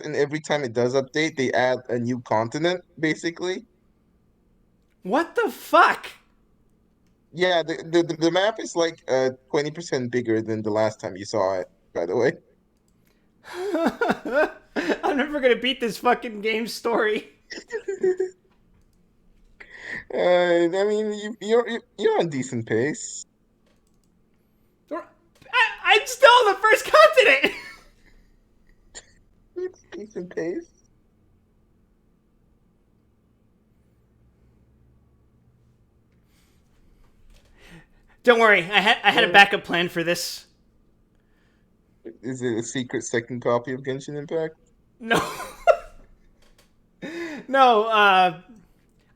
and every time it does update, they add a new continent, basically. What the fuck? Yeah, the map is like 20% bigger than the last time you saw it, by the way. I'm never gonna beat this fucking game story. I mean, you're on decent pace. I'm still on the first continent. It's decent pace. Don't worry, I had a Uh, backup plan for this. is it a secret second copy of Genshin Impact? No, no.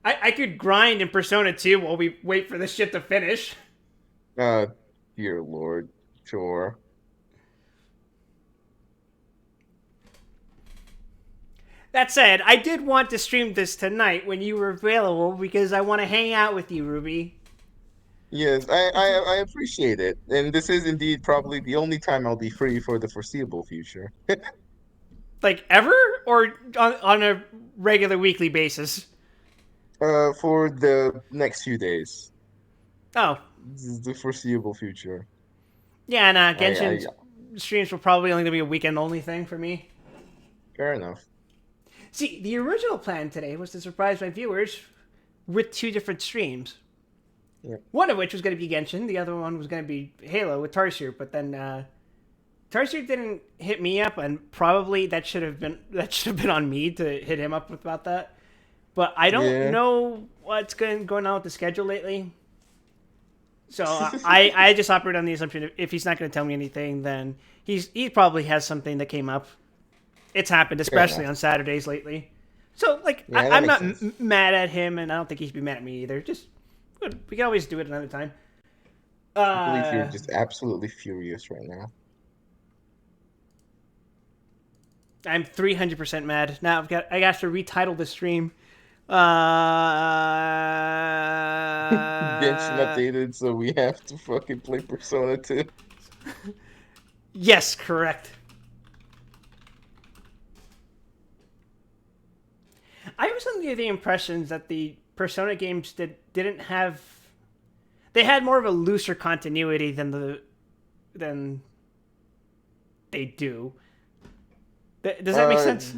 I could grind in Persona 2 while we wait for this shit to finish. Uh, dear Lord, sure. That said, I did want to stream this tonight when you were available because I want to hang out with you, Ruby. Yes, I appreciate it, and this is indeed probably the only time I'll be free for the foreseeable future. Like ever, or on a regular weekly basis? For the next few days. Oh, This is the foreseeable future. yeah, and I Genshin streams were probably only gonna be a weekend only thing for me. fair enough. See, the original plan today was to surprise my viewers with two different streams. Yeah, One of which was going to be Genshin, the other one was going to be Halo with Tarsier. But then Tarsier didn't hit me up, and probably that should have been on me to hit him up about that. But I don't yeah. know what's going on with the schedule lately. So I just operate on the assumption if he's not going to tell me anything, then he probably has something that came up. It's happened, Fair especially enough. on Saturdays lately. So like Yeah, that I'm makes not sense. mad at him, and I don't think he should be mad at me either. Just we can always do it another time. I believe you're Uh, just absolutely furious right now. I'm 300% mad. Now I got to retitle the stream. Genshin updated, so we have to fucking play Persona 2. Yes, correct. I was under the impression that the Persona games didn't have. They had more of a looser continuity than they do. Does that make Uh, sense?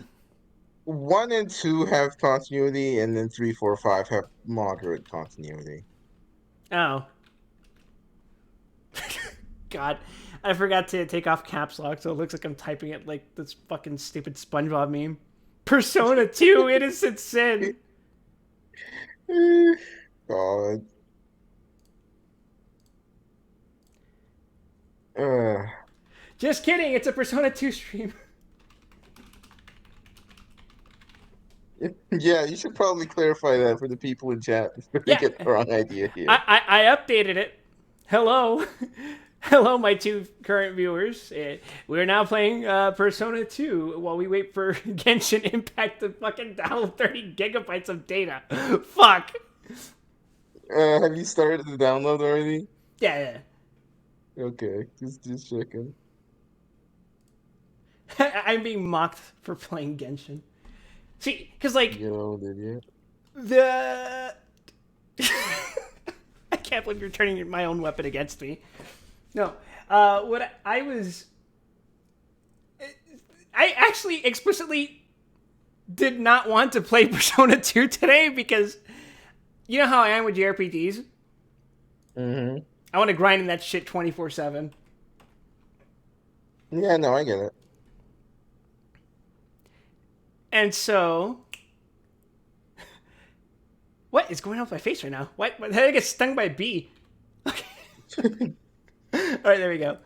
1 and 2 have continuity, and then 3, 4, 5 have moderate continuity. Oh God, I forgot to take off caps lock, so it looks like I'm typing it like this fucking stupid SpongeBob meme. Persona 2 Innocent Sin. God. Uh, Just kidding, it's a Persona 2 stream. yeah, you should probably clarify that for the people in chat before they Yeah, get the wrong idea here. I updated it. Hello. Hello, my two current viewers. We're now playing Persona 2 while we wait for Genshin Impact to fucking download 30 gigabytes of data. Fuck. Have you started the download already? Yeah, Okay, just checking. yeah. I'm being mocked for playing Genshin. See, because, like, You know, did you? the. I can't believe you're turning my own weapon against me. No. What I was. I actually explicitly did not want to play Persona 2 today because you know how I am with JRPGs? Mm-hmm. I want to grind in that shit 24/7. Yeah, no, I get it. And so. What is going on with my face right now? What? How did I get stung by a bee? Okay. Alright, there we go.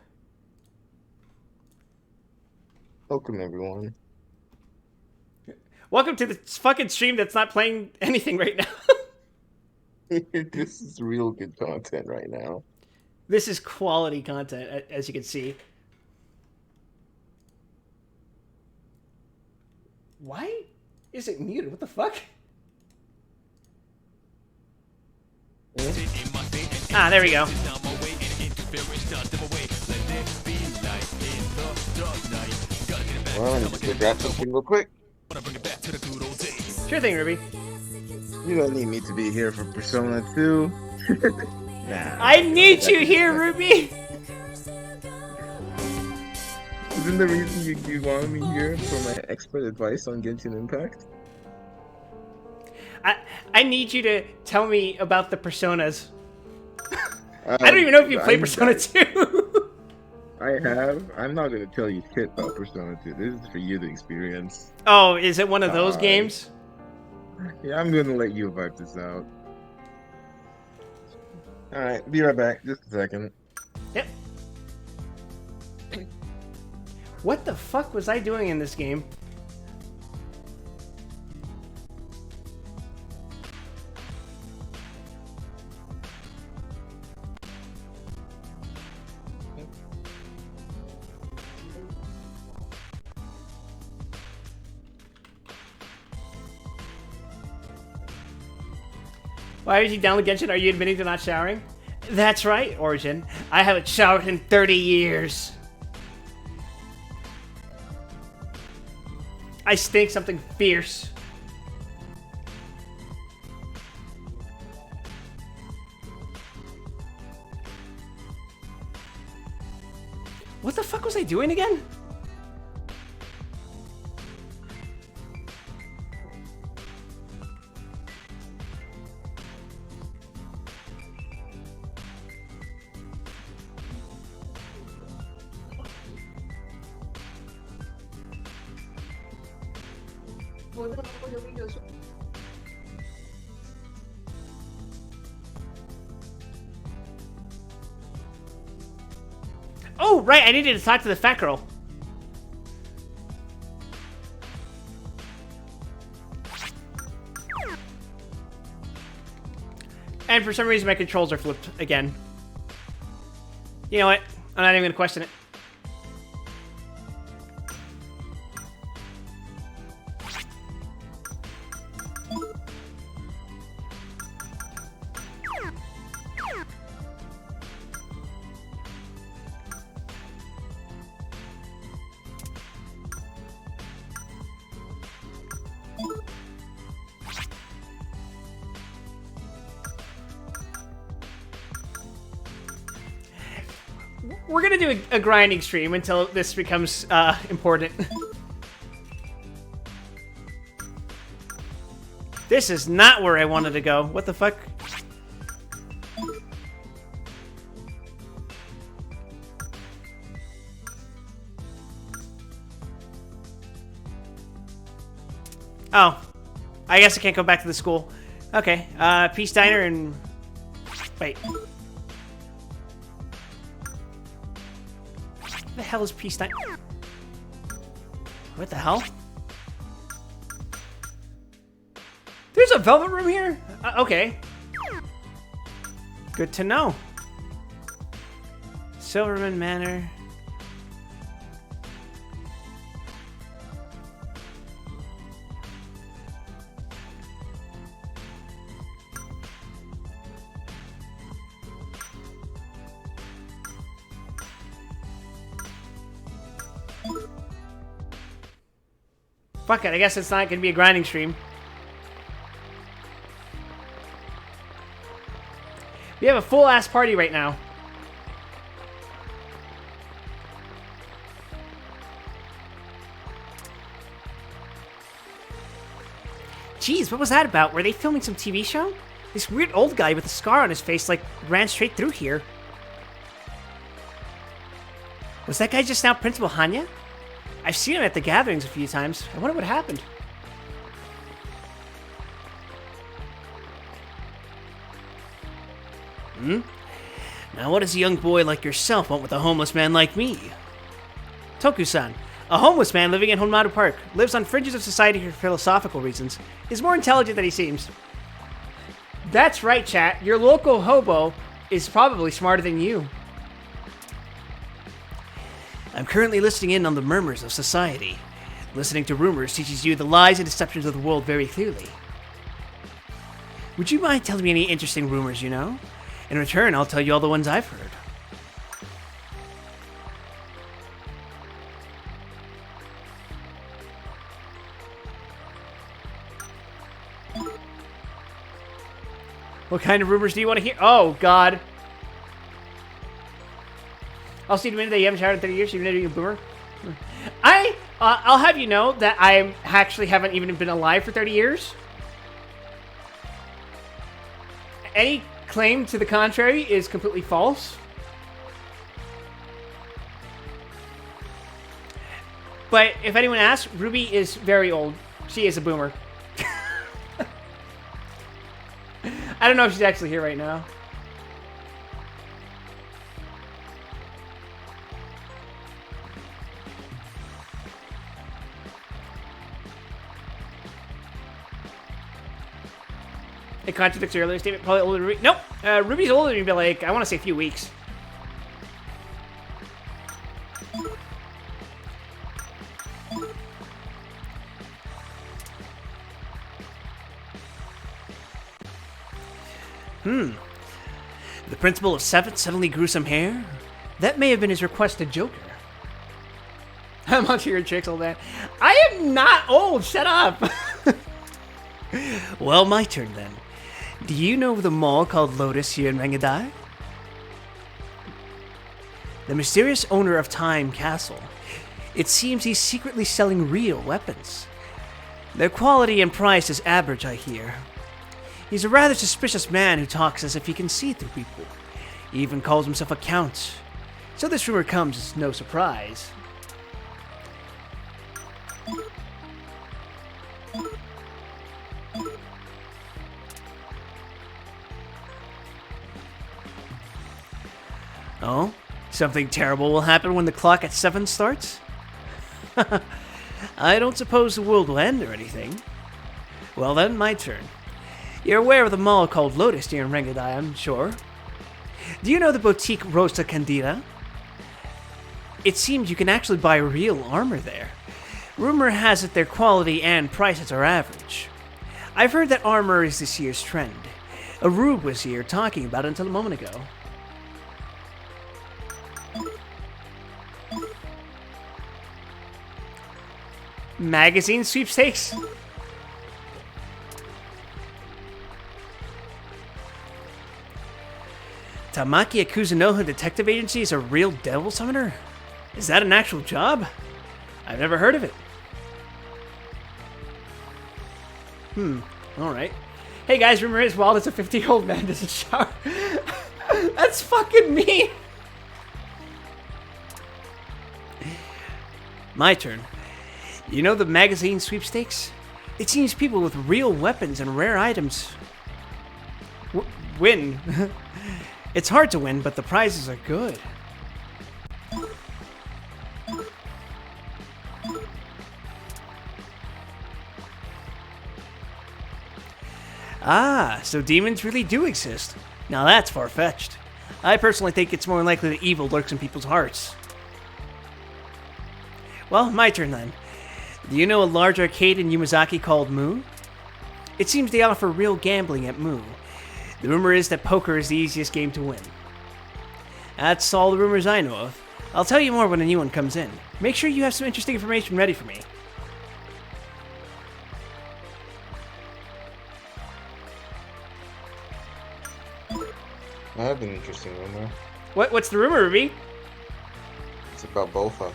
Welcome, everyone. Welcome to the fucking stream that's not playing anything right now. This is real good content right now. This is quality content, as you can see. Why is it muted? What the fuck? Hmm? Ah, there we go. Well, let me just go grab something real quick. Sure thing, Ruby. You don't need me to be here for Persona 2. Nah. I need you here, Ruby! Isn't the reason you wanted me here for my expert advice on Genshin Impact? I need you to tell me about the Personas. I don't even know if you play Persona 2. I have. I'm not gonna tell you shit about Persona 2. This is for you to experience. Oh, is it one of those games? Yeah, I'm gonna let you vibe this out. Alright, be right back. Just a second. Yep. What the fuck was I doing in this game? Why is he down with Genshin? Are you admitting to not showering? That's right, Origin. I haven't showered in 30 years. I stink something fierce. What the fuck was I doing again? Oh, right, I needed to talk to the fat girl. And for some reason my controls are flipped again. You know what? I'm not even gonna question it. We're gonna do a grinding stream until this becomes important. This is not where I wanted to go. What the fuck? Oh, I guess I can't go back to the school. Okay, Peace Diner and... Wait. What the hell is Peace Diner? What the hell? There's a velvet room here? Okay. Good to know. Silverman Manor. Fuck it, I guess it's not gonna be a grinding stream. We have a full-ass party right now. Jeez, what was that about? Were they filming some TV show? This weird old guy with a scar on his face, like, ran straight through here. Was that guy just now Principal Hanya? I've seen him at the gatherings a few times. I wonder what happened. Now what does a young boy like yourself want with a homeless man like me? Toku-san, a homeless man living in Honmaru Park, lives on fringes of society for philosophical reasons, is more intelligent than he seems. That's right, chat. Your local hobo is probably smarter than you. I'm currently listening in on the murmurs of society. Listening to rumors teaches you the lies and deceptions of the world very clearly. Would you mind telling me any interesting rumors you know? In return, I'll tell you all the ones I've heard. What kind of rumors do you want to hear? Oh, God. I'll see you in a minute that you haven't showered in 30 years. You've never been a boomer. I'll have you know that I actually haven't even been alive for 30 years. Any claim to the contrary is completely false. But if anyone asks, Ruby is very old. She is a boomer. I don't know if she's actually here right now. It contradicts your earlier statement. Probably older than Ruby. Nope. Ruby's older than me by like, I want to say a few weeks. The principal of Seventh suddenly grew some hair? That may have been his request to Joker. I'm on to your tricks, old man. I am not old. Shut up. Well, my turn then. Do you know of the mall called Lotus here in Rangadai? The mysterious owner of Time Castle. It seems he's secretly selling real weapons. Their quality and price is average, I hear. He's a rather suspicious man who talks as if he can see through people. He even calls himself a count. So this rumor comes as no surprise. Oh? Something terrible will happen when the clock at 7 starts? I don't suppose the world will end or anything. Well then, my turn. You're aware of the mall called Lotus here in Rangadai, I'm sure. Do you know the boutique Rosa Candida? It seems you can actually buy real armor there. Rumor has it their quality and prices are average. I've heard that armor is this year's trend. A rube was here talking about it until a moment ago. Magazine sweepstakes? Tamaki Akuzanoha Detective Agency is a real devil summoner? Is that an actual job? I've never heard of it. Alright. Hey guys, rumor is Wild as a 50-year-old man doesn't shower. That's fucking me! My turn. You know the magazine sweepstakes? It seems people with real weapons and rare items win. It's hard to win, but the prizes are good. Ah, so demons really do exist. Now that's far-fetched. I personally think it's more likely that evil lurks in people's hearts. Well, my turn then. Do you know a large arcade in Yamazaki called Moo? It seems they offer real gambling at Moo. The rumor is that poker is the easiest game to win. That's all the rumors I know of. I'll tell you more when a new one comes in. Make sure you have some interesting information ready for me. I have an interesting rumor. What's the rumor, Ruby? It's about Bofa.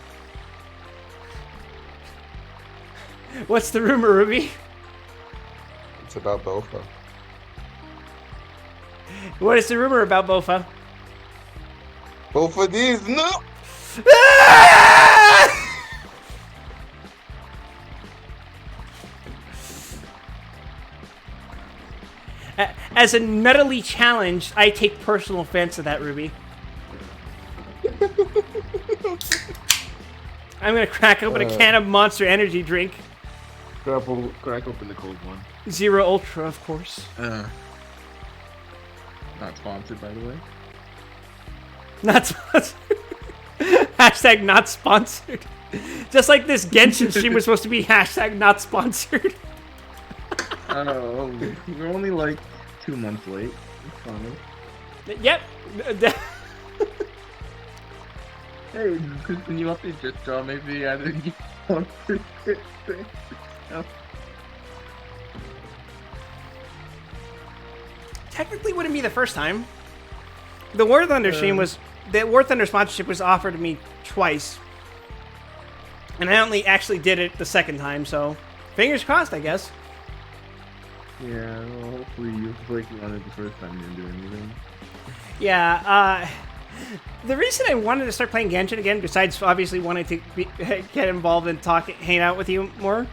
What's the rumor, Ruby? It's about Bofa. What is the rumor about Bofa? Bofa these, no! As a mentally challenged, I take personal offense to that, Ruby. I'm gonna crack open a can of Monster Energy drink. Crack open the cold one. Zero Ultra, of course. Not sponsored, by the way. Not sponsored. Hashtag not sponsored. Just like this Genshin stream was supposed to be hashtag not sponsored. Oh, we're only like 2 months late. It's funny. Yep. Hey, can you update this job? Maybe I didn't get sponsored. technically wouldn't be the first time. The War Thunder stream was the War Thunder sponsorship was offered to me twice, and I only actually did it the second time. So fingers crossed, I guess. Yeah, well, hopefully you feel like you wanted the first time you didn't do anything. Yeah. The reason I wanted to start playing Genshin again, besides obviously wanting to get involved and hang out with you more,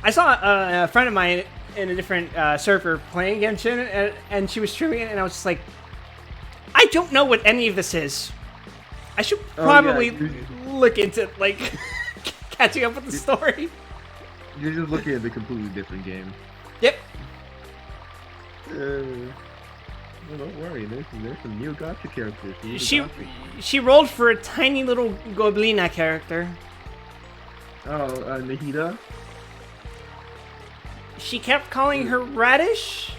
I saw a friend of mine in a different server playing Genshin, and she was streaming it, and I was just like, I don't know what any of this is. I should probably look into like catching up with the story. You're just looking at a completely different game. Yep. Well, don't worry, there's some new gacha characters. She rolled for a tiny little Goblina character. Oh, Nahida? She kept calling her Radish?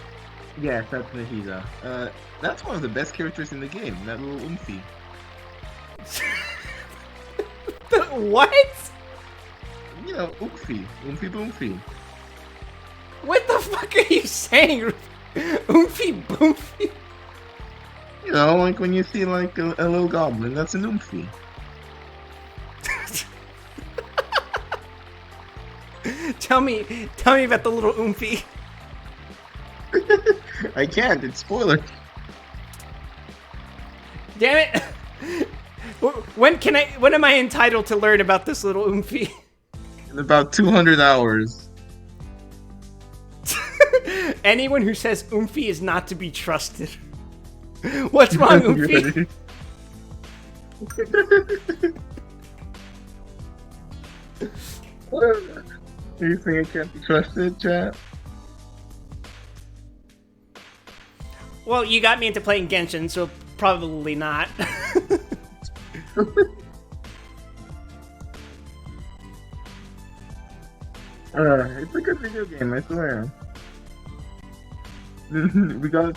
Yes, that's Nahida. That's one of the best characters in the game, that little Oomphy. What? You know, Oomphy. Oomphy Boomfy. What the fuck are you saying? Oomphy Boomfy? You know, like when you see like a little goblin, that's an Oomphy. Tell me about the little Oomphy. I can't, it's spoiler. Damn it! When am I entitled to learn about this little Oomphy? In about 200 hours. Anyone who says Oomphy is not to be trusted. What's wrong, Oomphy? Do you think it can't be trusted, chat? Well, you got me into playing Genshin, so probably not. It's a good video game, I swear. We got it.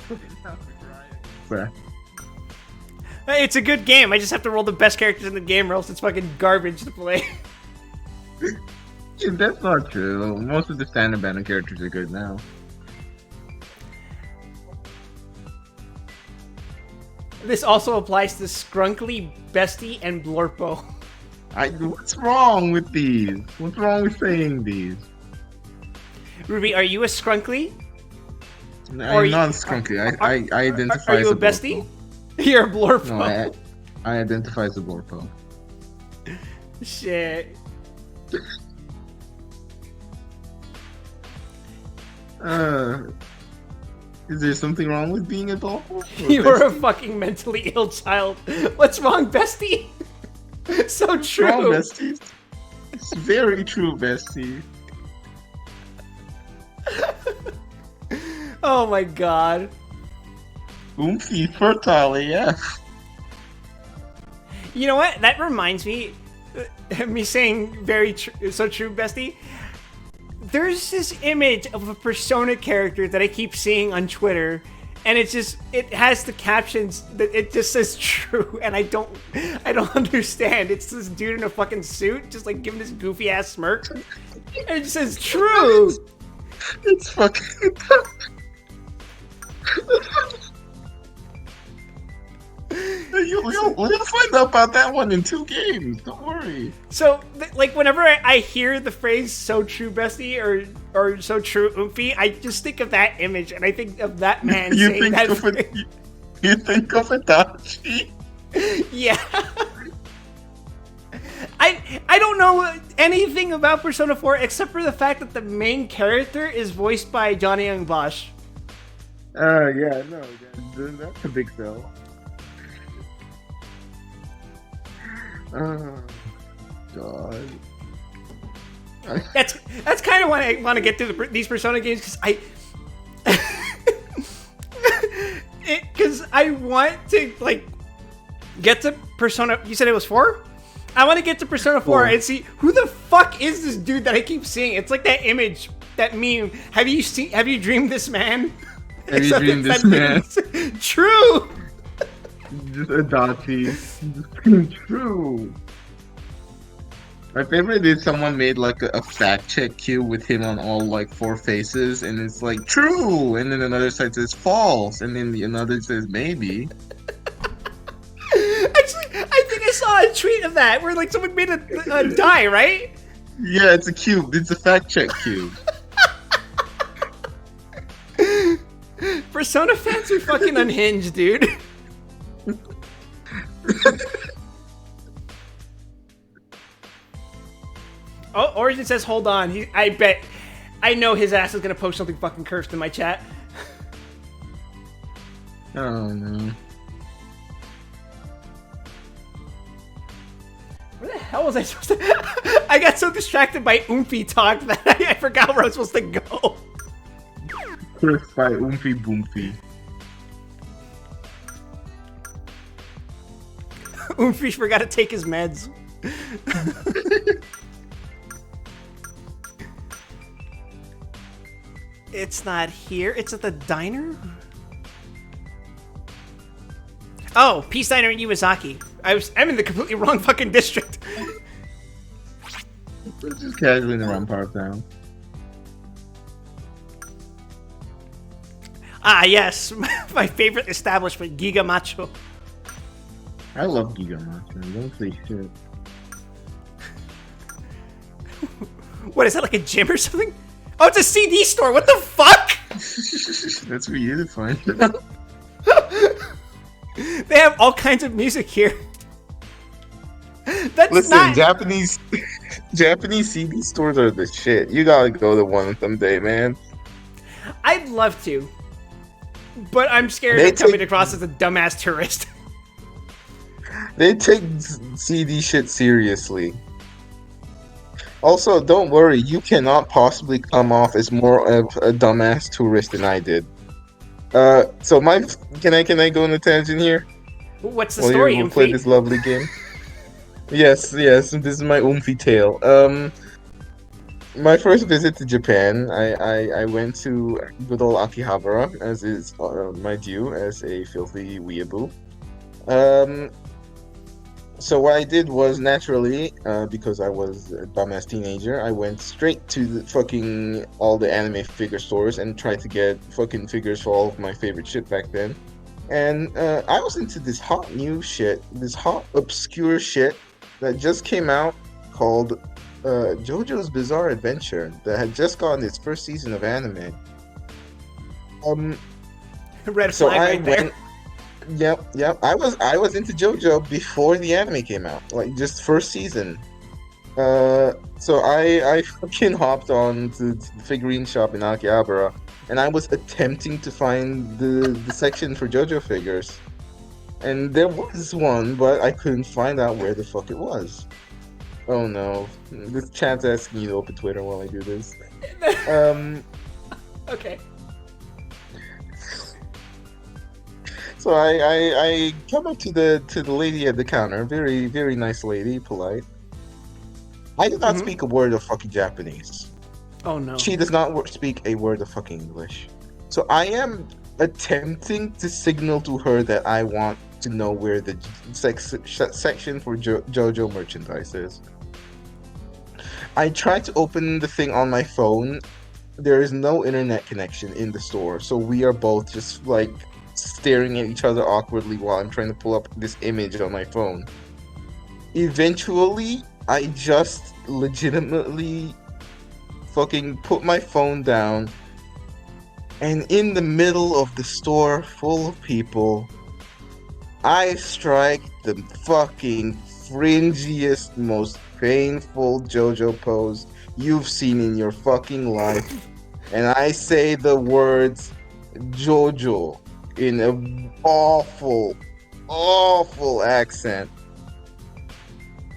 Hey, it's a good game. I just have to roll the best characters in the game, or else it's fucking garbage to play. Yeah, that's not true. Most of the standard banner characters are good now. This also applies to Skrunkly, Bestie, and Blorpo. What's wrong with these? What's wrong with saying these? Ruby, are you a Skrunkly? I'm not Skunky. I identify Are you as a a Bestie? Blorpo. You're a Blorpo. No, I identify as a Blorpo. Shit. Is there something wrong with being a Blorpo? You're a fucking mentally ill child. What's wrong, Bestie? So true. Wrong, besties. It's very true, bestie. Oh my god. Oomphy fertile AF. You know what? That reminds me, me saying so true, Bestie. There's this image of a Persona character that I keep seeing on Twitter, and it has the captions that it just says true, and I don't understand. It's this dude in a fucking suit, just like giving this goofy ass smirk, and it just says true. It's fucking. We'll find out about that one in 2 games. Don't worry. So, like, whenever I hear the phrase "so true, Bestie" or "so true, Oomphy," I just think of that image, and I think of that man saying that. You think of Itachi? Yeah. I don't know anything about Persona 4 except for the fact that the main character is voiced by Johnny Young Bosch. Yeah, no, that's a big sell. Oh, God. That's kind of why I want to get through these Persona games, because I want to like get to Persona. You said it was 4? I want to get to Persona 4 and see who the fuck is this dude that I keep seeing. It's like that image, that meme. Have you dreamed this man? Have you dreamed this man? True. Just Adachi. Just true. My favorite is someone made like a fact check cube with him on all like 4 faces, and it's like true, and then another side says false, and then the another says maybe. Actually, I think I saw a tweet of that where like someone made a die, right? Yeah, it's a cube. It's a fact check cube. Persona fans are fucking unhinged, dude. Oh, Origin says, hold on. I know his ass is gonna post something fucking cursed in my chat. Oh no. Where the hell was I supposed to... I got so distracted by Oomphy talk that I forgot where I was supposed to go. Cursed by Oomphy Boomphy. Oomphy forgot to take his meds. It's not here. It's at the diner? Oh, Peace Diner in Iwasaki. I'm in the completely wrong fucking district. It's just casually in the wrong part of town. Ah, yes. My favorite establishment, Giga Macho. I love Giga Macho. Don't say shit. What, is that like a gym or something? Oh, it's a CD store. What the fuck? That's for you to find. They have all kinds of music here. That's Listen, not... Japanese CD stores are the shit. You gotta go to one someday, man. I'd love to. But I'm scared They of coming take- across as a dumbass tourist. They take CD shit seriously. Also, don't worry, you cannot possibly come off as more of a dumbass tourist than I did. So can I go on a tangent here? What's the While story, we'll play Oomphy? this lovely game. Yes, this is my Oomphy tale. My first visit to Japan, I went to good old Akihabara, as is my due as a filthy weeaboo. So what I did was naturally, because I was a dumbass teenager, I went straight to the fucking all the anime figure stores and tried to get fucking figures for all of my favorite shit back then. And I was into this hot new shit, this hot obscure shit that just came out called JoJo's Bizarre Adventure that had just gotten its first season of anime. Red So flag I right there. went. Yep. I was into JoJo before the anime came out, like just first season. So I fucking hopped on to the figurine shop in Akihabara, and I was attempting to find the section for JoJo figures, and there was one, but I couldn't find out where the fuck it was. Oh no, this chat's asking you to open Twitter while I do this. Okay. So I come up to the lady at the counter, very very nice lady, polite. I do not Mhm. speak a word of fucking Japanese. Oh no. She does not speak a word of fucking English. So I am attempting to signal to her that I want to know where the section for JoJo merchandise is. I tried to open the thing on my phone. There is no internet connection in the store, so we are both just like staring at each other awkwardly while I'm trying to pull up this image on my phone. Eventually, I just legitimately fucking put my phone down, and in the middle of the store full of people, I strike the fucking fringiest, most painful JoJo pose you've seen in your fucking life. And I say the words JoJo in an awful, awful accent.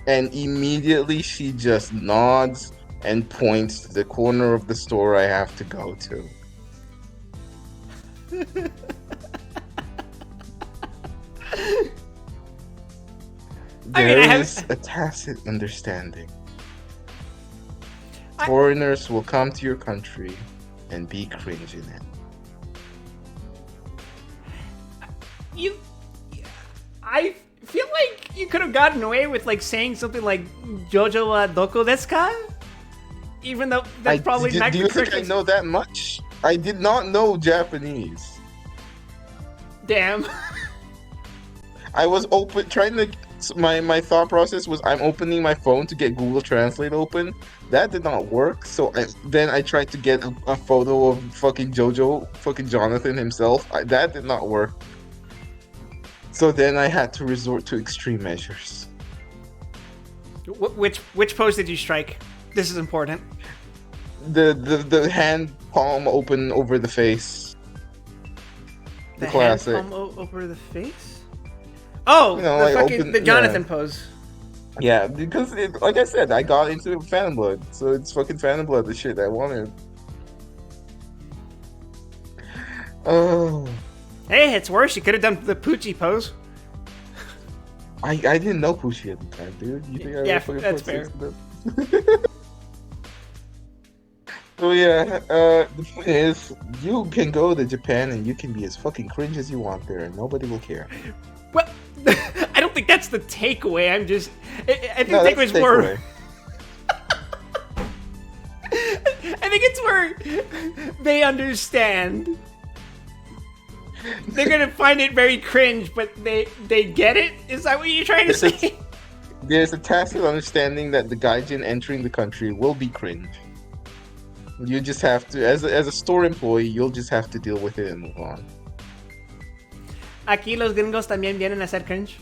And immediately she just nods and points to the corner of the store I have to go to. I mean, I There have- is a tacit understanding. I- Foreigners will come to your country and be cringe in it. I feel like You could have gotten away with like saying something like Jojo wa doko desu ka? Even though that's probably not do you the think I correct. know that much? I did not know Japanese. Damn. I was trying to. My thought process was I'm opening my phone to get Google Translate open. That did not work. So then I tried to get a photo of fucking Jonathan himself. That did not work. So then I had to resort to extreme measures. Which pose did you strike? This is important. The hand palm open over the face. The classic. Hand palm over the face? Oh, You know, the like fucking open- the Jonathan yeah. pose. Yeah, because like I said, I got into Phantom Blood, so it's fucking Phantom Blood, the shit I wanted. Oh, Hey, it's worse. You could have done the Poochie pose. I didn't know Pushi at the time, dude. You think I Yeah, fucking that's put fair. six of them? So yeah, the point is, you can go to Japan and you can be as fucking cringe as you want there, and nobody will care. Well, I don't think that's the takeaway. I think No, the that's takeaway's the more. takeaway. I think it's where they understand. They're gonna find it very cringe, but they get it. Is that what you're trying to say? There's a tacit understanding that the gaijin entering the country will be cringe. You just have to, as a store employee, you'll just have to deal with it and move on. Aquí los gringos también vienen a hacer cringe.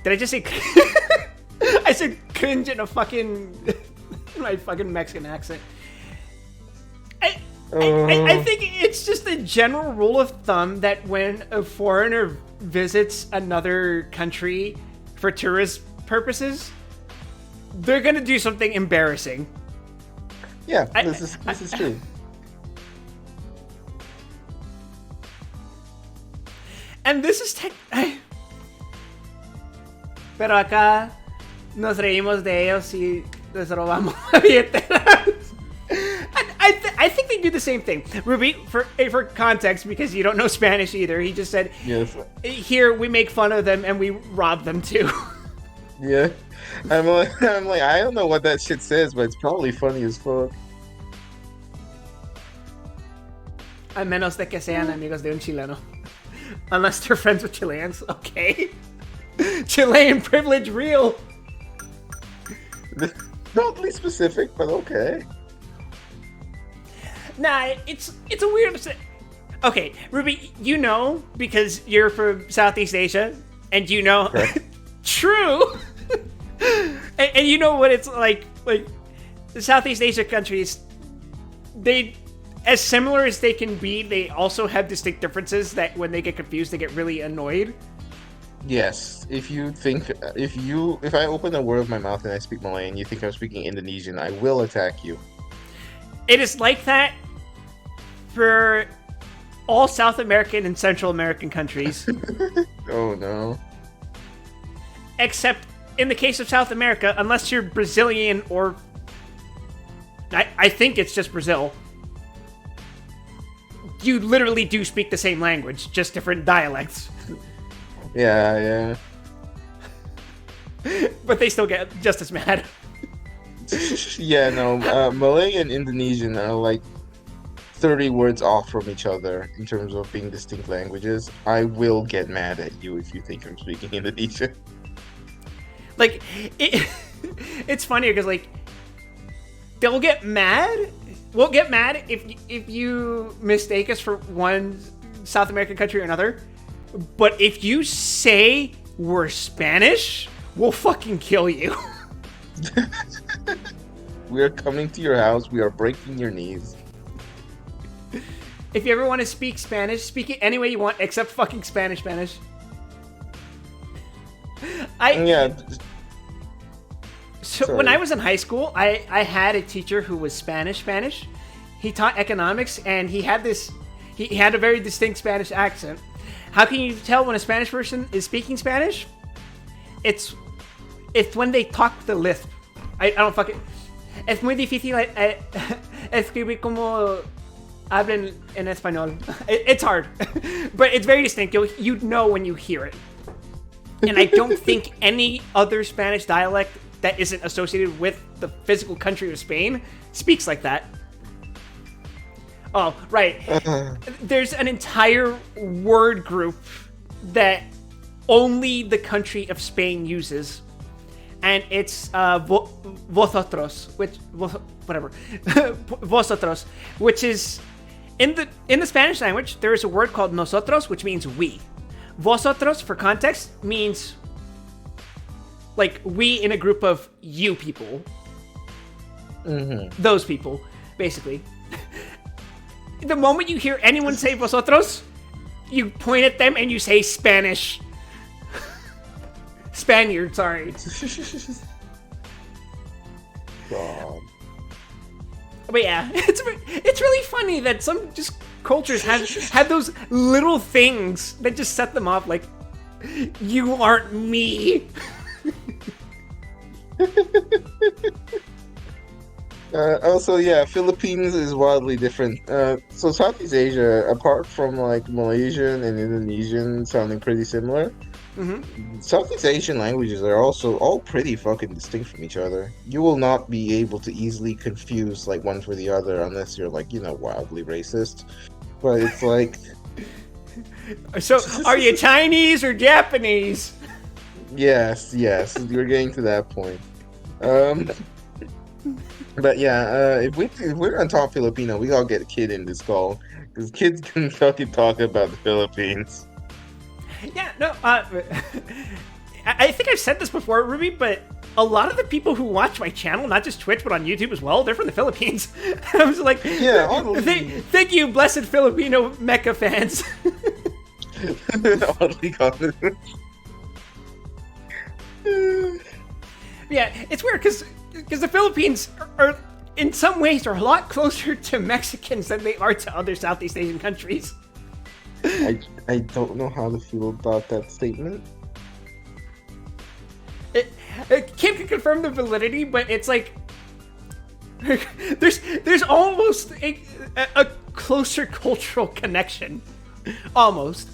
Did I just say? I said cringe in a fucking my fucking Mexican accent. I think it's just a general rule of thumb that when a foreigner visits another country for tourist purposes, they're gonna do something embarrassing. Yeah, this is true. And this is Pero acá nos reímos de ellos y les robamos la billetera. I think they do the same thing. Ruby, for context, because you don't know Spanish either, he just said, Yes. here we make fun of them and we rob them too. Yeah. I'm like, I don't know what that shit says, but it's probably funny as fuck. A menos de que sean amigos de un chileno. Unless they're friends with Chileans. Okay. Chilean privilege real. Totally specific, but okay. Nah, it's a weird. Okay, Ruby, you know because you're from Southeast Asia, and you know, Correct. true, and you know what it's like. Like the Southeast Asia countries, they, as similar as they can be, they also have distinct differences that when they get confused, they get really annoyed. Yes. If I open a word of my mouth and I speak Malay and you think I'm speaking Indonesian, I will attack you. It is like that for all South American and Central American countries. Oh no. Except in the case of South America, unless you're Brazilian or I think it's just Brazil, you literally do speak the same language, just different dialects. Yeah. But they still get just as mad. Yeah, no. Malay and Indonesian are like 30 words off from each other in terms of being distinct languages. I will get mad at you if you think I'm speaking Indonesian. Like, it's funny because, like, they'll get mad. We'll get mad if you mistake us for one South American country or another. But if you say we're Spanish, we'll fucking kill you. We are coming to your house. We are breaking your knees. If you ever want to speak Spanish, speak it any way you want, except fucking Spanish. Yeah. So Sorry. when I was in high school, I had a teacher who was Spanish. He taught economics, and he had a very distinct Spanish accent. How can you tell when a Spanish person is speaking Spanish? It's when they talk the lisp. I don't fucking. Es muy difícil escribir como hablan en español. It's hard, but it's very distinct. You'd know when you hear it. And I don't think any other Spanish dialect that isn't associated with the physical country of Spain speaks like that. Oh, right. There's an entire word group that only the country of Spain uses, and it's vosotros, which whatever, vosotros, which is in the Spanish language. There is a word called nosotros, which means we. Vosotros, for context, means like we in a group of you people. Those people, basically. The moment you hear anyone say vosotros, you point at them and you say Spanish. Spaniard, sorry. God. But yeah, it's really funny that some just cultures have those little things that just set them off. Like, you aren't me. Also, yeah, Philippines is wildly different. So Southeast Asia, apart from like Malaysian and Indonesian sounding pretty similar, Southeast Asian languages are also all pretty fucking distinct from each other. You will not be able to easily confuse like one for the other unless you're like, wildly racist. But it's like, So, are you Chinese or Japanese? yes, you're getting to that point. But yeah, if we're gonna talk Filipino, we gotta get a kid in this call because kids can fucking talk about the Philippines. Yeah, no, I think I've said this before, Ruby, but a lot of the people who watch my channel, not just Twitch, but on YouTube as well, they're from the Philippines. I was like, Yeah, oddly, thank you, blessed Filipino mecha fans. oddly common. Yeah, it's weird because the Philippines are in some ways are a lot closer to Mexicans than they are to other Southeast Asian countries. I don't know how to feel about that statement. Kim can confirm the validity, but it's like there's almost a closer cultural connection, almost.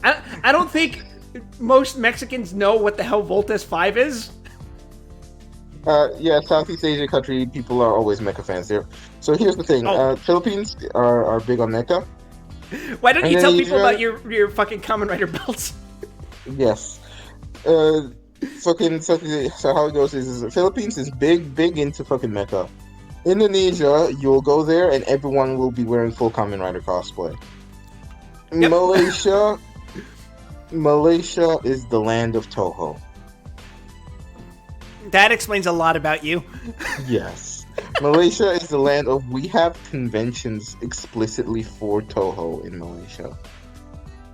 I don't think most Mexicans know what the hell Voltes 5 is. Yeah, Southeast Asian country people are always mecha fans there. So here's the thing: Oh. Philippines are big on mecha. Why don't you tell people Indonesia- about your fucking Kamen Rider belts? Yes. Fucking so how it goes is the Philippines is big into fucking mecha. Indonesia, you'll go there and everyone will be wearing full Kamen Rider cosplay. Yep. Malaysia is the land of Toho. That explains a lot about you. Yes. Malaysia is the land of, we have conventions explicitly for Toho in Malaysia.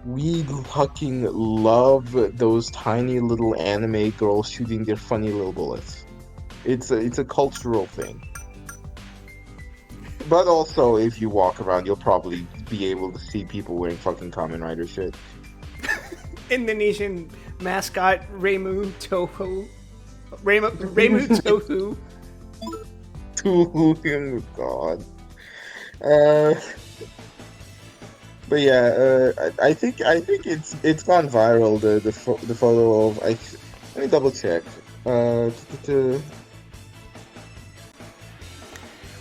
We fucking love those tiny little anime girls shooting their funny little bullets. It's a cultural thing. But also, if you walk around, you'll probably be able to see people wearing fucking Kamen Rider shit. Indonesian mascot Remu Toho. Remu Tohu. Oh god. But yeah, I think it's gone viral. The photo of let me double check.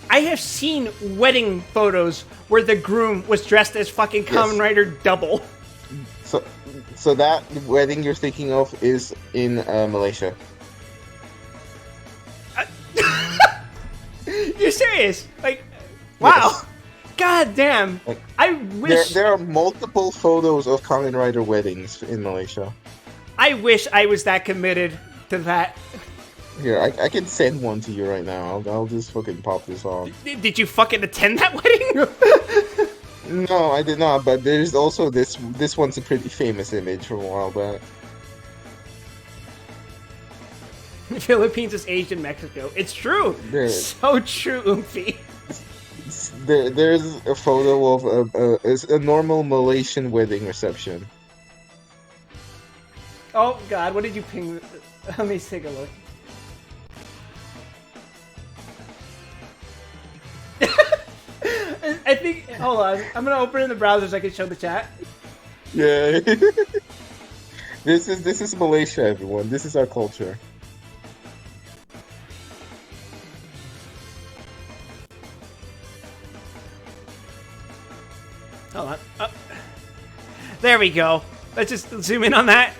I have seen wedding photos where the groom was dressed as fucking Kamen Yes. Rider double. So that wedding you're thinking of is in Malaysia. You're serious? Like, wow. Yes. God damn. Like, I wish There are multiple photos of Kamen Rider weddings in Malaysia. I wish I was that committed to that. Here, I can send one to you right now. I'll just fucking pop this on. Did you fucking attend that wedding? No, I did not. But there's also this one's a pretty famous image from a while back. Philippines is Asian Mexico. It's true. There. So true, Oomphy. There's a photo of a normal Malaysian wedding reception. Oh god, what did you ping? Let me take a look. I think. Hold on. I'm gonna open it in the browser so I can show the chat. Yeah. This is Malaysia, everyone. This is our culture. Hold on. There we go. Let's just zoom in on that.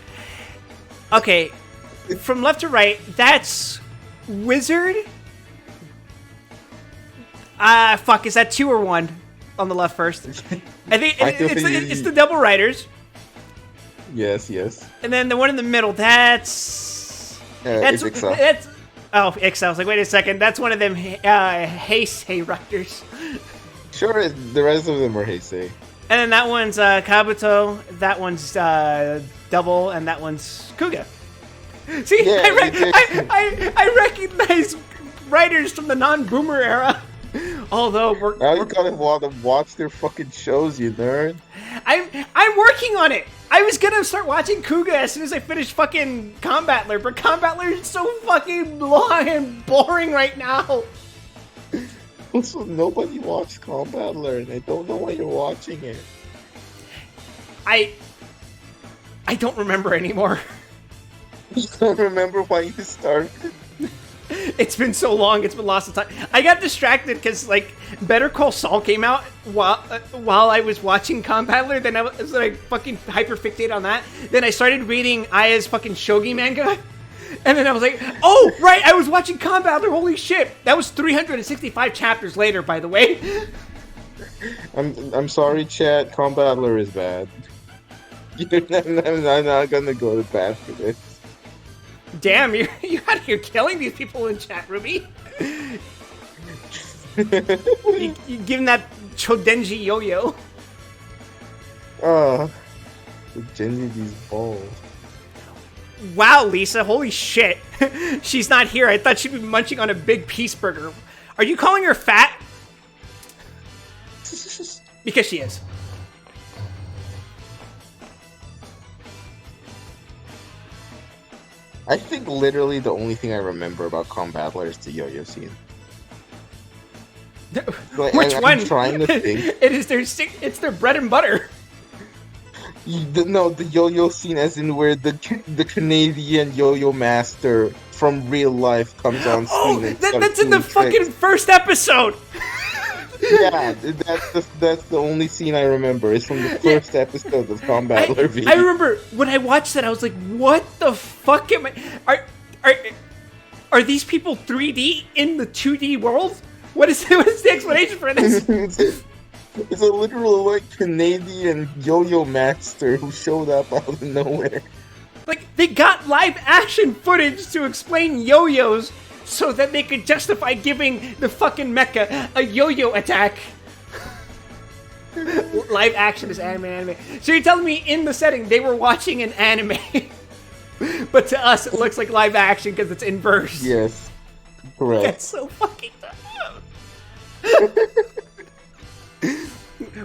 Okay, from left to right, that's Wizard. Fuck, is that 2 or 1 on the left first? I think it's the double riders. Yes. And then the one in the middle, that's Ixal. that's Ixal. I was like, wait a second, that's one of them Heisei riders. Sure, the rest of them are Heisei. And then that one's Kabuto, that one's Double, and that one's Kuga. See, Yeah, I recognize writers from the non-boomer era. Although Now you gotta watch their fucking shows, you nerd. I'm working on it. I was gonna start watching Kuga as soon as I finish fucking Combatler, but Combatler is so fucking long and boring right now. Also, nobody watched Combatler, and I don't know why you're watching it. I don't remember anymore. You don't remember why you started? It's been so long, it's been lost of time. I got distracted because, like, Better Call Saul came out while I was watching Combatler, then I was, like, fucking hyper-fixated on that. Then I started reading Aya's fucking shogi manga, and then I was like, oh, right, I was watching Combatler, holy shit! That was 365 chapters later, by the way. I'm sorry, chat. Combatler is bad. I'm not gonna go to bat for this. Damn, you're out here killing these people in chat, Ruby. you give him that Chodenji yo-yo. Oh, Genji these balls. Wow, Lisa, holy shit. She's not here. I thought she'd be munching on a big peace burger. Are you calling her fat? Because she is. I think literally the only thing I remember about Combatler is the yo-yo scene. Like, Which I'm one? trying to think. It's their bread and butter. No, the yo-yo scene, as in where the Canadian yo-yo master from real life comes on screen. And That's in the fucking first episode. Yeah, that's the only scene I remember. It's from the first episode of Combatler V. I remember when I watched that, I was like, "What the fuck am I? Are these people 3D in the 2D world? What is the explanation for this?" It's a literal like Canadian yo-yo master who showed up out of nowhere. Like, they got live action footage to explain yo-yos so that they could justify giving the fucking mecha a yo-yo attack. Live action is anime. So you're telling me in the setting they were watching an anime, but to us it looks like live action because it's inverse. Yes, correct. That's so fucking dumb.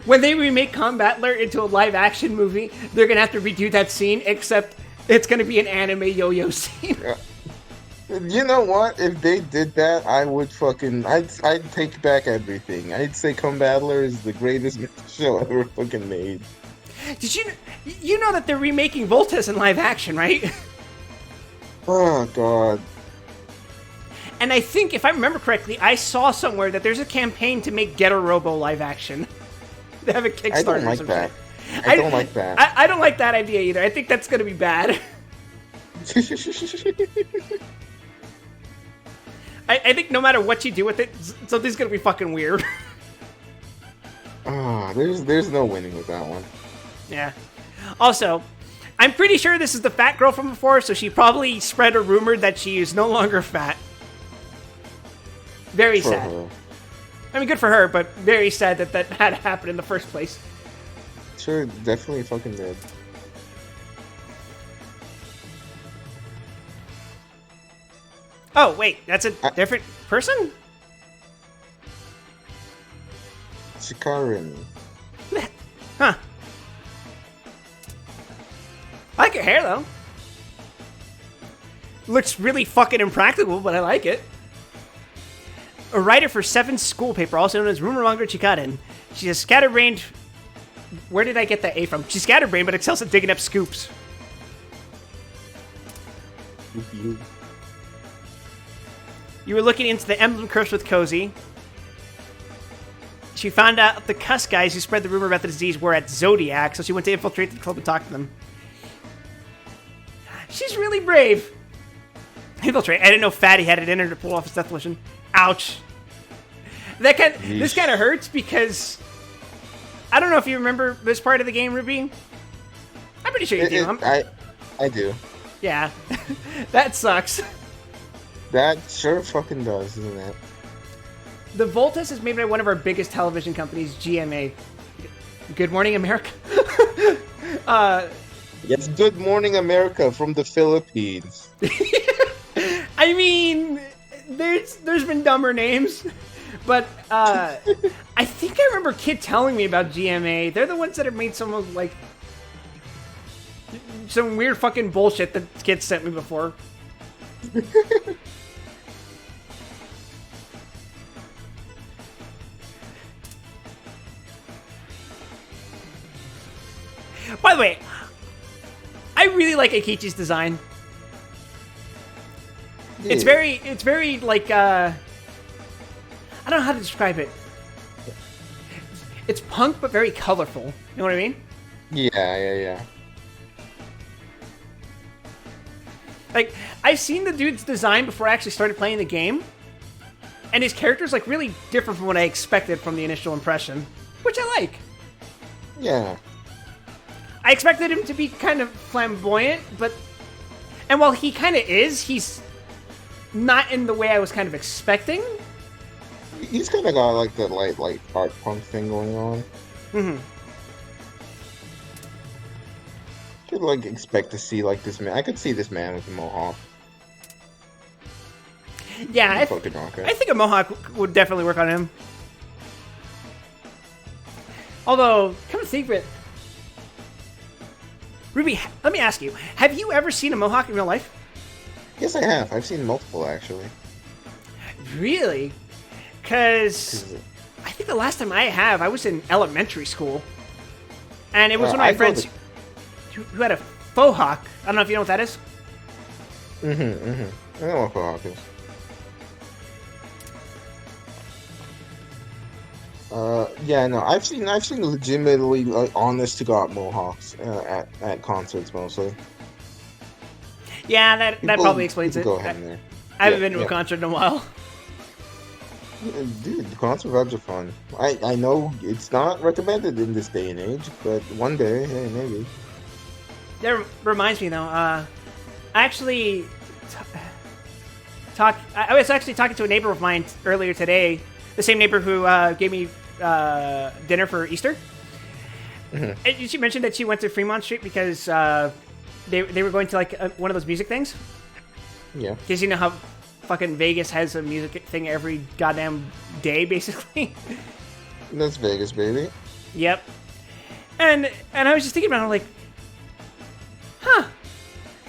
When they remake Combatler into a live action movie, they're gonna have to redo that scene, except it's gonna be an anime yo-yo scene. You know what? If they did that, I would fucking... I'd take back everything. I'd say Combatler is the greatest show ever fucking made. Did you know that they're remaking Voltes in live action, right? Oh, God. And I think, if I remember correctly, I saw somewhere that there's a campaign to make Getter Robo live action. They have a Kickstarter. I don't like or that. something. I don't like that. I don't like that idea either. I think that's gonna be bad. I think no matter what you do with it, something's gonna be fucking weird. There's no winning with that one. Yeah. Also, I'm pretty sure this is the fat girl from before, so she probably spread a rumor that she is no longer fat. Very For sad. her. I mean, good for her, but very sad that that had happened in the first place. Sure, definitely fucking did. Oh, wait, that's a different person? Chikarin. Huh. I like her hair, though. Looks really fucking impractical, but I like it. A writer for Seven School Paper, also known as Rumor Monger Chikarin. She's a scatterbrained... Where did I get that A from? She's scatterbrained, but excels at digging up scoops. Whoop-de-whoop. You were looking into the emblem curse with Cozy. She found out the cuss guys who spread the rumor about the disease were at Zodiac, so she went to infiltrate the club and talk to them. She's really brave. Infiltrate. I didn't know Fatty had it in her to pull off his death mission. Ouch. This kind of hurts because I don't know if you remember this part of the game, Ruby. I'm pretty sure you do. I do. Yeah. That sucks. That sure fucking does, isn't it? The Voltus is made by one of our biggest television companies, GMA. Good Morning America. Yes, Good Morning America from the Philippines. I mean, there's been dumber names, but I think I remember Kid telling me about GMA. They're the ones that have made some of like some weird fucking bullshit that Kid sent me before. By the way, I really like Akichi's design. Yeah. It's very like I don't know how to describe it. It's punk but very colorful. You know what I mean? Yeah. Like I've seen the dude's design before I actually started playing the game, and his character's like really different from what I expected from the initial impression, which I like. Yeah. I expected him to be kind of flamboyant, and while he kind of is, he's not in the way I was kind of expecting. He's kind of got like that like art punk thing going on. Mm-hmm. Could like expect to see like this man. I could see this man with a mohawk. Yeah, I Fucking rocket. think a mohawk would definitely work on him. Although, come to think of it, Ruby, let me ask you: have you ever seen a mohawk in real life? Yes, I have. I've seen multiple actually. Really? Because I think the last time I was in elementary school, and it was one of my friends who had a faux hawk. I don't know if you know what that is. I know what mohawk is. Yeah, no, I've seen legitimately like honest to god mohawks at concerts mostly. Yeah, that probably explains it. Go ahead there. I haven't been to a concert in a while. Dude, the concert vibes are fun. I know it's not recommended in this day and age, but one day, hey, maybe. That reminds me though. I actually I was actually talking to a neighbor of mine earlier today. The same neighbor who gave me dinner for Easter. Mm-hmm. And she mentioned that she went to Fremont Street because they were going to like one of those music things. Yeah. Because you know how fucking Vegas has a music thing every goddamn day, basically. That's Vegas, baby. Yep. And I was just thinking about it, like, huh,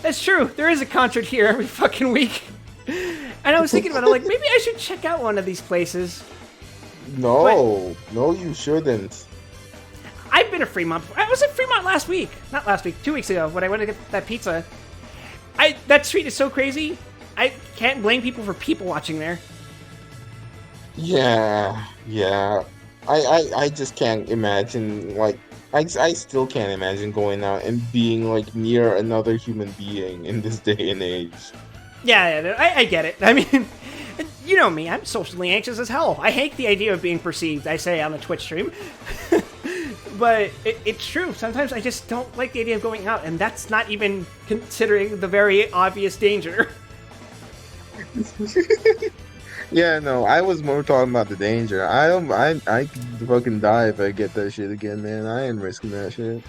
that's true. There is a concert here every fucking week. And I was thinking about it, like, maybe I should check out one of these places. No, you shouldn't. I've been to Fremont before. I was at Fremont last week. Not last week, 2 weeks ago, when I went to get that pizza. That street is so crazy. I can't blame people for people watching there. Yeah. I just can't imagine, like, I still can't imagine going out and being, like, near another human being in this day and age. Yeah, I get it. I mean, you know me, I'm socially anxious as hell. I hate the idea of being perceived, I say on a Twitch stream. But it's true. Sometimes I just don't like the idea of going out, and that's not even considering the very obvious danger. Yeah, no, I was more talking about the danger. I could fucking die if I get that shit again, man. I ain't risking that shit.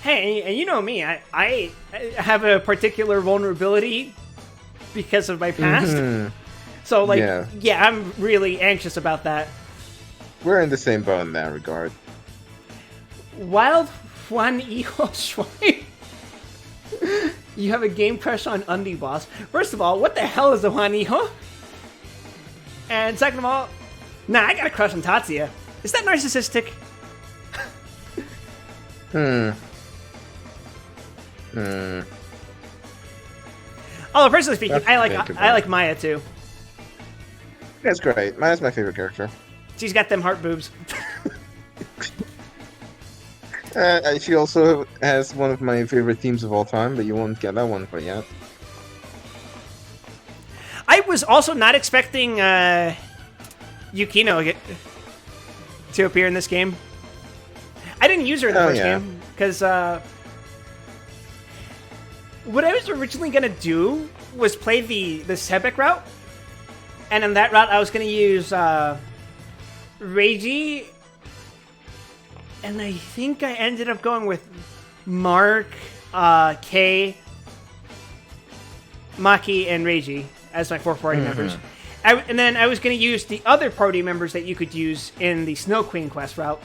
Hey, and you know me, I have a particular vulnerability because of my past. Mm-hmm. So, like, yeah, I'm really anxious about that. We're in the same boat in that regard. Wild Juan Hijo Schwein. You have a game crush on Undie Boss. First of all, what the hell is a Juan Hijo? And second of all, nah, I got a crush on Tatsuya. Is that narcissistic? Although personally speaking, That's I think about like Maya too. That's great. Maya's my favorite character. She's got them heart boobs. She also has one of my favorite themes of all time, but you won't get that one quite yet. I was also not expecting Yukino to appear in this game. I didn't use her in the first game because what I was originally gonna do was play the Sebek route, and in that route I was gonna use Reiji, and I think I ended up going with Mark, Kay, Maki, and Reiji as my 4 party members. And then I was going to use the other party members that you could use in the Snow Queen quest route.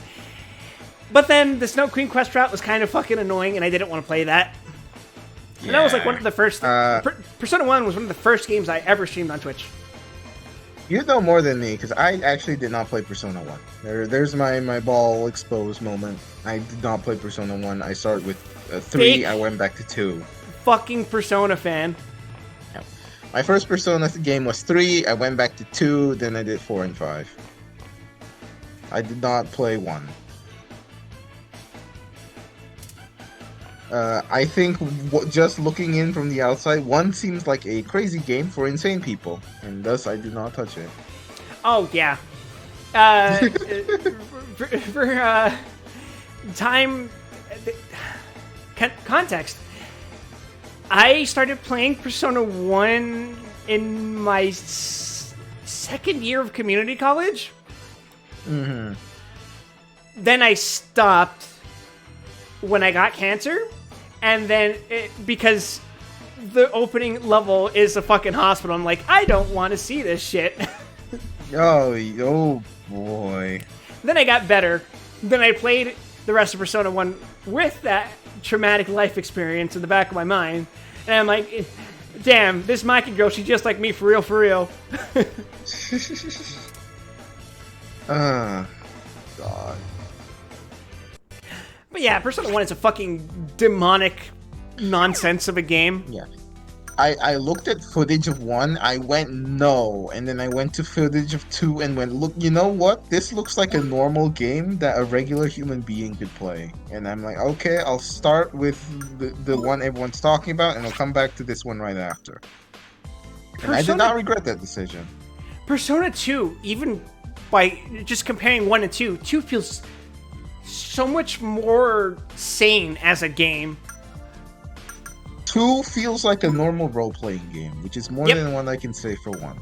But then the Snow Queen quest route was kind of fucking annoying, and I didn't want to play that. Yeah. And that was like one of the first... Persona 1 was one of the first games I ever streamed on Twitch. You know more than me, because I actually did not play Persona 1. There's my ball exposed moment. I did not play Persona 1. I started with 3, Fake I went back to 2. Fucking Persona fan. My first Persona game was 3, I went back to 2, then I did 4 and 5. I did not play 1. I think just looking in from the outside, 1 seems like a crazy game for insane people, and thus I do not touch it. Oh, yeah. For time... context... I started playing Persona 1 in my second year of community college. Mm-hmm. Then I stopped when I got cancer. And then, because the opening level is a fucking hospital, I'm like, I don't want to see this shit. Oh boy. Then I got better. Then I played the rest of Persona 1 with that traumatic life experience in the back of my mind. And I'm like, damn, this Maki girl, she's just like me for real, for real. God. But yeah, Persona 1 is a fucking demonic nonsense of a game. Yeah. I looked at footage of 1, I went no, and then I went to footage of 2 and went, look, you know what? This looks like a normal game that a regular human being could play. And I'm like, okay, I'll start with the one everyone's talking about, and I'll come back to this one right after. And I did not regret that decision. Persona 2, even by just comparing 1 and 2, 2 feels so much more sane as a game. 2 feels like a normal role-playing game, which is more than one I can say for 1.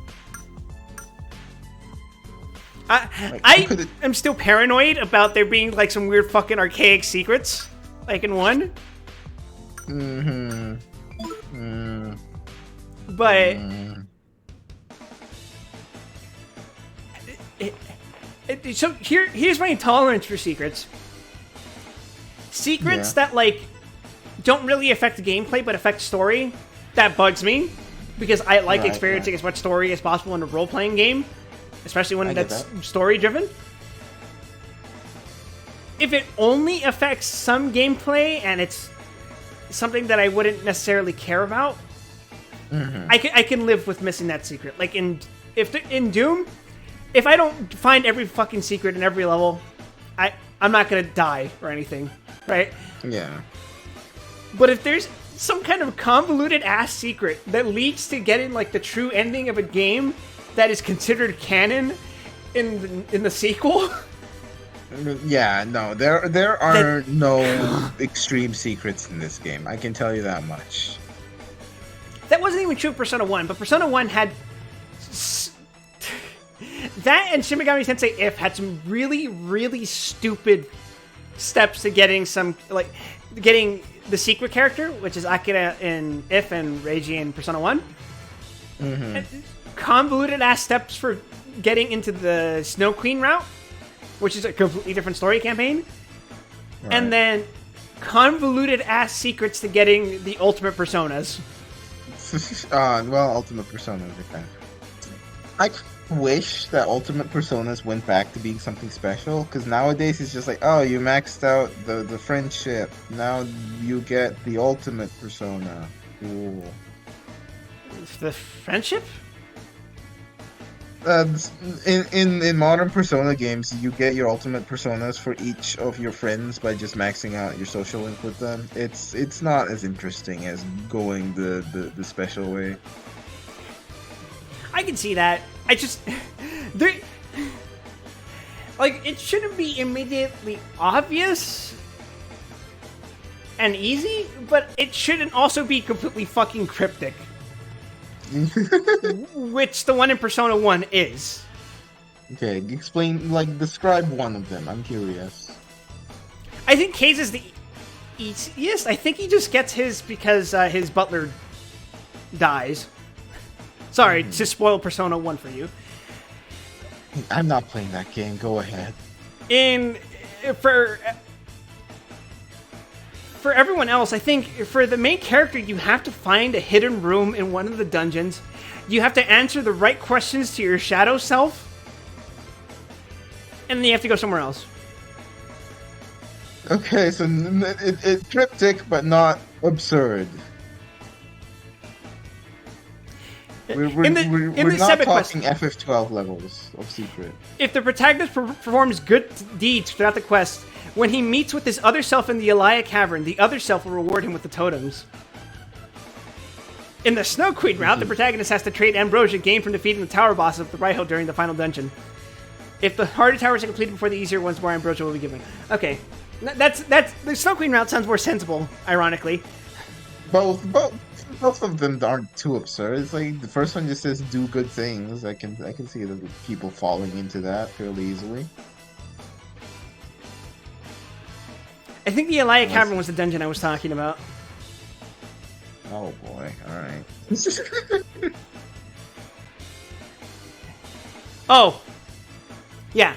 I am still paranoid about there being like some weird fucking archaic secrets, like in 1. But so here's my intolerance for secrets. Secrets that like don't really affect the gameplay but affect story, that bugs me, because I like experiencing as much story as possible in a role-playing game, especially when that's story-driven. If it only affects some gameplay and it's something that I wouldn't necessarily care about, I can live with missing that secret. Like in Doom, if I don't find every fucking secret in every level, I'm not gonna die or anything, right? Yeah. But if there's some kind of convoluted ass secret that leads to getting like the true ending of a game that is considered canon in the sequel, yeah, no, there are no extreme secrets in this game. I can tell you that much. That wasn't even true of Persona 1, but Persona 1 had that, and Shin Megami Tensei If had some really, really stupid steps to getting the secret character, which is Akira in If and Reiji in Persona 1. Convoluted ass steps for getting into the Snow Queen route, which is a completely different story campaign. Right. And then convoluted ass secrets to getting the ultimate personas. Well, Ultimate Personas, okay. I wish that Ultimate Personas went back to being something special, because nowadays it's just like, oh, you maxed out the friendship, now you get the Ultimate Persona. Cool. The friendship? In modern Persona games, you get your ultimate personas for each of your friends by just maxing out your social link with them. It's not as interesting as going the special way. I can see that. I just there, like, it shouldn't be immediately obvious and easy, but it shouldn't also be completely fucking cryptic. Which the one in Persona 1 is. Okay, explain, like, describe one of them. I'm curious. I think K's is the easiest. I think he just gets his because his butler dies. Sorry to spoil Persona 1 for you. I'm not playing that game. Go ahead. For everyone else, I think for the main character, you have to find a hidden room in one of the dungeons. You have to answer the right questions to your shadow self. And then you have to go somewhere else. Okay, so it's cryptic, but not absurd. We're not talking FF12 levels of secret. If the protagonist performs good deeds throughout the quest, when he meets with his other self in the Elia Cavern, the other self will reward him with the totems. In the Snow Queen route, the protagonist has to trade ambrosia gained from defeating the tower boss of the Raiho during the final dungeon. If the harder towers are completed before the easier ones, more ambrosia will be given. Okay, that's the Snow Queen route sounds more sensible, ironically. Both of them aren't too absurd. It's like the first one just says do good things. I can see the people falling into that fairly easily. I think the Elia Cavern was the dungeon I was talking about. Oh boy! All right. Oh, yeah.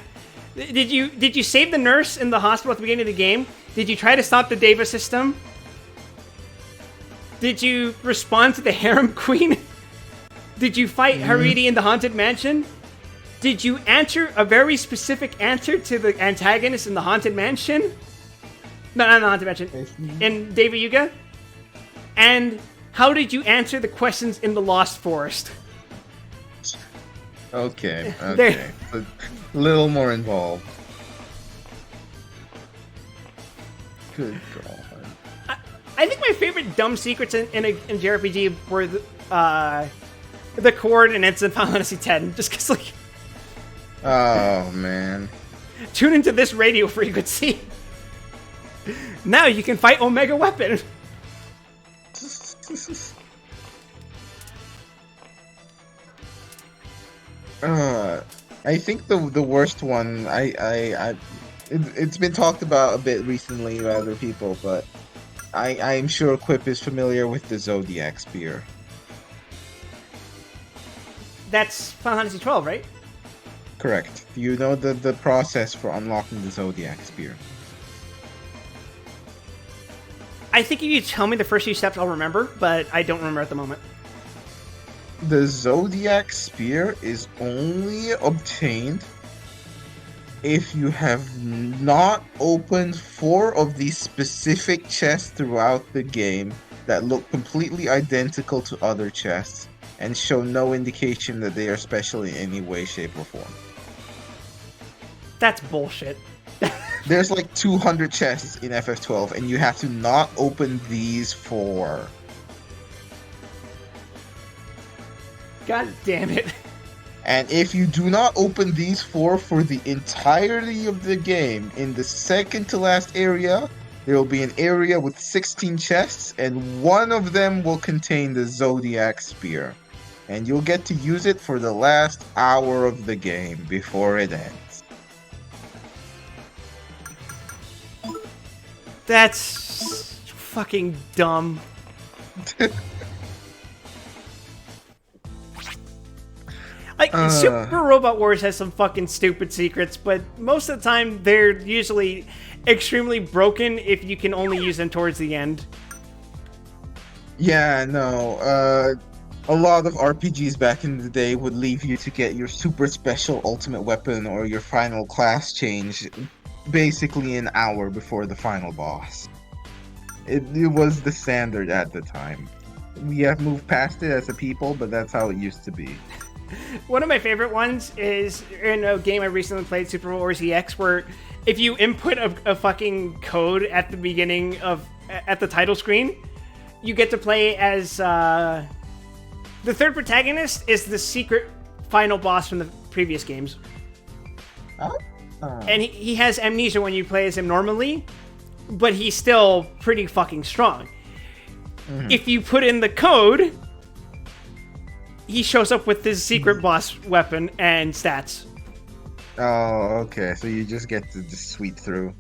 Did you save the nurse in the hospital at the beginning of the game? Did you try to stop the Deva system? Did you respond to the Harem Queen? Did you fight Haridi in the Haunted Mansion? Did you answer a very specific answer to the antagonist in the Haunted Mansion? No, not in the Haunted Mansion. In Deva Yuga? And how did you answer the questions in the Lost Forest? Okay. A little more involved. Good God. I think my favorite dumb secrets in JRPG were the coordinates in Final Fantasy X. Just because, like... Oh, man. Tune into this radio frequency. Now you can fight Omega Weapon. I think the worst one, it's been talked about a bit recently by other people, but I'm sure Quip is familiar with the Zodiac Spear. That's Final Fantasy 12, right? Correct. You know the process for unlocking the Zodiac Spear. I think if you tell me the first few steps, I'll remember, but I don't remember at the moment. The Zodiac Spear is only obtained if you have not opened 4 of these specific chests throughout the game that look completely identical to other chests and show no indication that they are special in any way, shape, or form. That's bullshit. There's like 200 chests in FF12, and you have to not open these 4. God damn it. And if you do not open these 4 for the entirety of the game, in the second to last area, there will be an area with 16 chests, and one of them will contain the Zodiac Spear. And you'll get to use it for the last hour of the game before it ends. That's fucking dumb. Like, Super Robot Wars has some fucking stupid secrets, but most of the time they're usually extremely broken if you can only use them towards the end. Yeah, no. A lot of RPGs back in the day would leave you to get your super special ultimate weapon or your final class change basically an hour before the final boss. It was the standard at the time. We have moved past it as a people, but that's how it used to be. One of my favorite ones is in a game I recently played, Super Mario Wars EX, where if you input a fucking code at the beginning at the title screen, you get to play as the third protagonist is the secret final boss from the previous games. Oh. And he has amnesia when you play as him normally, but he's still pretty fucking strong. If you put in the code, he shows up with his secret boss weapon and stats. Oh, okay. So you just get to just sweep through.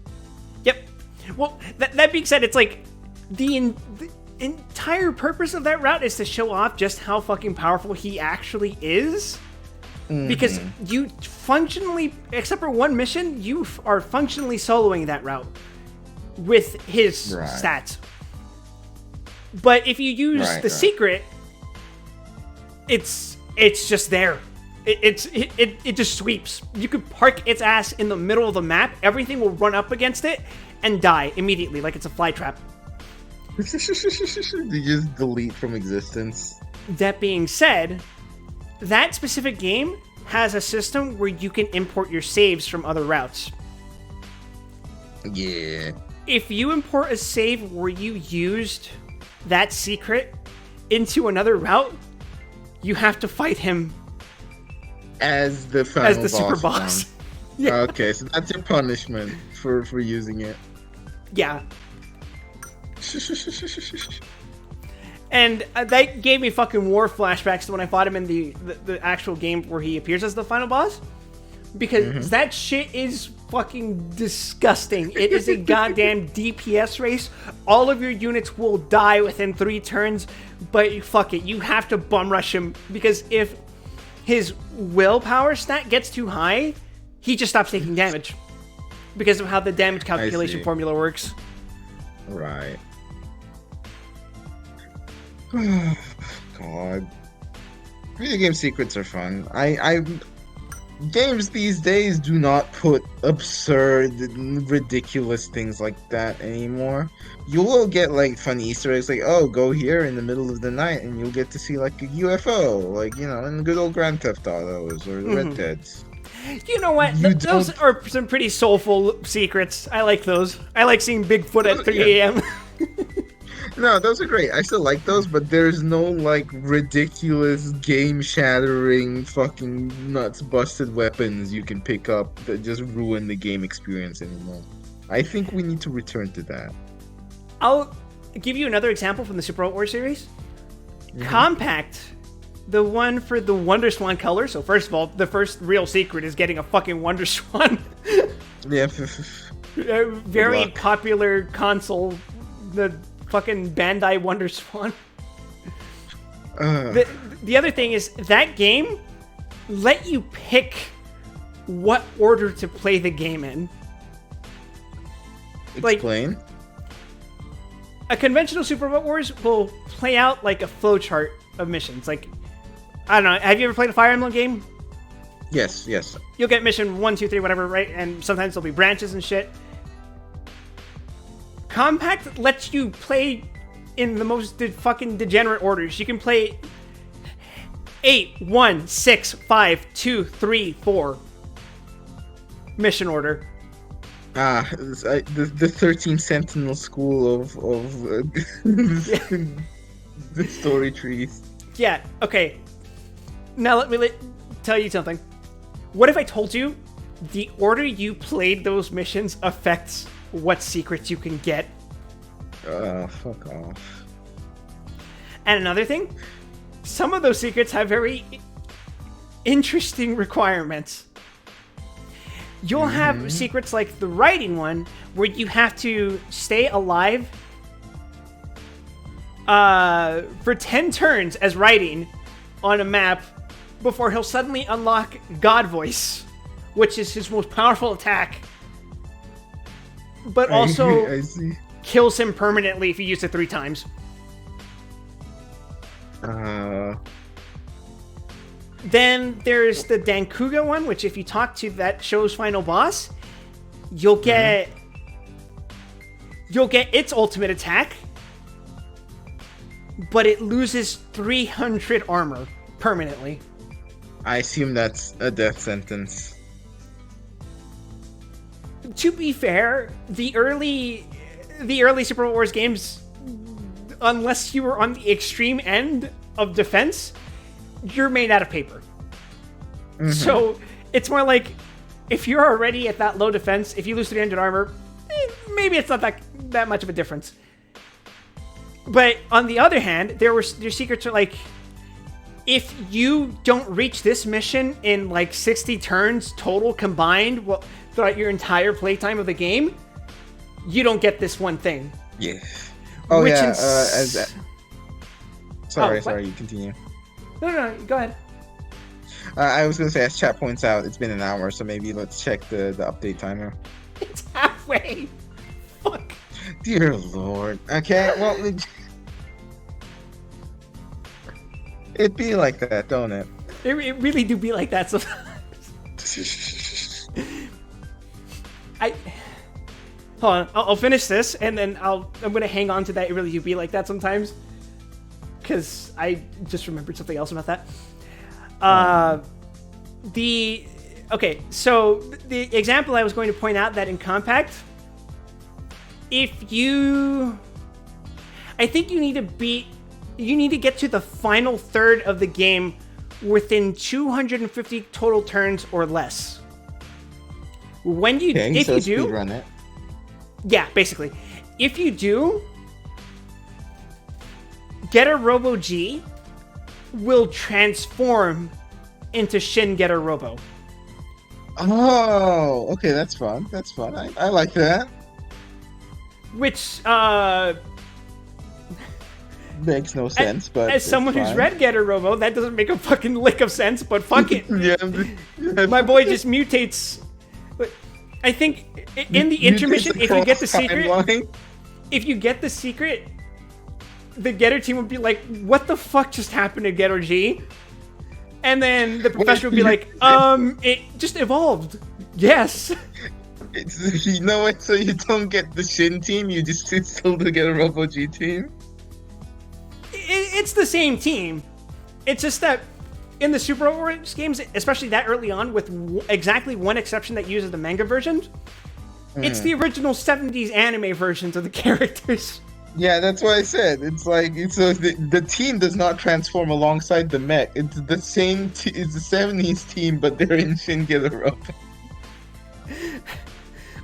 Yep. Well, that being said, it's like the entire purpose of that route is to show off just how fucking powerful he actually is. Because you functionally, except for one mission, you are functionally soloing that route with his stats. But if you use the secret, it's just there. It just sweeps. You could park its ass in the middle of the map. Everything will run up against it and die immediately, like it's a fly trap. You just delete from existence. That being said, that specific game has a system where you can import your saves from other routes. Yeah. If you import a save where you used that secret into another route, you have to fight him as the final as the super boss. Yeah. Okay, so that's your punishment for using it. Yeah. And that gave me fucking war flashbacks to when I fought him in the actual game where he appears as the final boss. Because that shit is fucking disgusting. It is a goddamn DPS race. All of your units will die within 3 turns, but fuck it, you have to bum rush him. Because if his willpower stat gets too high, he just stops taking damage. Because of how the damage calculation formula works. Right. God. Video game secrets are fun. Games these days do not put absurd, ridiculous things like that anymore. You will get like fun Easter eggs, like, oh, go here in the middle of the night and you'll get to see like a UFO, like, you know, in the good old Grand Theft Autos or Red Deads. You know what? Those are some pretty soulful secrets. I like those. I like seeing Bigfoot at 3 a.m. No, those are great. I still like those, but there's no, like, ridiculous, game-shattering, fucking nuts-busted weapons you can pick up that just ruin the game experience anymore. I think we need to return to that. I'll give you another example from the Super Robot Wars series. Compact, the one for the Wonder Swan color. So first of all, the first real secret is getting a fucking Wonder Swan. Yeah. Very popular console. The fucking Bandai Wonder Swan. The other thing is that game let you pick what order to play the game in. Explain. Like, a conventional Super Robot Wars will play out like a flowchart of missions. Like, I don't know, have you ever played a Fire Emblem game? Yes. You'll get mission 1, 2, 3, whatever, right? And sometimes there'll be branches and shit. Compact lets you play in the most fucking degenerate orders. You can play 8, 1, 6, 5, 2, 3, 4 mission order. The 13 Sentinel school of the story trees. Yeah, okay. Now let me tell you something. What if I told you the order you played those missions affects what secrets you can get? Fuck off. And another thing, some of those secrets have very interesting requirements. You'll have secrets like the writing one, where you have to stay alive for 10 turns as writing on a map before he'll suddenly unlock God Voice, which is his most powerful attack. But also I see. Kills him permanently if you use it 3 times. Then there's the Dankuga one, which if you talk to that show's final boss, you'll get its ultimate attack. but it loses 300 armor permanently. I assume that's a death sentence. To be fair, the early Super Wars games, unless you were on the extreme end of defense, you're made out of paper. So it's more like, if you're already at that low defense, if you lose 300 armor, maybe it's not that much of a difference. But on the other hand, their secrets are like, if you don't reach this mission in like 60 turns total combined throughout your entire playtime of the game, you don't get this one thing. Yeah. Oh, Which yeah. Sorry, you continue. No, go ahead. I was going to say, as chat points out, it's been an hour, so maybe let's check the update timer. It's halfway. Fuck. Dear Lord. Okay, well, it be like that, don't it? It really do be like that sometimes. Hold on, I'll finish this, and then I'm gonna hang on to that. It really do be like that sometimes, because I just remembered something else about that. So the example I was going to point out, that in Compact, I think you need to get to the final third of the game within 250 total turns or less. If you do, speedrun it. yeah, basically, if you do, Getter Robo G will transform into Shin Getter Robo. Oh, okay, that's fun. I like that. Which, makes no sense, but as someone who's read Getter Robo, that doesn't make a fucking lick of sense, but fuck it. Yeah. My boy just mutates. But I think in the intermission, if you get the secret, the Getter team would be like, what the fuck just happened to Getter G? And then the professor would be like, it just evolved. Yes. You know what? So you don't get the Shin team, you just still get a Robo G team? It's the same team. It's just that in the Super Wars games, especially that early on, with exactly one exception that uses the manga versions, it's the original 70s anime versions of the characters. Yeah, that's what I said. It's like the team does not transform alongside the mech. It's the same. It's the 70s team, but they're in Shin Getter Robo.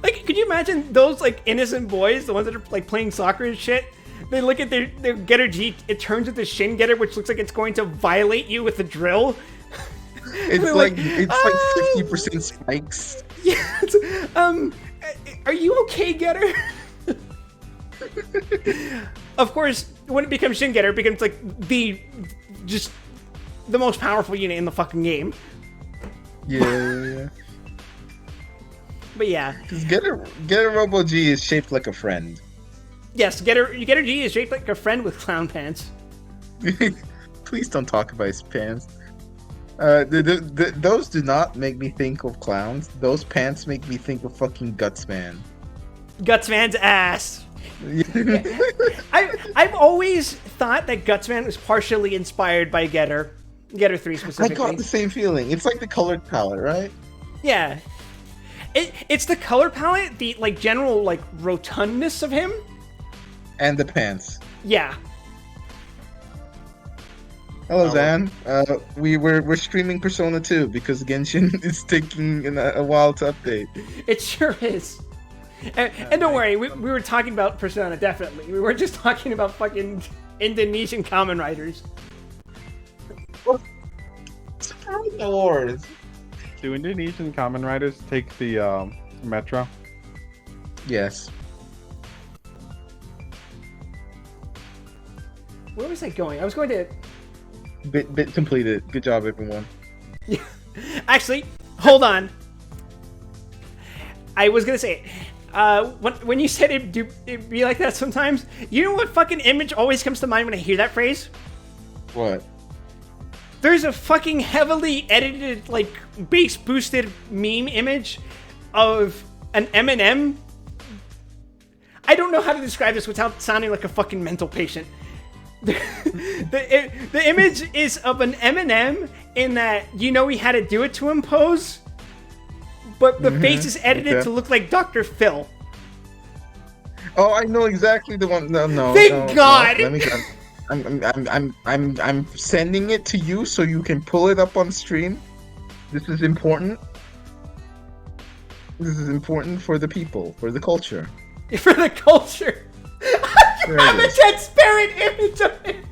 Like, could you imagine those like innocent boys, the ones that are like playing soccer and shit? They look at their Getter G, it turns into Shin Getter, which looks like it's going to violate you with a drill. It's like 50% spikes. Yes. Are you okay, Getter? Of course, when it becomes Shin Getter, it becomes like the most powerful unit in the fucking game. Yeah. But yeah. Because Getter Robo G is shaped like a friend. Yes, Getter G is shaped like a friend with clown pants. Please don't talk about his pants. Those do not make me think of clowns. Those pants make me think of fucking Gutsman. Gutsman's ass. I've always thought that Gutsman was partially inspired by Getter 3 specifically. I got the same feeling. It's like the colored palette, right? Yeah. It's the color palette, the like general like rotundness of him. And the pants. Yeah. Hello, Zan. We're streaming Persona 2 because Genshin is taking a while to update. It sure is. And don't worry, we were talking about Persona, definitely. We weren't just talking about fucking Indonesian Kamen Riders. Super Wars. Do Indonesian Kamen Riders take the metro? Yes. Where was I going? I was going to... Bit completed. Good job, everyone. Actually, hold on. I was gonna say, when you said it'd be like that sometimes, you know what fucking image always comes to mind when I hear that phrase? What? There's a fucking heavily edited, like, bass boosted meme image of an Eminem. I don't know how to describe this without sounding like a fucking mental patient. The image is of an Eminem in that he had to do it to him pose, but the face is edited to look like Dr. Phil. Oh, I know exactly the one. No. Thank God. No, let me go. I'm sending it to you so you can pull it up on stream. This is important. This is important for the people, for the culture. For the culture. You have a transparent image of it.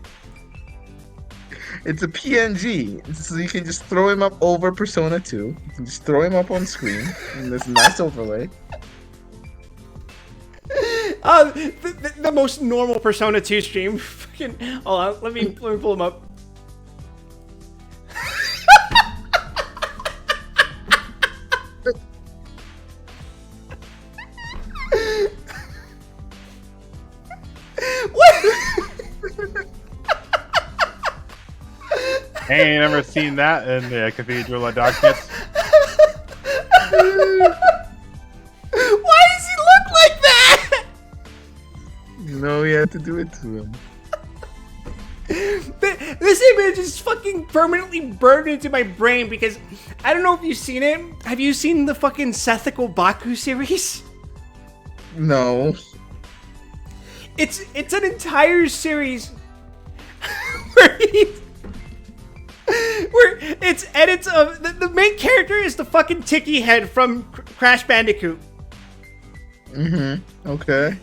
It's a PNG, so you can just throw him up over Persona 2. You can just throw him up on screen, and there's a nice overlay. The most normal Persona 2 stream. Fucking, hold on, let me pull him up. I ain't never seen that in the Cathedral of Darkness. Why does he look like that? No, you have to do it to him. This image is fucking permanently burned into my brain because I don't know if you've seen it. Have you seen the fucking Sethical Baku series? No. It's an entire series where it's edits of the main character is the fucking Tiki head from Crash Bandicoot. Okay.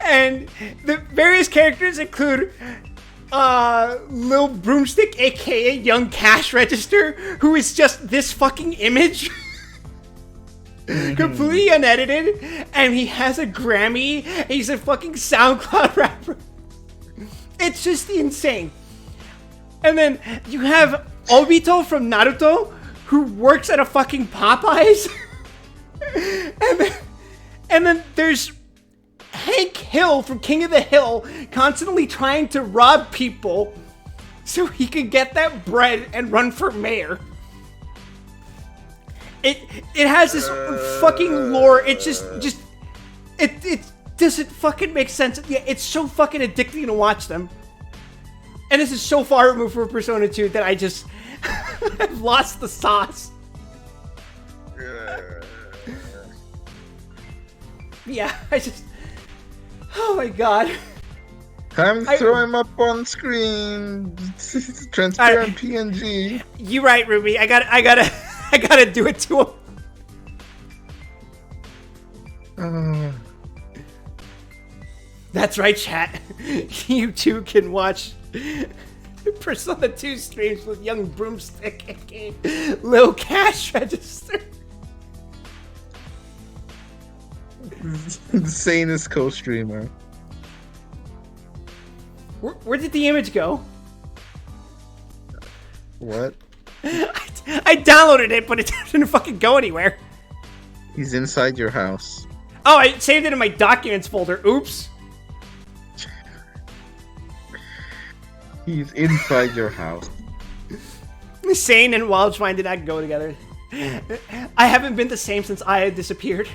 And the various characters include Lil Broomstick, aka Young Cash Register, who is just this fucking image. Completely unedited, and he has a Grammy. He's a fucking SoundCloud rapper. It's just insane. And then you have Obito from Naruto, who works at a fucking Popeyes. and then there's Hank Hill from King of the Hill, constantly trying to rob people so he could get that bread and run for mayor. It has this fucking lore. It it doesn't fucking make sense. Yeah, it's so fucking addicting to watch them. And this is so far removed from Persona 2 that I just I've lost the sauce. Yeah, oh my god. Time to throw him up on screen. Transparent PNG. You're right, Ruby. I gotta do it to him. That's right, chat. You too can watch Persona 2 streams with Young Broomstick, aka Lil Cash Register. The sanest co-streamer. Where did the image go? What? I downloaded it, but it didn't fucking go anywhere. He's inside your house. Oh, I saved it in my documents folder. Oops. He's inside your house. Sane and Wildschwein did not go together. I haven't been the same since I had disappeared.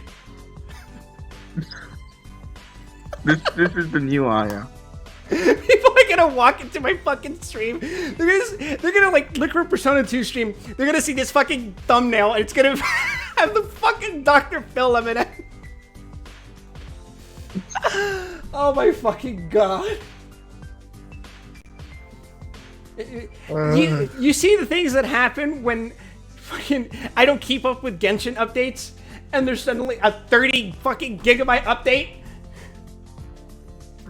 This is the new Aya. People are gonna walk into my fucking stream. They're gonna like look for Persona 2 stream. They're gonna see this fucking thumbnail, and it's gonna have the fucking Dr. Phil Eminem. Oh my fucking god. You see the things that happen when fucking I don't keep up with Genshin updates, and there's suddenly a 30 fucking gigabyte update.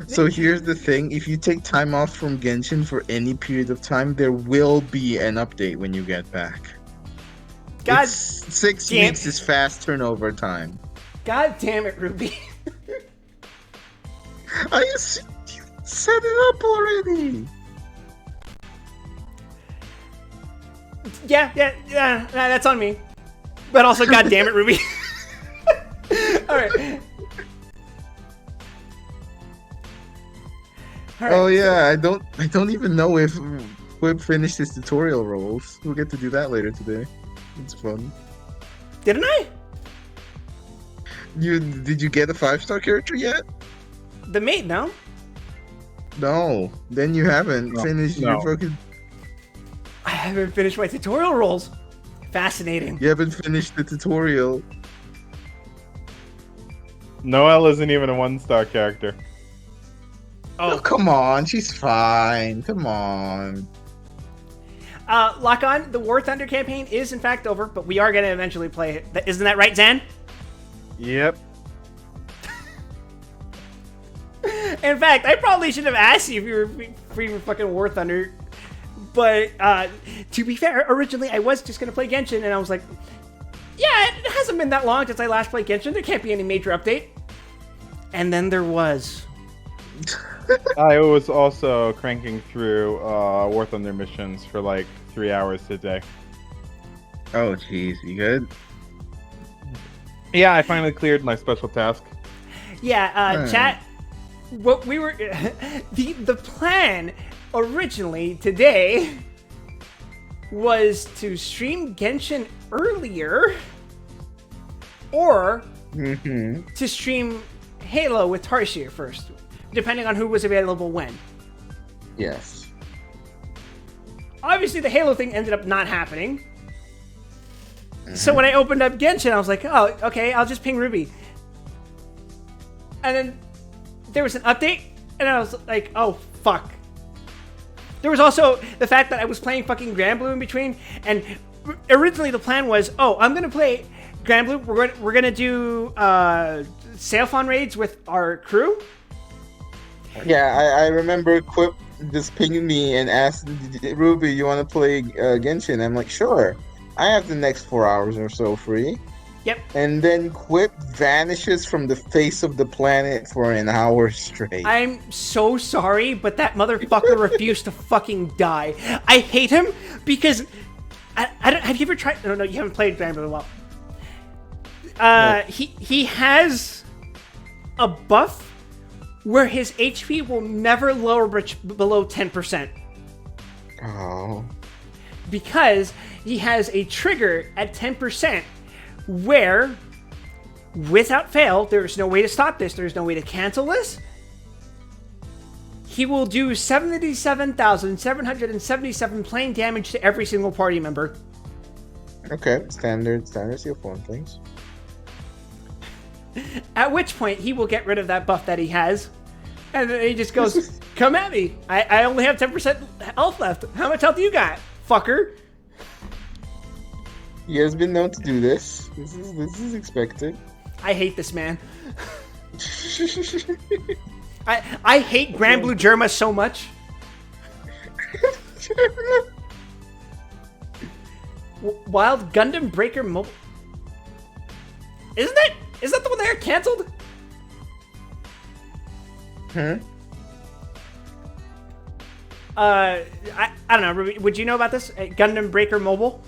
So here's the thing, if you take time off from Genshin for any period of time, there will be an update when you get back. God, 6 weeks is fast turnover time. God damn it, Ruby. I assumed you set it up already. Yeah, that's on me. But also, god damn it, Ruby. Alright. Oh yeah, I don't even know if Whip finished his tutorial roles. We'll get to do that later today. It's fun. Didn't I? Did you get a 5-star character yet? The maid, no? No, then you haven't No, finished your no. fucking. I haven't finished my tutorial roles. Fascinating. You haven't finished the tutorial. Noelle isn't even a 1-star character. Oh, come on, she's fine. Come on. Lock on. The War Thunder campaign is in fact over, but we are going to eventually play it. Isn't that right, Zan? Yep. In fact, I probably should have asked you if you were free for fucking War Thunder. But to be fair, originally I was just going to play Genshin, and I was like, yeah, it hasn't been that long since I last played Genshin. There can't be any major update. And then there was. I was also cranking through War Thunder missions for like 3 hours a day. Oh, jeez, you good? Yeah, I finally cleared my special task. Yeah, chat. What we were the plan originally today was to stream Genshin earlier, or to stream Halo with Tarsier first, depending on who was available when. Yes. Obviously, the Halo thing ended up not happening. So when I opened up Genshin, I was like, oh, okay, I'll just ping Ruby. And then there was an update, and I was like, oh, fuck. There was also the fact that I was playing fucking Granblue in between, and originally the plan was, oh, I'm going to play Granblue, we're gonna do Sailfon raids with our crew. Yeah, I remember Quip just pinging me and asked Ruby, you want to play Genshin? I'm like, sure. I have the next 4 hours or so free. Yep. And then Quip vanishes from the face of the planet for an hour straight. I'm so sorry, but that motherfucker refused to fucking die. I hate him because I don't. Have you ever tried? No, you haven't played Granblue well. He has a buff where his HP will never lower below 10%. Oh. Because he has a trigger at 10% where, without fail, there's no way to stop this, there's no way to cancel this. He will do 77,777 plain damage to every single party member. Okay, standard seal phone things. At which point, he will get rid of that buff that he has. And then he just goes, come at me. I only have 10% health left. How much health do you got, fucker? He has been known to do this. This is expected. I hate this man. I hate Granblue Germa so much. Wild Gundam Breaker Mobile. Isn't it? Is that the one that got canceled? I don't know. Ruby, would you know about this? Gundam Breaker Mobile?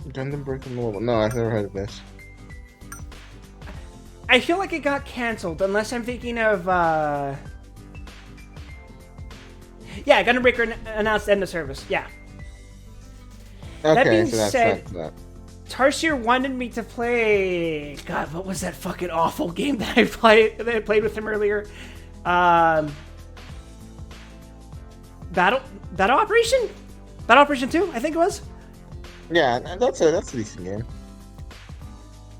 Gundam Breaker Mobile. No, I've never heard of this. I feel like it got canceled, unless I'm thinking of, yeah, Gundam Breaker announced end of service, yeah. Okay, that being so that's said, that. Tarsier wanted me to play, God, what was that fucking awful game that I played with him earlier? Battle Operation? Battle Operation 2, I think it was? Yeah, that's a decent game.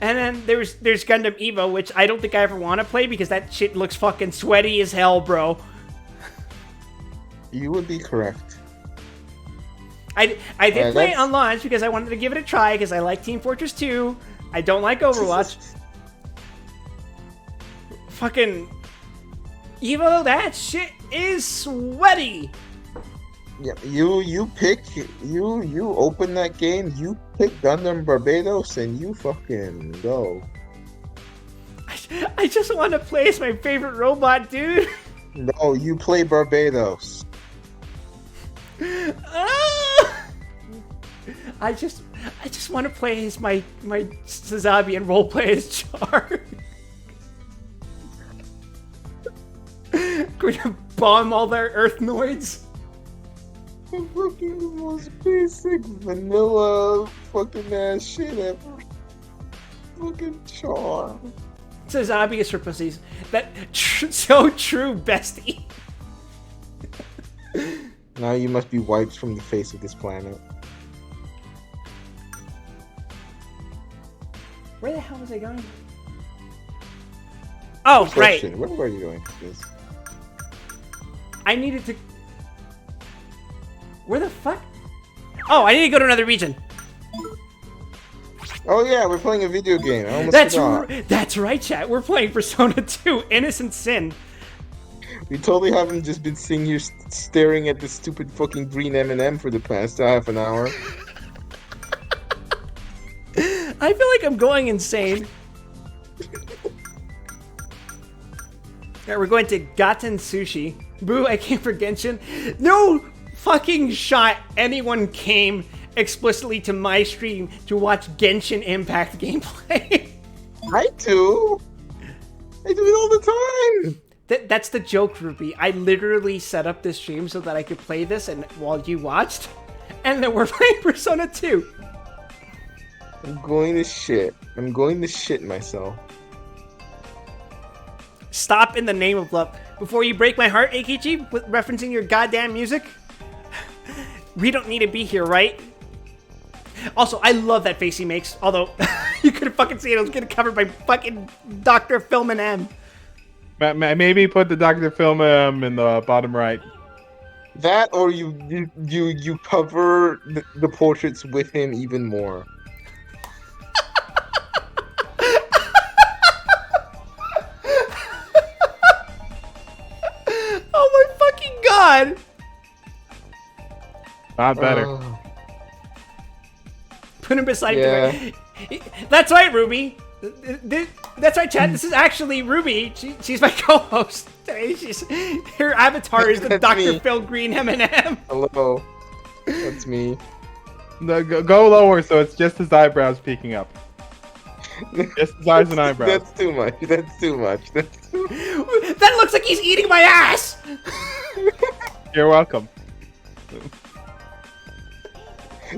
And then there's Gundam Evo, which I don't think I ever want to play because that shit looks fucking sweaty as hell, bro. You would be correct. I did play it on launch because I wanted to give it a try because I like Team Fortress 2. I don't like Overwatch. Fucking Evo, that shit is sweaty. Yeah, you open that game, you pick Gundam Barbados, and you fucking go. I just want to play as my favorite robot, dude. No, you play Barbados. I just want to play as my Sazabi and roleplay as Char. Going to bomb all their Earthnoids. Fucking the most basic vanilla fucking ass shit ever. Fucking Char. So zombie is for pussies. That so true, bestie. Now you must be wiped from the face of this planet. Where the hell was I going? Oh, right. Question, where were you going with this? I needed to. Where the fuck? Oh, I need to go to another region. Oh yeah, we're playing a video game. I almost forgot. That's right, chat. We're playing Persona 2: Innocent Sin. We totally haven't just been sitting here staring at this stupid fucking green M&M for the past half an hour. I feel like I'm going insane. Alright, we're going to Gaten Sushi. Boo, I came for Genshin. No fucking shot anyone came explicitly to my stream to watch Genshin Impact gameplay. I do. I do it all the time. That's the joke, Ruby. I literally set up this stream so that I could play this and while you watched, and then we're playing Persona 2. I'm going to shit. I'm going to shit myself. Stop in the name of love. Before you break my heart, Eikichi, with referencing your goddamn music. We don't need to be here, right? Also, I love that face he makes. Although, you couldn't fucking see it. It was getting covered by fucking Dr. Film and M. Maybe put the Dr. Film in the bottom right. That or you cover the portraits with him even more. Oh my fucking god! Not better. Put him beside Yeah. That's right, Ruby. That's right, Chad. This is actually Ruby. She's my co-host today. Her avatar is the That's Dr. me. Phil Green M&M. Hello. That's me. No, go lower so it's just his eyebrows peeking up. Just his eyes and eyebrows. That's too much. That's too much. That's too... That looks like he's eating my ass. You're welcome.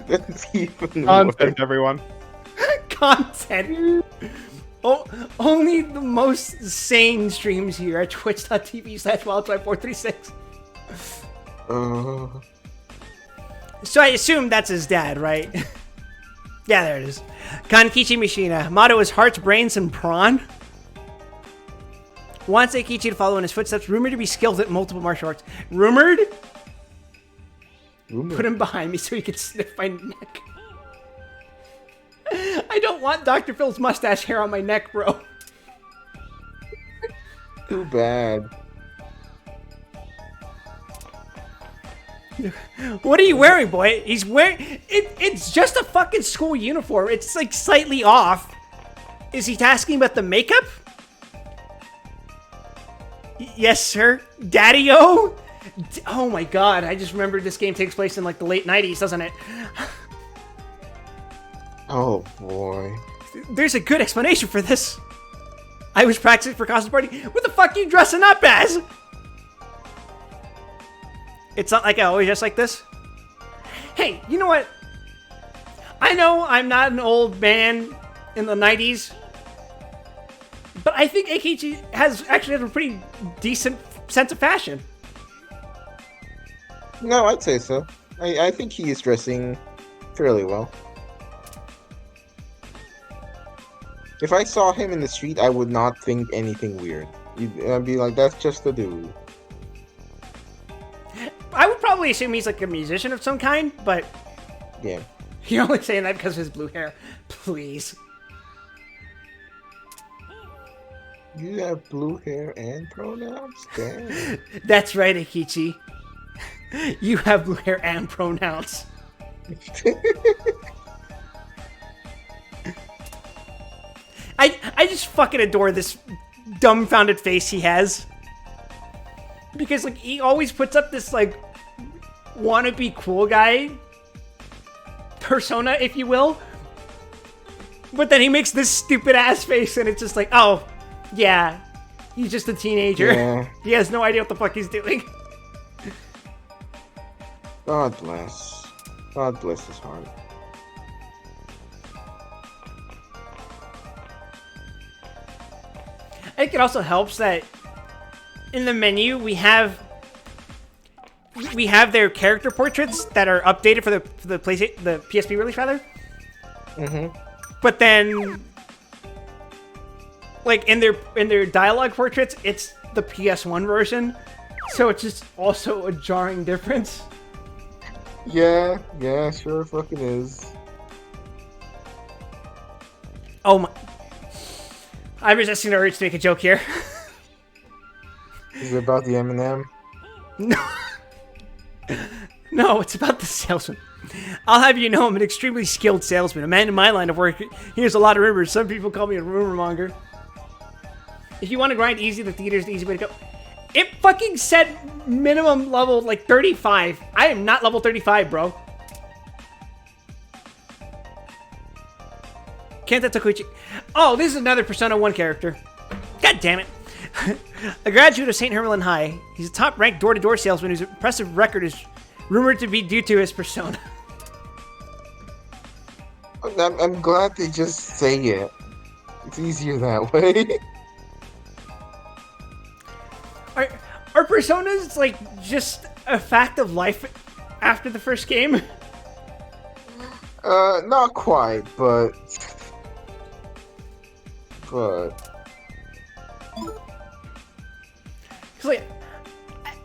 That's even worse. Content, everyone. Content. Oh, only the most sane streams here at twitch.tv/wildfly436. So I assume that's his dad, right? Yeah, there it is. Kankichi Mishina. Motto is hearts, brains, and prawn. Wants Eikichi to follow in his footsteps. Rumored to be skilled at multiple martial arts. Rumored? Put him behind me so he can sniff my neck. I don't want Dr. Phil's mustache hair on my neck, bro. Too bad. What are you wearing, boy? He's wearing... It's just a fucking school uniform. It's like slightly off. Is he asking about the makeup? Yes, sir. Daddy-o? Oh my god, I just remembered this game takes place in like the late 90s, doesn't it? Oh boy. There's a good explanation for this. I was practicing for costume party. What the fuck are you dressing up as? It's not like I always dress like this. Hey, you know what? I know I'm not an old man in the 90s, but I think Eikichi actually has a pretty decent sense of fashion. No, I'd say so. I think he is dressing fairly well. If I saw him in the street, I would not think anything weird. I'd be like, that's just a dude. I would probably assume he's like a musician of some kind, but Yeah. you're only saying that because of his blue hair. Please. You have blue hair and pronouns? Damn. That's right, Eikichi. You have blue hair and pronouns. I just fucking adore this dumbfounded face he has. Because like he always puts up this like wannabe cool guy persona, if you will. But then he makes this stupid ass face and it's just like, oh, yeah, he's just a teenager. Yeah. He has no idea what the fuck he's doing. God bless. God bless his heart. think it also helps that in the menu we have their character portraits that are updated for the PSP release rather. But then, like in their dialogue portraits, it's the PS1 version, so it's just also a jarring difference. Yeah, sure fucking is. Oh my! I'm resisting the urge to make a joke here. Is it about the M&M? No, it's about the salesman. I'll have you know I'm an extremely skilled salesman. A man in my line of work hears a lot of rumors. Some people call me a rumor monger. If you want to grind easy, the theater's the easy way to go. It fucking said minimum level, like, 35. I am not level 35, bro. Kenta Tokuichi. Oh, this is another Persona 1 character. God damn it. A graduate of St. Hermelin High. He's a top-ranked door-to-door salesman whose impressive record is rumored to be due to his persona. I'm glad they just say it. It's easier that way. Are personas, like, just a fact of life after the first game? Not quite, but... Cause, like,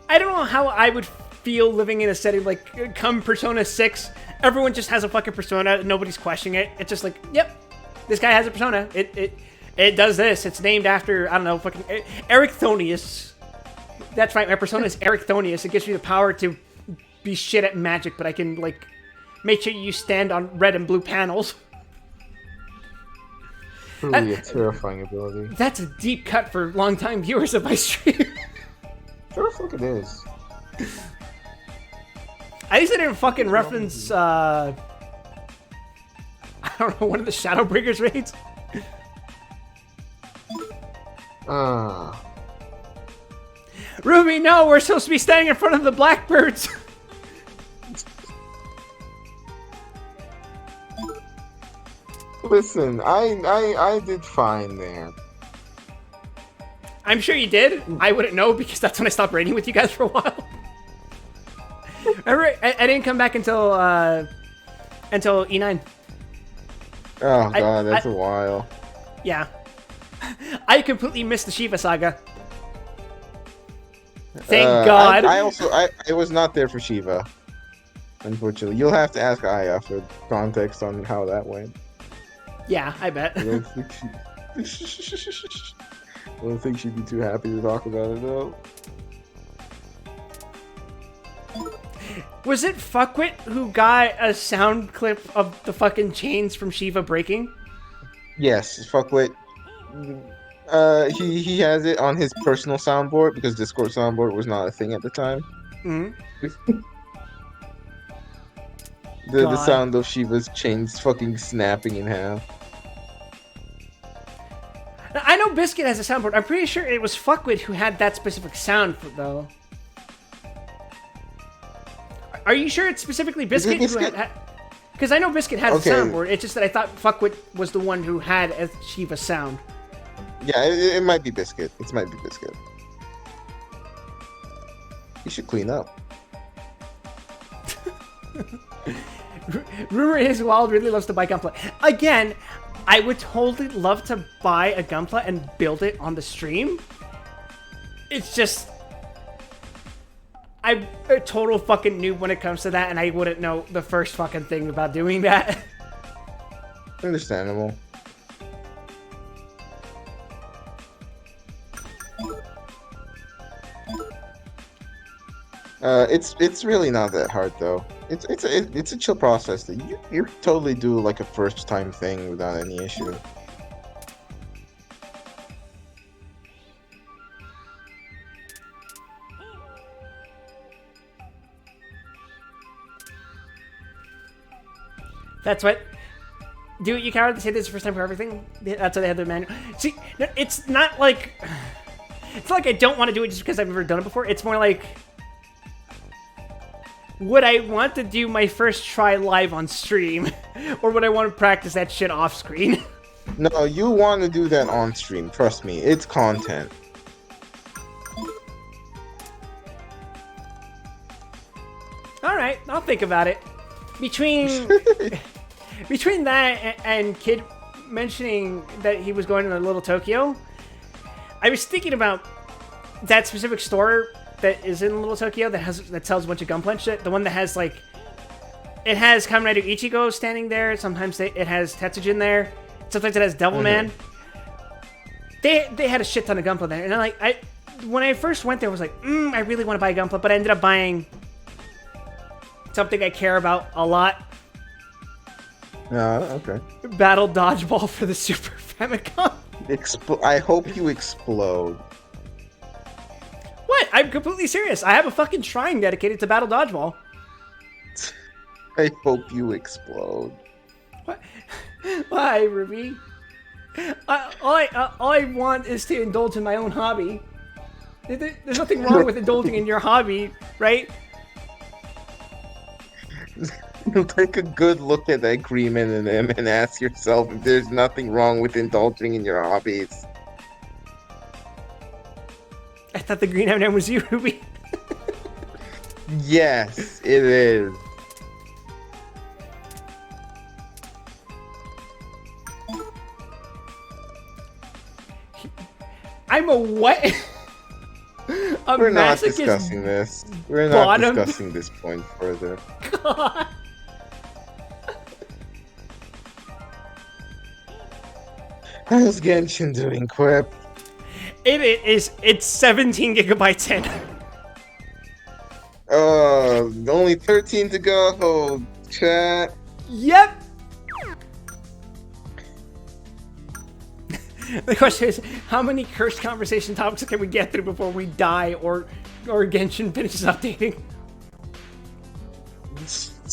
I don't know how I would feel living in a setting like, come Persona 6, everyone just has a fucking persona, and nobody's questioning it. It's just like, yep, this guy has a persona. It does this. It's named after, I don't know, fucking Eric Thonius. That's right, my persona is Eric Thonius. It gives me the power to be shit at magic, but I can, like, make sure you stand on red and blue panels. Truly a terrifying ability. That's a deep cut for longtime viewers of my stream. Sure fuck it is. At least I didn't fucking reference, I don't know, one of the Shadowbringers raids. Ruby, no, we're supposed to be standing in front of the Blackbirds. Listen, I did fine there. I'm sure you did. I wouldn't know because that's when I stopped raiding with you guys for a while. Remember, I didn't come back until E9. Oh god, that's a while. Yeah. I completely missed the Shiva saga. Thank God. I was not there for Shiva. Unfortunately, you'll have to ask Aya for context on how that went. Yeah, I bet. I don't think she'd be too happy to talk about it though. Was it Fuckwit who got a sound clip of the fucking chains from Shiva breaking? Yes, Fuckwit. He has it on his personal soundboard because Discord soundboard was not a thing at the time. Mm-hmm. The sound of Shiva's chains fucking snapping in half. I know Biscuit has a soundboard. I'm pretty sure it was Fuckwit who had that specific sound, though. Are you sure it's specifically Biscuit who had... Because I know Biscuit has a soundboard. It's just that I thought Fuckwit was the one who had a Shiva sound. Yeah, it might be Biscuit. It might be Biscuit. You should clean up. Rumor is Wild really loves to buy Gunpla. Again, I would totally love to buy a Gunpla and build it on the stream. It's just... I'm a total fucking noob when it comes to that, and I wouldn't know the first fucking thing about doing that. Understandable. It's really not that hard though. It's a chill process that you totally do like a first time thing without any issue. That's what... Do it, you coward. They say this is the first time for everything. That's why they have their manual. See, it's not like... It's not like I don't want to do it just because I've never done it before. It's more like... Would I want to do my first try live on stream? Or would I want to practice that shit off screen? No, you want to do that on stream. Trust me, it's content. All right, I'll think about it. Between that and Kid mentioning that he was going to Little Tokyo, I was thinking about that specific store that is in Little Tokyo that sells a bunch of Gunpla shit. The one that has like, it has Kamen Rider Ichigo standing there. Sometimes it has Tetsujin there. Sometimes it has Devilman. They had a shit ton of Gunpla there, and when I first went there, I was like, I really want to buy Gunpla, but I ended up buying something I care about a lot. Okay. Battle Dodgeball for the Super Famicom. I hope you explode. What? I'm completely serious. I have a fucking shrine dedicated to Battle Dodgeball. I hope you explode. What? Why, Ruby? All I want is to indulge in my own hobby. There's nothing wrong with indulging in your hobby, right? Take a good look at the agreement in them and ask yourself if there's nothing wrong with indulging in your hobbies. I thought the green M&M was you, Ruby. Yes, it is. I'm a what? A We're not masochist discussing this. We're not bottom- discussing this point further. God. How's Genshin doing, Quip? It's 17 gigabytes in. Only 13 to go, chat. Yep. The question is, how many cursed conversation topics can we get through before we die or Genshin finishes updating?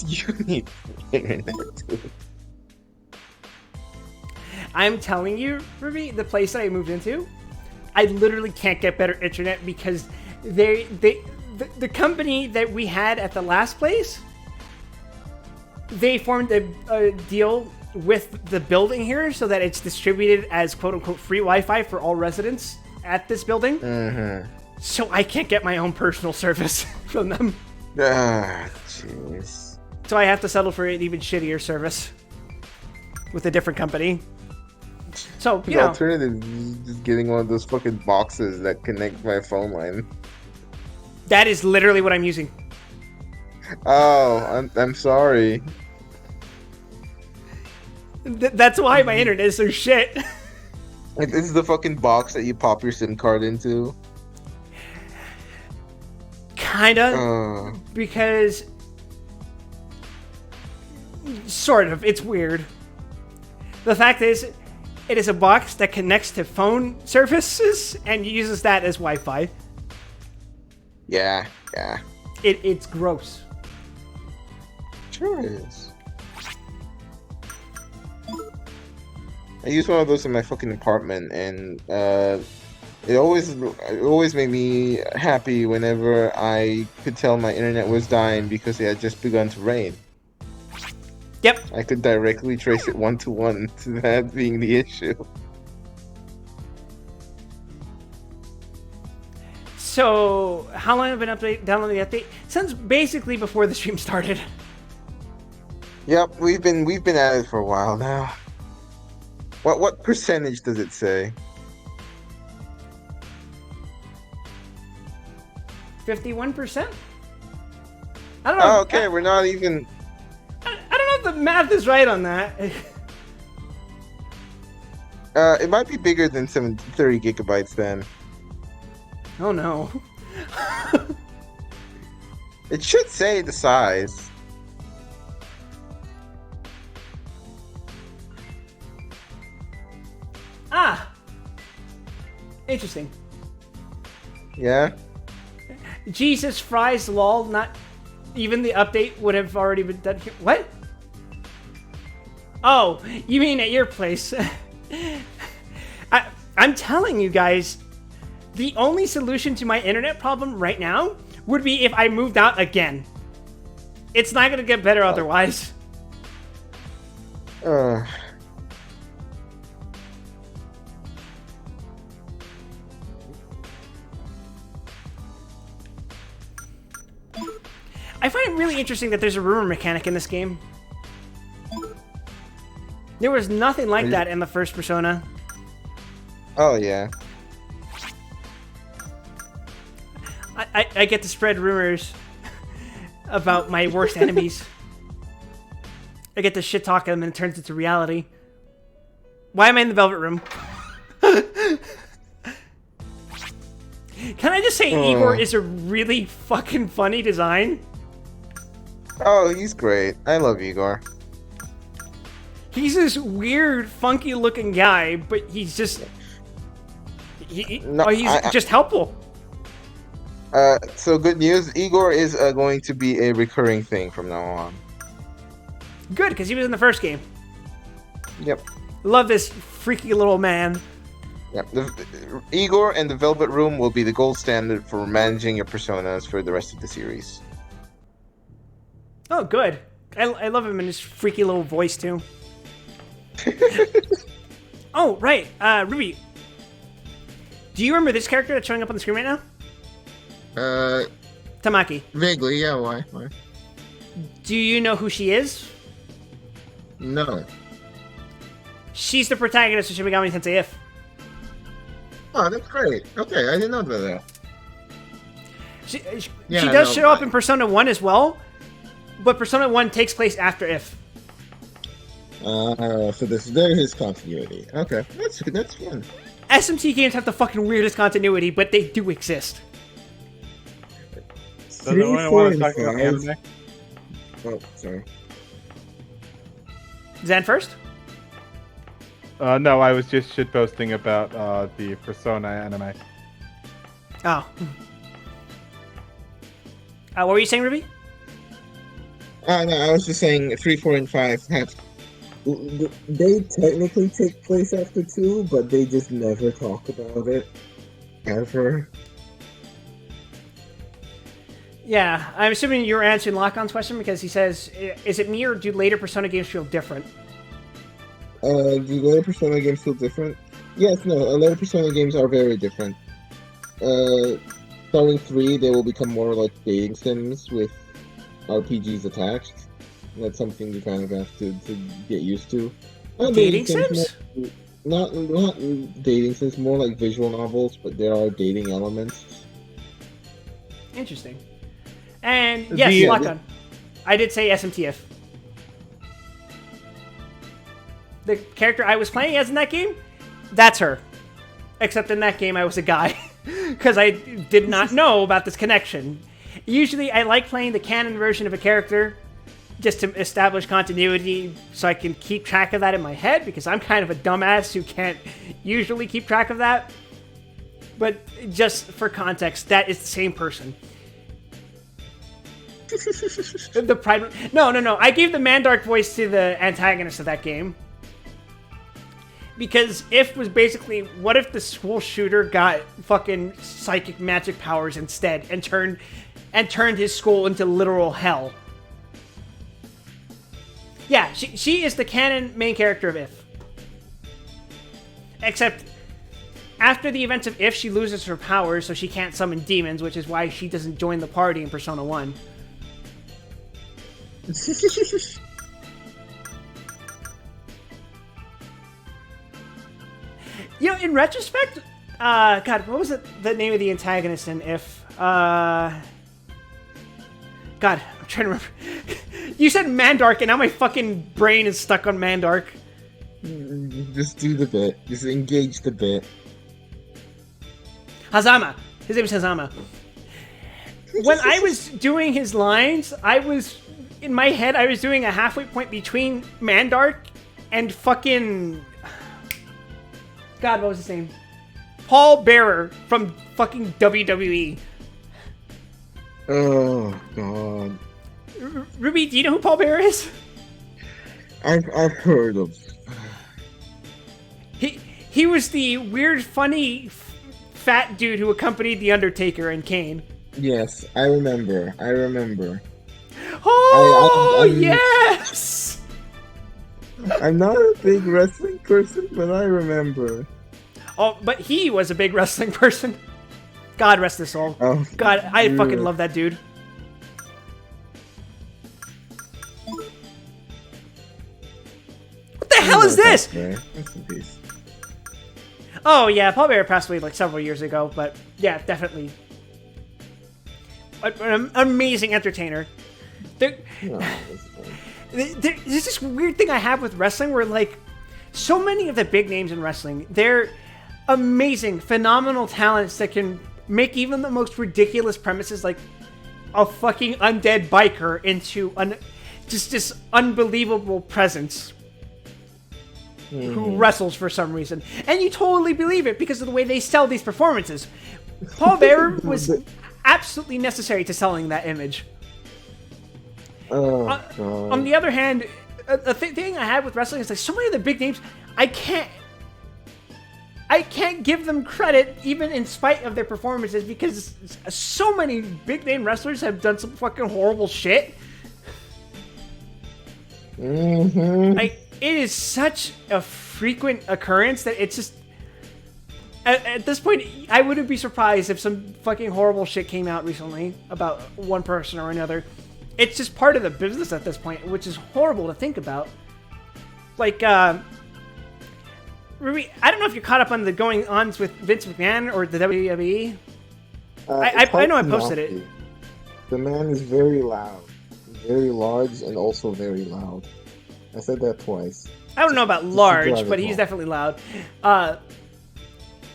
You need internet, dude. I'm telling you, Ruby, the place that I moved into, I literally can't get better internet because the company that we had at the last place, they formed a deal with the building here so that it's distributed as quote-unquote free Wi-Fi for all residents at this building. So I can't get my own personal service from them. Ah, jeez. So I have to settle for an even shittier service with a different company. So, The you know, alternative is just getting one of those fucking boxes that connect my phone line. that is literally what I'm using. Oh, I'm sorry. That's why my internet is so shit. Like, this is the fucking box that you pop your SIM card into. Kinda, because sort of, it's weird. The fact is, it is a box that connects to phone services and uses that as Wi-Fi. Yeah. It's gross. Sure is. I use one of those in my fucking apartment, and it always made me happy whenever I could tell my internet was dying because it had just begun to rain. Yep. I could directly trace it one-to-one to that being the issue. So, how long have I been downloading the update? Since basically before the stream started. Yep, we've been at it for a while now. What percentage does it say? 51%? I don't know. Oh, okay, we're not even. I don't know if the math is right on that. It might be bigger than 30 gigabytes then. Oh no. It should say the size. Ah! Interesting. Yeah? Jesus fries lol, not even the update would have already been done here. What? Oh, you mean at your place. I'm telling you guys, the only solution to my internet problem right now would be if I moved out again. It's not gonna get better otherwise. I find it really interesting that there's a rumor mechanic in this game. There was nothing like that in the first Persona. Oh yeah. I get to spread rumors about my worst enemies. I get to shit talk them and it turns into reality. Why am I in the Velvet Room? Can I just say Igor is a really fucking funny design? Oh, he's great. I love Igor. He's this weird, funky looking guy, but he's just... No, he's just helpful. So good news, Igor is going to be a recurring thing from now on. Good, because he was in the first game. Yep. Love this freaky little man. Yep. Igor and the Velvet Room will be the gold standard for managing your personas for the rest of the series. Oh, good. I love him in his freaky little voice, too. Oh, right. Ruby, do you remember this character that's showing up on the screen right now? Tamaki. Vaguely, yeah. Why? Do you know who she is? No. She's the protagonist of Shin Megami Tensei If. Oh, that's great. Okay, I didn't know that. She Yeah, does no, show up in Persona 1 as well, but Persona 1 takes place after If. So there is continuity. Okay, that's fun. SMT games have the fucking weirdest continuity, but they do exist. So the only one talking about anime. Oh, sorry. Zan first? No, I was just shitposting about the Persona anime. Oh. What were you saying, Ruby? No, I was just saying 3, 4, and 5 have. They technically take place after 2, but they just never talk about it. Ever. Yeah, I'm assuming you're answering Lockon's question because he says, is it me or do later Persona games feel different? Do later Persona games feel different? Yes, no, later Persona games are very different. Starting 3, they will become more like dating sims with RPGs attached. That's something you kind of have to get used to. Dating sims? Not dating sims, more like visual novels, but there are dating elements. Interesting. And yes, Lockon. I did say SMTF. The character I was playing as in that game, that's her. Except in that game, I was a guy. Because I did not know about this connection. Usually, I like playing the canon version of a character just to establish continuity so I can keep track of that in my head, because I'm kind of a dumbass who can't usually keep track of that. But just for context, that is the same person. The pride. No. I gave the Mandark voice to the antagonist of that game. Because If was basically, what if the school shooter got fucking psychic magic powers instead and turned his school into literal hell? Yeah, she is the canon main character of If. Except, after the events of If, she loses her powers, so she can't summon demons, which is why she doesn't join the party in Persona 1. You know, in retrospect, God, what was the name of the antagonist in If? God, I'm trying to remember. You said Mandark, and now my fucking brain is stuck on Mandark. Just do the bit. Just engage the bit. Hazama. His name is Hazama. When I was doing his lines, in my head, I was doing a halfway point between Mandark and fucking... God, what was his name? Paul Bearer from fucking WWE. Oh, God. Ruby, do you know who Paul Bearer is? I've heard of... He was the weird, funny, fat dude who accompanied The Undertaker and Kane. Yes, I remember. Oh, yes! I'm not a big wrestling person, but I remember. Oh, but he was a big wrestling person. God rest his soul. Oh, God, I dude. fucking love that dude. is this? Rest in peace. Oh yeah, Paul Bearer passed away like several years ago, but yeah, definitely an amazing entertainer. There, No, it's fine. there's this weird thing I have with wrestling where like so many of the big names in wrestling, they're amazing, phenomenal talents that can make even the most ridiculous premises like a fucking undead biker into just this unbelievable presence who wrestles for some reason. And you totally believe it because of the way they sell these performances. Paul Bearer was absolutely necessary to selling that image. Oh, On the other hand, the thing I had with wrestling is like so many of the big names, I can't give them credit even in spite of their performances because so many big name wrestlers have done some fucking horrible shit. Like it is such a frequent occurrence that it's just at this point I wouldn't be surprised if some fucking horrible shit came out recently about one person or another. It's just part of the business at this point, which is horrible to think about. Like, Ruby, I don't know if you're caught up on the going-ons with Vince McMahon or the WWE. I know I posted it. The man is very loud, very large, and also very loud. I said that twice. I don't know about large, but he's definitely loud.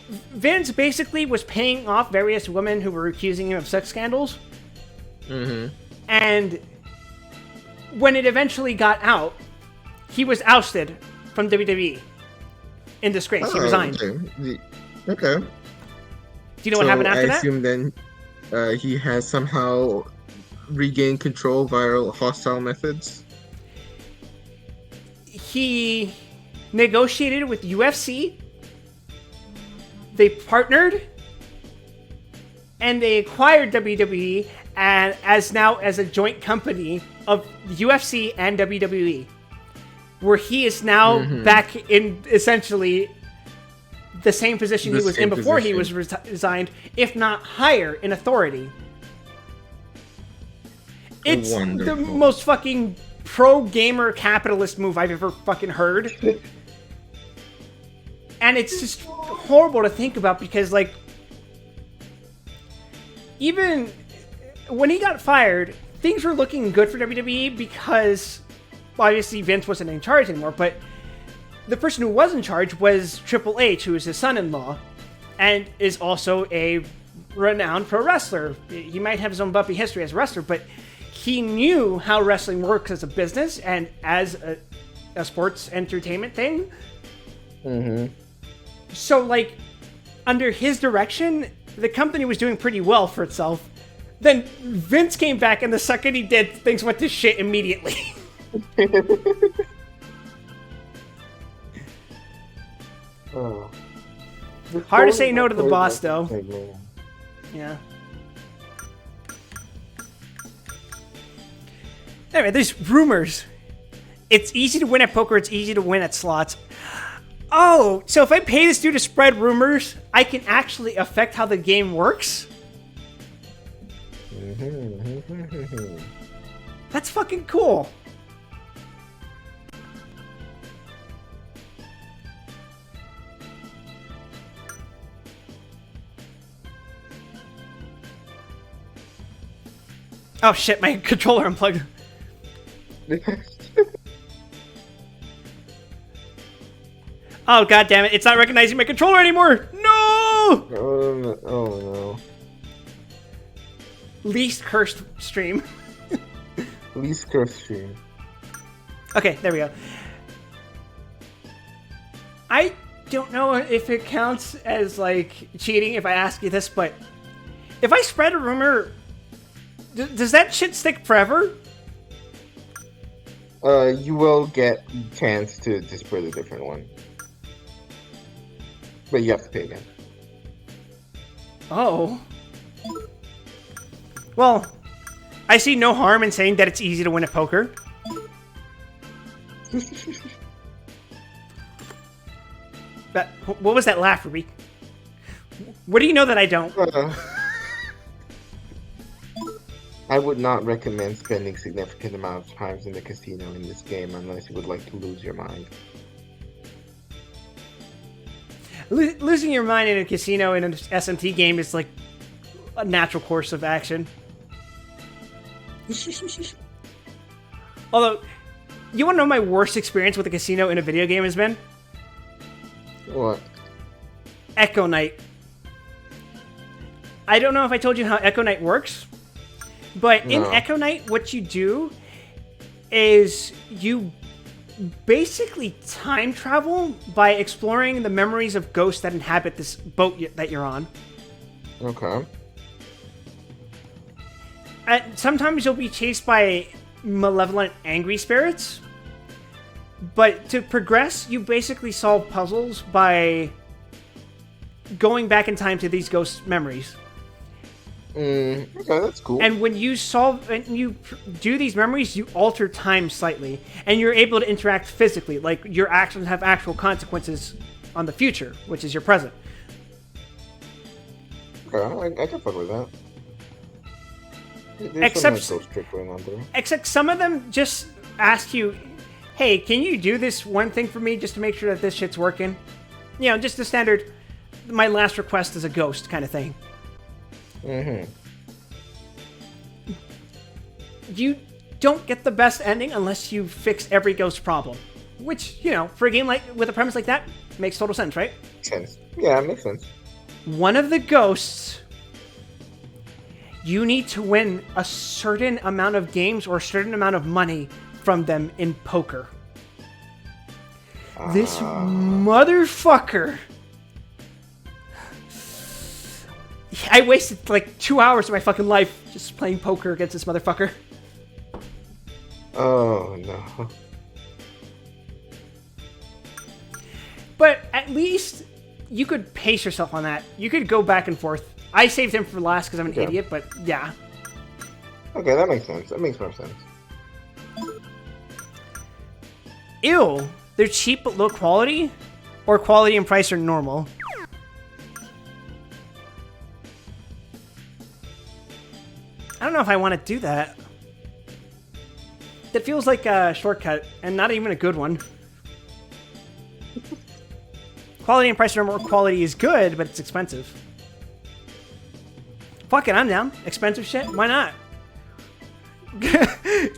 Vince basically was paying off various women who were accusing him of sex scandals. Mm-hmm. And when it eventually got out, he was ousted from WWE in disgrace. He resigned. Okay. Do you know what happened after I that? assume then he has somehow regained control via hostile methods. He negotiated with UFC. They partnered, and they acquired WWE, and as a joint company of UFC and WWE, where he is now back in essentially the same position he was in before he was resigned, if not higher in authority. It's the most fucking pro-gamer capitalist move I've ever fucking heard. And it's just horrible to think about because, like, even when he got fired, things were looking good for WWE because, well, obviously, Vince wasn't in charge anymore, but the person who was in charge was Triple H, who is his son-in-law, and is also a renowned pro wrestler. He might have his own bumpy history as a wrestler, but he knew how wrestling works as a business and as a sports entertainment thing. Mm-hmm. So, like, under his direction, the company was doing pretty well for itself. Then Vince came back, and the second he did, things went to shit immediately. Oh. Hard to say no to the boss, though. Yeah. Anyway, there's rumors. It's easy to win at poker. It's easy to win at slots. Oh, so if I pay this dude to spread rumors, I can actually affect how the game works? That's fucking cool. Oh shit, my controller unplugged. Oh god damn it, it's not recognizing my controller anymore! No! Oh no. Least cursed stream. Least cursed stream. Okay, there we go. I don't know if it counts as, like, cheating if I ask you this, but if I spread a rumor, does that shit stick forever? You will get a chance to spread a different one. But you have to pay again. Oh. Well, I see no harm in saying that it's easy to win at poker. What was that laugh, Ruby? What do you know that I don't? I would not recommend spending significant amount of times in the casino in this game unless you would like to lose your mind. losing your mind in a casino in an SMT game is like a natural course of action. Although, you want to know my worst experience with a casino in a video game has been? What? Echo Knight. I don't know if I told you how Echo Knight works, but in No. Echo Knight, what you do is you basically time travel by exploring the memories of ghosts that inhabit this boat that you're on. Okay. And sometimes you'll be chased by malevolent, angry spirits. But to progress, you basically solve puzzles by going back in time to these ghost memories. Okay, that's cool. And when you do these memories, you alter time slightly, and you're able to interact physically. Like your actions have actual consequences on the future, which is your present. Okay, I can fuck with that. There's Except- some ghost trick going on there. Except some of them just ask you, "Hey, can you do this one thing for me just to make sure that this shit's working?" You know, just the standard. My last request is a ghost kind of thing. You don't get the best ending unless you fix every ghost problem. Which, you know, for a game like with a premise like that, makes total sense, right? Makes sense. Yeah, it makes sense. One of the ghosts, you need to win a certain amount of games or a certain amount of money from them in poker. This motherfucker. I wasted like 2 hours of my fucking life just playing poker against this motherfucker. Oh no. But at least you could pace yourself on that. You could go back and forth. I saved him for last because I'm an Yeah. idiot, but yeah. Okay, that makes sense. That makes more sense. Ew. They're cheap but low quality? Or quality and price are normal? I don't know if I want to do that. That feels like a shortcut, and not even a good one. Quality and price are normal. Quality is good, but it's expensive. Fuck it, I'm down. Expensive shit? Why not?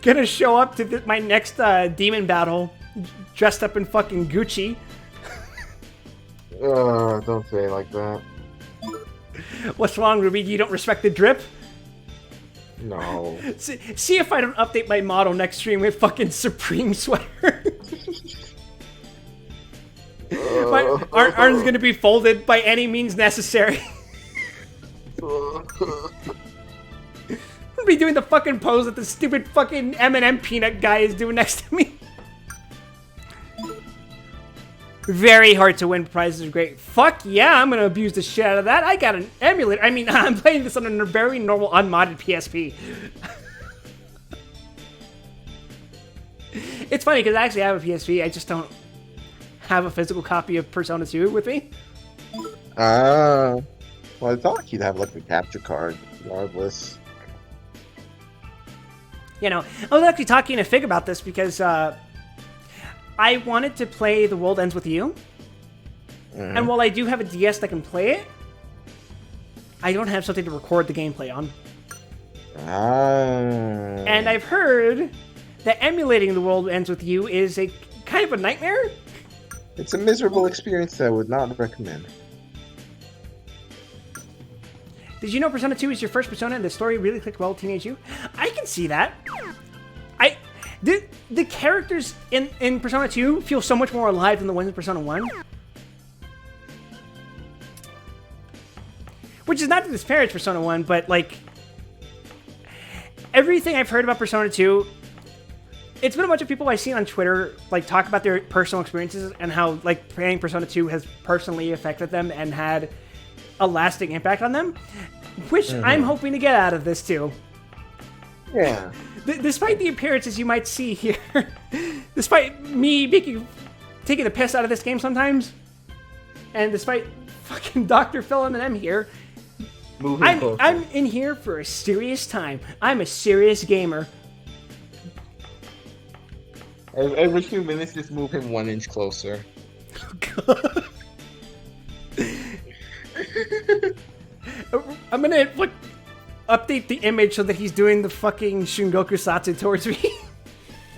Gonna show up to my next demon battle dressed up in fucking Gucci. Don't say it like that. What's wrong, Ruby? You don't respect the drip? No. See if I don't update my model next stream with fucking Supreme sweater. My arm's gonna be folded by any means necessary. I'm gonna be doing the fucking pose that the stupid fucking M&M peanut guy is doing next to me. Very hard to win prizes are great. Fuck yeah, I'm gonna abuse the shit out of that. I got an emulator. I mean, I'm playing this on a very normal, unmodded PSP. It's funny because I actually have a PSP. I just don't have a physical copy of Persona 2 with me. Well, I thought like you'd have like a capture card, regardless. You know, I was actually talking to Fig about this because I wanted to play The World Ends With You. And while I do have a DS that can play it, I don't have something to record the gameplay on. And I've heard that emulating The World Ends With You is a kind of a nightmare. It's a miserable experience that I would not recommend. Did you know Persona 2 is your first Persona and the story really clicked well with Teenage You? I can see that. The characters in Persona 2 feel so much more alive than the ones in Persona 1. Which is not to disparage Persona 1, but like everything I've heard about Persona 2, it's been a bunch of people I've seen on Twitter like talk about their personal experiences and how like playing Persona 2 has personally affected them and had a lasting impact on them, which I'm hoping to get out of this too. Yeah. Despite the appearances you might see here, despite me taking the piss out of this game sometimes, and despite fucking Dr. Phil and M here, I'm in here for a serious time. I'm a serious gamer. Every few minutes, just move him 1 inch closer. I'm gonna like update the image so that he's doing the fucking Shungoku Satsu towards me.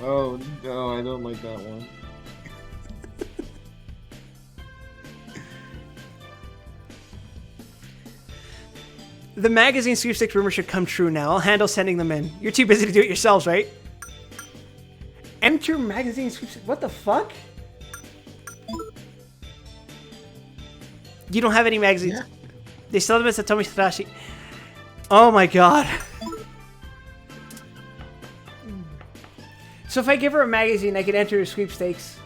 Oh no, I don't like that one. The magazine sweepstakes rumor should come true now. I'll handle sending them in. You're too busy to do it yourselves, right? Enter magazine sweepstakes. What the fuck? You don't have any magazines. Yeah. They sell them at Satomi Tadashi. Oh my god. So if I give her a magazine, I can enter her sweepstakes.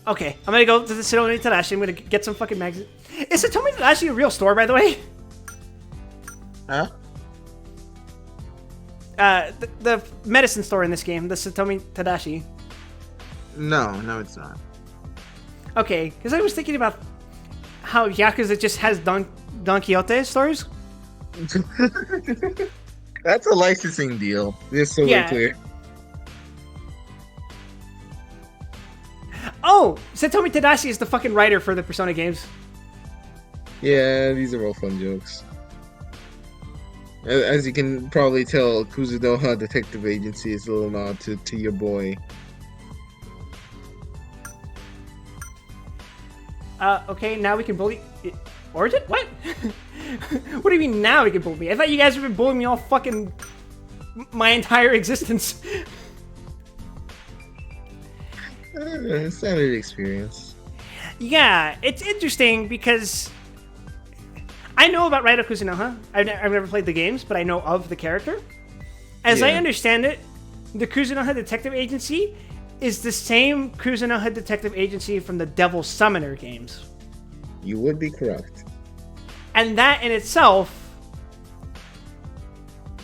Okay, I'm gonna go to the Satomi Tadashi. I'm gonna get some fucking magazine. Is Satomi Tadashi a real store, by the way? Huh? The medicine store in this game, the Satomi Tadashi. No, it's not. Okay, because I was thinking about how Yakuza just has Don Quixote stores. That's a licensing deal. Just so Yeah. we're clear. Oh, Satomi Tadashi is the fucking writer for the Persona games. Yeah, these are all fun jokes. As you can probably tell, Kuzunoha Detective Agency is a little nod to your boy. Okay, now we can bully... Origin? What? What do you mean now we can bully me? I thought you guys have been bullying me all fucking... my entire existence. Standard experience. Yeah, it's interesting because... I know about Raito Kuzunoha. I've never played the games, but I know of the character. As I Yeah. understand it, the Kuzunoha Detective Agency is the same Kuzunoha Detective Agency from the Devil Summoner games. You would be correct. And that in itself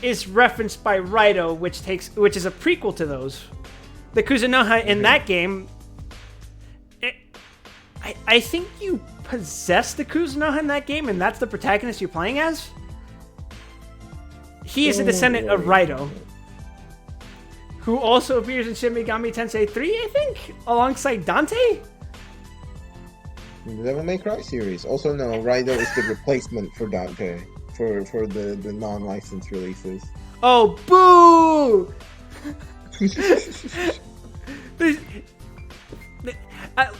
is referenced by Raito, which is a prequel to those. The Kuzunoha in that game, I think you possess the Kuzunoha in that game, and that's the protagonist you're playing as. He is a descendant of Raito, who also appears in Shin Megami Tensei 3, I think, alongside Dante. The Devil May Cry series. Also, no, Raito is the replacement for Dante for the non-licensed releases. Oh, boo!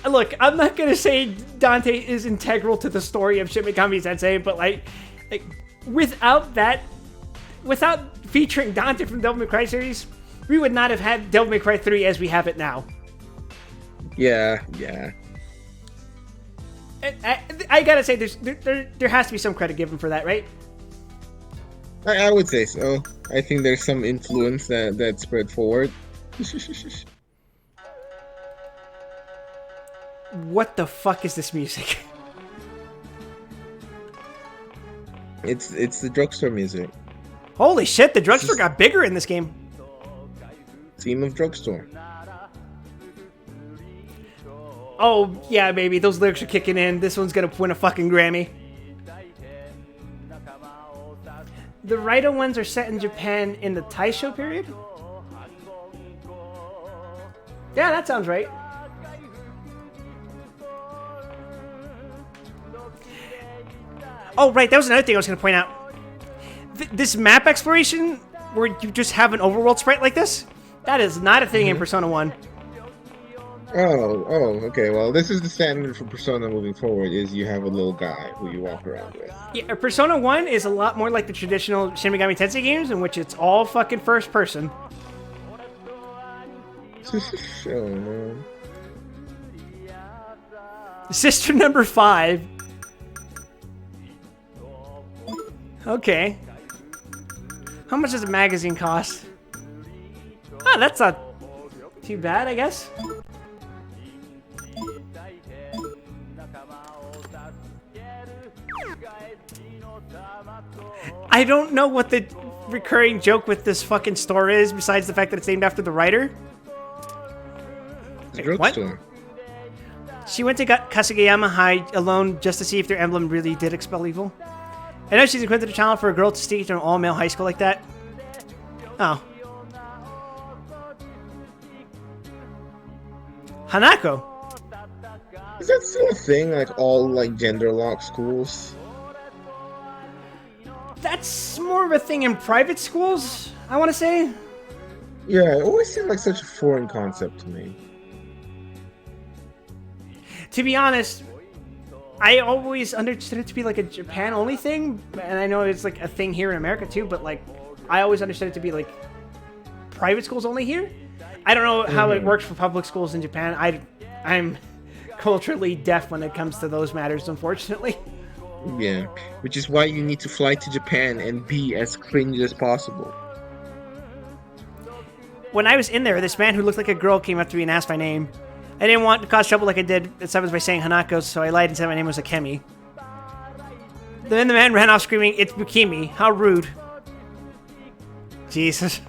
Look, I'm not gonna say Dante is integral to the story of Shin Megami Tensei, but like without featuring Dante from the Devil May Cry series, we would not have had Devil May Cry 3 as we have it now. Yeah. I gotta say, there has to be some credit given for that, right? I would say so. I think there's some influence that spread forward. What the fuck is this music? It's the drugstore music. Holy shit, the drugstore got bigger in this game. Theme of drugstore. Oh, yeah, baby, those lyrics are kicking in. This one's gonna win a fucking Grammy. The Raito ones are set in Japan in the Taisho period? Yeah, that sounds right. Oh, right, that was another thing I was going to point out. This map exploration, where you just have an overworld sprite like this, that is not a thing in Persona 1. Oh, okay. Well, this is the standard for Persona moving forward, is you have a little guy who you walk around with. Yeah, Persona 1 is a lot more like the traditional Shin Megami Tensei games, in which it's all fucking first person. Oh, man. Sister number 5. Okay. How much does a magazine cost? Oh, that's not too bad, I guess. I don't know what the recurring joke with this fucking store is, besides the fact that it's named after the writer. It's a drugstore. She went to Kasugayama High alone just to see if their emblem really did expel evil. I know she's equipped a child for a girl to teach in an all-male high school like that. Oh. Hanako. Is that still a thing? Like all like gender locked schools? That's more of a thing in private schools, I want to say. Yeah, it always seemed like such a foreign concept to me. To be honest, I always understood it to be like a Japan only thing, and I know it's like a thing here in America too, but like I always understood it to be like private schools only here. I don't know how it works for public schools in Japan. I'm culturally deaf when it comes to those matters, unfortunately. Yeah, which is why you need to fly to Japan and be as cringe as possible. When I was in there, this man who looked like a girl came up to me and asked my name. I didn't want to cause trouble like I did at Sevens by saying Hanako, so I lied and said my name was Akemi. Then the man ran off screaming, "It's Bukimi." How rude. Jesus.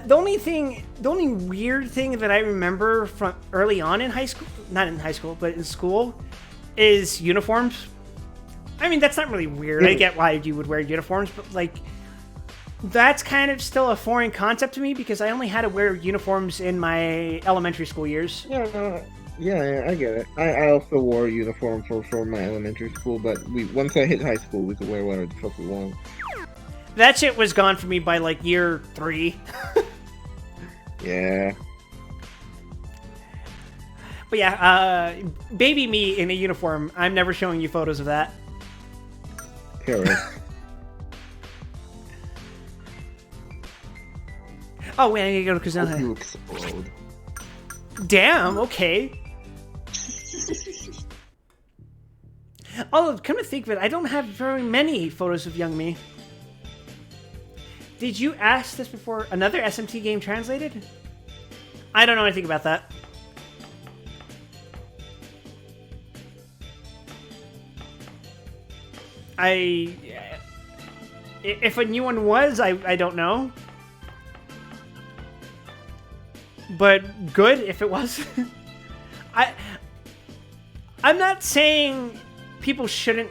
The only weird thing that I remember from early on in high school, not in high school, but in school, is uniforms. I mean, that's not really weird. I get why you would wear uniforms, but like, that's kind of still a foreign concept to me because I only had to wear uniforms in my elementary school years. Yeah, I get it. I also wore a uniform for my elementary school, but once I hit high school, we could wear whatever the fuck we want. That shit was gone for me by like year 3. Yeah. But yeah, baby me in a uniform. I'm never showing you photos of that. Correct. Oh wait, I need to go to Hope Kazana. you explode. Damn. Okay. Although, come to think of it, I don't have very many photos of young me. Did you ask this before? Another SMT game translated? I don't know anything about that. If a new one was, I don't know. But good if it was. I'm not saying people shouldn't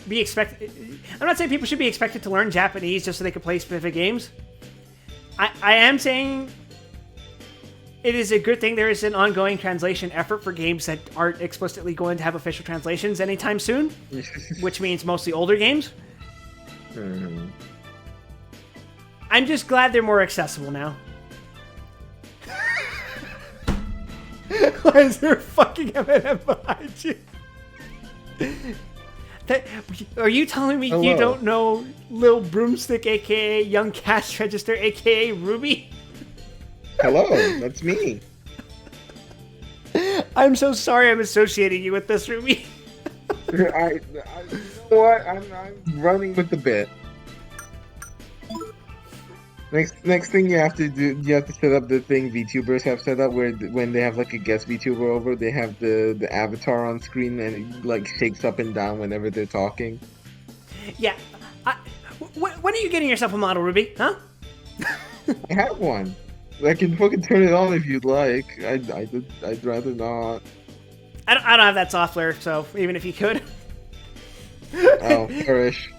be expected. I'm not saying people should be expected to learn Japanese just so they can play specific games. I am saying it is a good thing there is an ongoing translation effort for games that aren't explicitly going to have official translations anytime soon, which means mostly older games. Mm-hmm. I'm just glad they're more accessible now. Why is there a fucking M&M behind you? Are you telling me you don't know Lil Broomstick, aka Young Cash Register, aka Ruby? Hello, that's me. I'm so sorry I'm associating you with this, Ruby. You know what? I'm running with the bit. Next thing you have to do, you have to set up the thing VTubers have set up where when they have like a guest VTuber over, they have the avatar on screen and it like shakes up and down whenever they're talking. Yeah. When are you getting yourself a model, Ruby? Huh? I have one. I can fucking turn it on if you'd like. I'd rather not. I don't have that software, so even if you could. Oh, perish.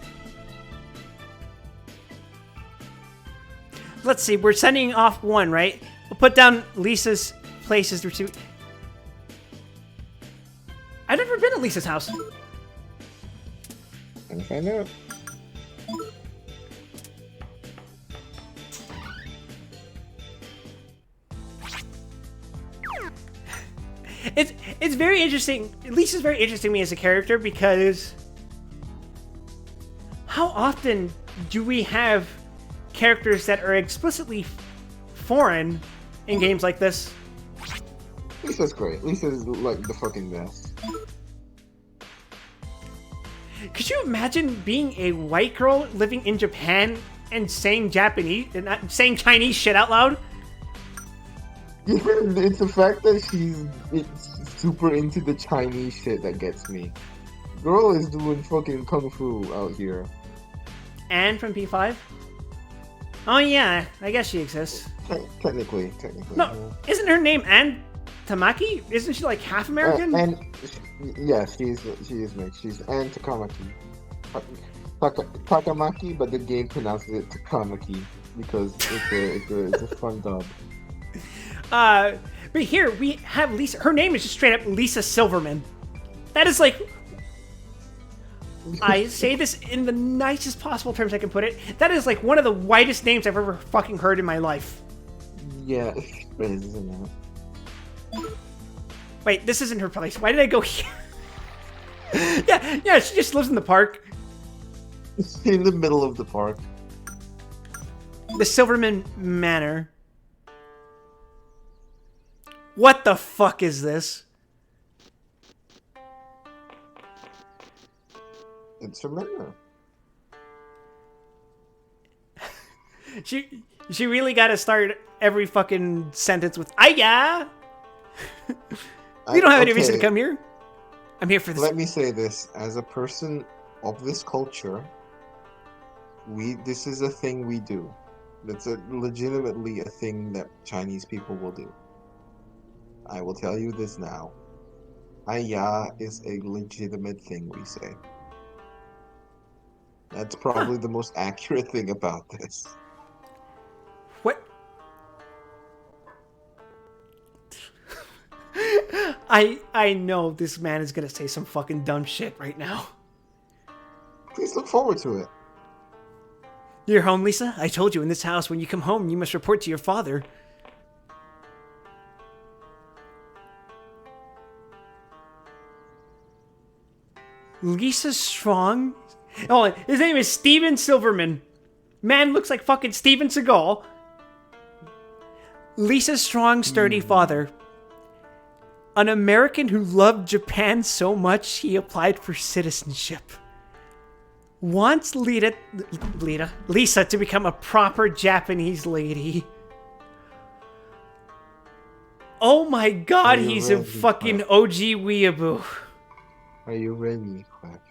Let's see, we're sending off one, right? We'll put down Lisa's places to. I've never been at Lisa's house. Gonna find out. It's very interesting. Lisa's very interesting to me as a character because how often do we have characters that are explicitly foreign in games like this? Lisa's great. Lisa's like the fucking best. Could you imagine being a white girl living in Japan and saying Japanese and not saying Chinese shit out loud? It's the fact that she's super into the Chinese shit that gets me. Girl is doing fucking kung fu out here. Anne from P5? Oh yeah, I guess she exists. Technically. No, isn't her name Anne Tamaki? Isn't she like half American? And yeah, she is mixed. She's Anne Takamaki. Takamaki, but the game pronounces it Takamaki because it's a fun dub. But here we have Lisa. Her name is just straight up Lisa Silverman. That is like. I say this in the nicest possible terms I can put it. That is like one of the whitest names I've ever fucking heard in my life. Yeah, it is, isn't it? Wait, this isn't her place. Why did I go here? yeah, she just lives in the park. In the middle of the park. The Silverman Manor. What the fuck is this? It's familiar. She really got to start every fucking sentence with "Aya." We don't have any reason to come here. I'm here for this. Let me say this: as a person of this culture, this is a thing we do. That's legitimately a thing that Chinese people will do. I will tell you this now. Aya is a legitimate thing we say. That's probably the most accurate thing about this. What? I know this man is gonna say some fucking dumb shit right now. Please look forward to it. You're home, Lisa? I told you in this house when you come home you must report to your father. Lisa Strong? Oh, his name is Steven Silverman. Man looks like fucking Steven Seagal. Lisa Strong's sturdy father. An American who loved Japan so much he applied for citizenship. Wants Lisa to become a proper Japanese lady. Oh my god, he's a fucking OG weeaboo. Are you ready, Quack?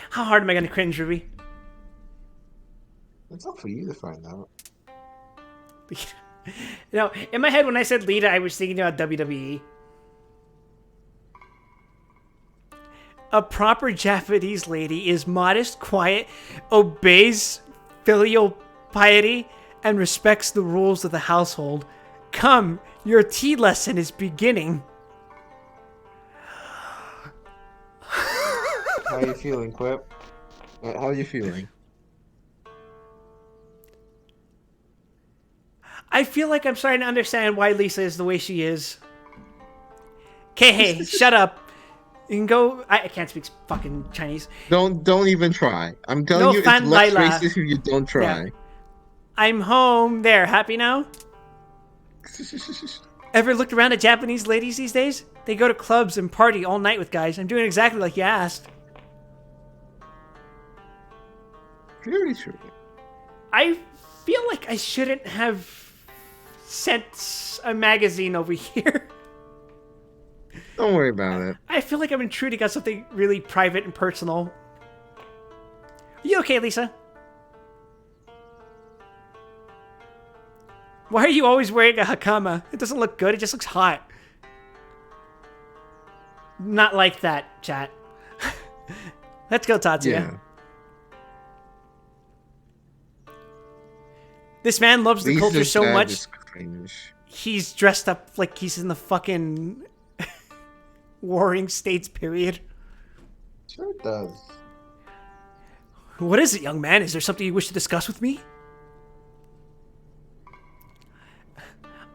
How hard am I gonna cringe, Ruby? It's up for you to find out. In my head when I said Lita, I was thinking about WWE. A proper Japanese lady is modest, quiet, obeys filial piety, and respects the rules of the household. Come, your tea lesson is beginning. How are you feeling, Quip? How are you feeling? I feel like I'm starting to understand why Lisa is the way she is. Okay, hey, shut up. You can go. I can't speak fucking Chinese. Don't even try. I'm telling No you, fan it's less Lila. racist if you don't try. Yeah. I'm home. There, happy now? Ever looked around at Japanese ladies these days? They go to clubs and party all night with guys. I'm doing exactly like you asked. Very true. I feel like I shouldn't have sent a magazine over here. Don't worry about it. I feel like I'm intruding on something really private and personal. Are you okay, Lisa? Why are you always wearing a hakama? It doesn't look good, it just looks hot. Not like that, chat. Let's go, Tatsuya. Yeah. This man loves the culture so dad much, is cringe. he's dressed up like he's in the fucking Warring States period. Sure it does. What is it, young man? Is there something you wish to discuss with me?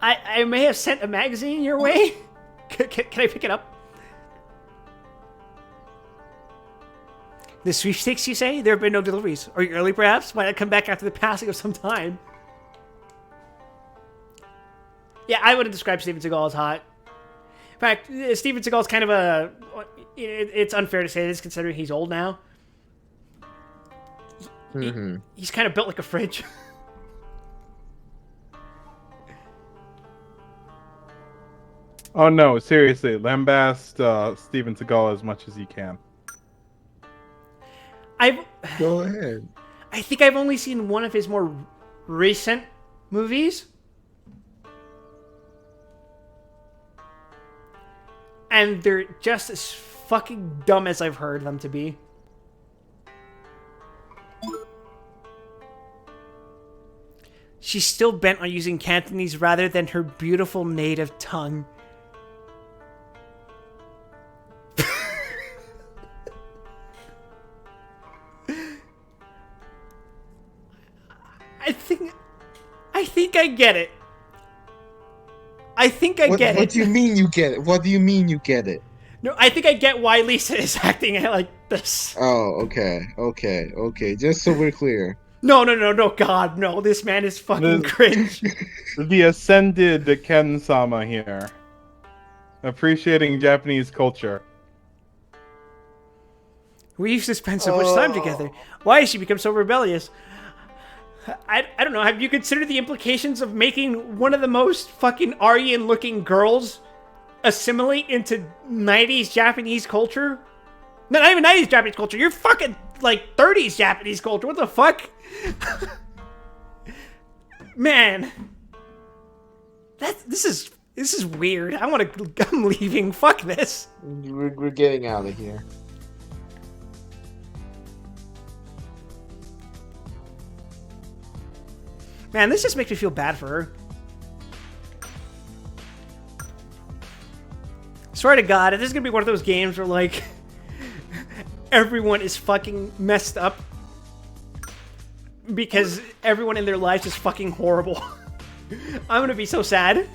I may have sent a magazine your way. Can I pick it up? The sweepstakes, you say? There have been no deliveries. Are you early, perhaps? Might I come back after the passing of some time? Yeah, I wouldn't describe Steven Seagal as hot. In fact, Steven Seagal's kind of a... It's unfair to say this, considering he's old now. He's kind of built like a fridge. Oh no, seriously, lambast Steven Seagal as much as you can. Go ahead. I think I've only seen one of his more recent movies. And they're just as fucking dumb as I've heard them to be. She's still bent on using Cantonese rather than her beautiful native tongue. I think I get it. I think I get it. What do you mean you get it? What do you mean you get it? No, I think I get why Lisa is acting like this. Oh, okay. Just so we're clear. No, God, no. This man is fucking cringe. The ascended Ken-sama here. Appreciating Japanese culture. We used to spend so much time together. Why has she become so rebellious? I don't know. Have you considered the implications of making one of the most fucking Aryan-looking girls assimilate into 90s Japanese culture? No, not even 90s Japanese culture. You're fucking, like, 30s Japanese culture. What the fuck? Man. This is weird. I'm leaving. Fuck this. We're getting out of here. Man, this just makes me feel bad for her. Swear to God, this is gonna be one of those games where, like, everyone is fucking messed up because everyone in their lives is fucking horrible. I'm gonna be so sad.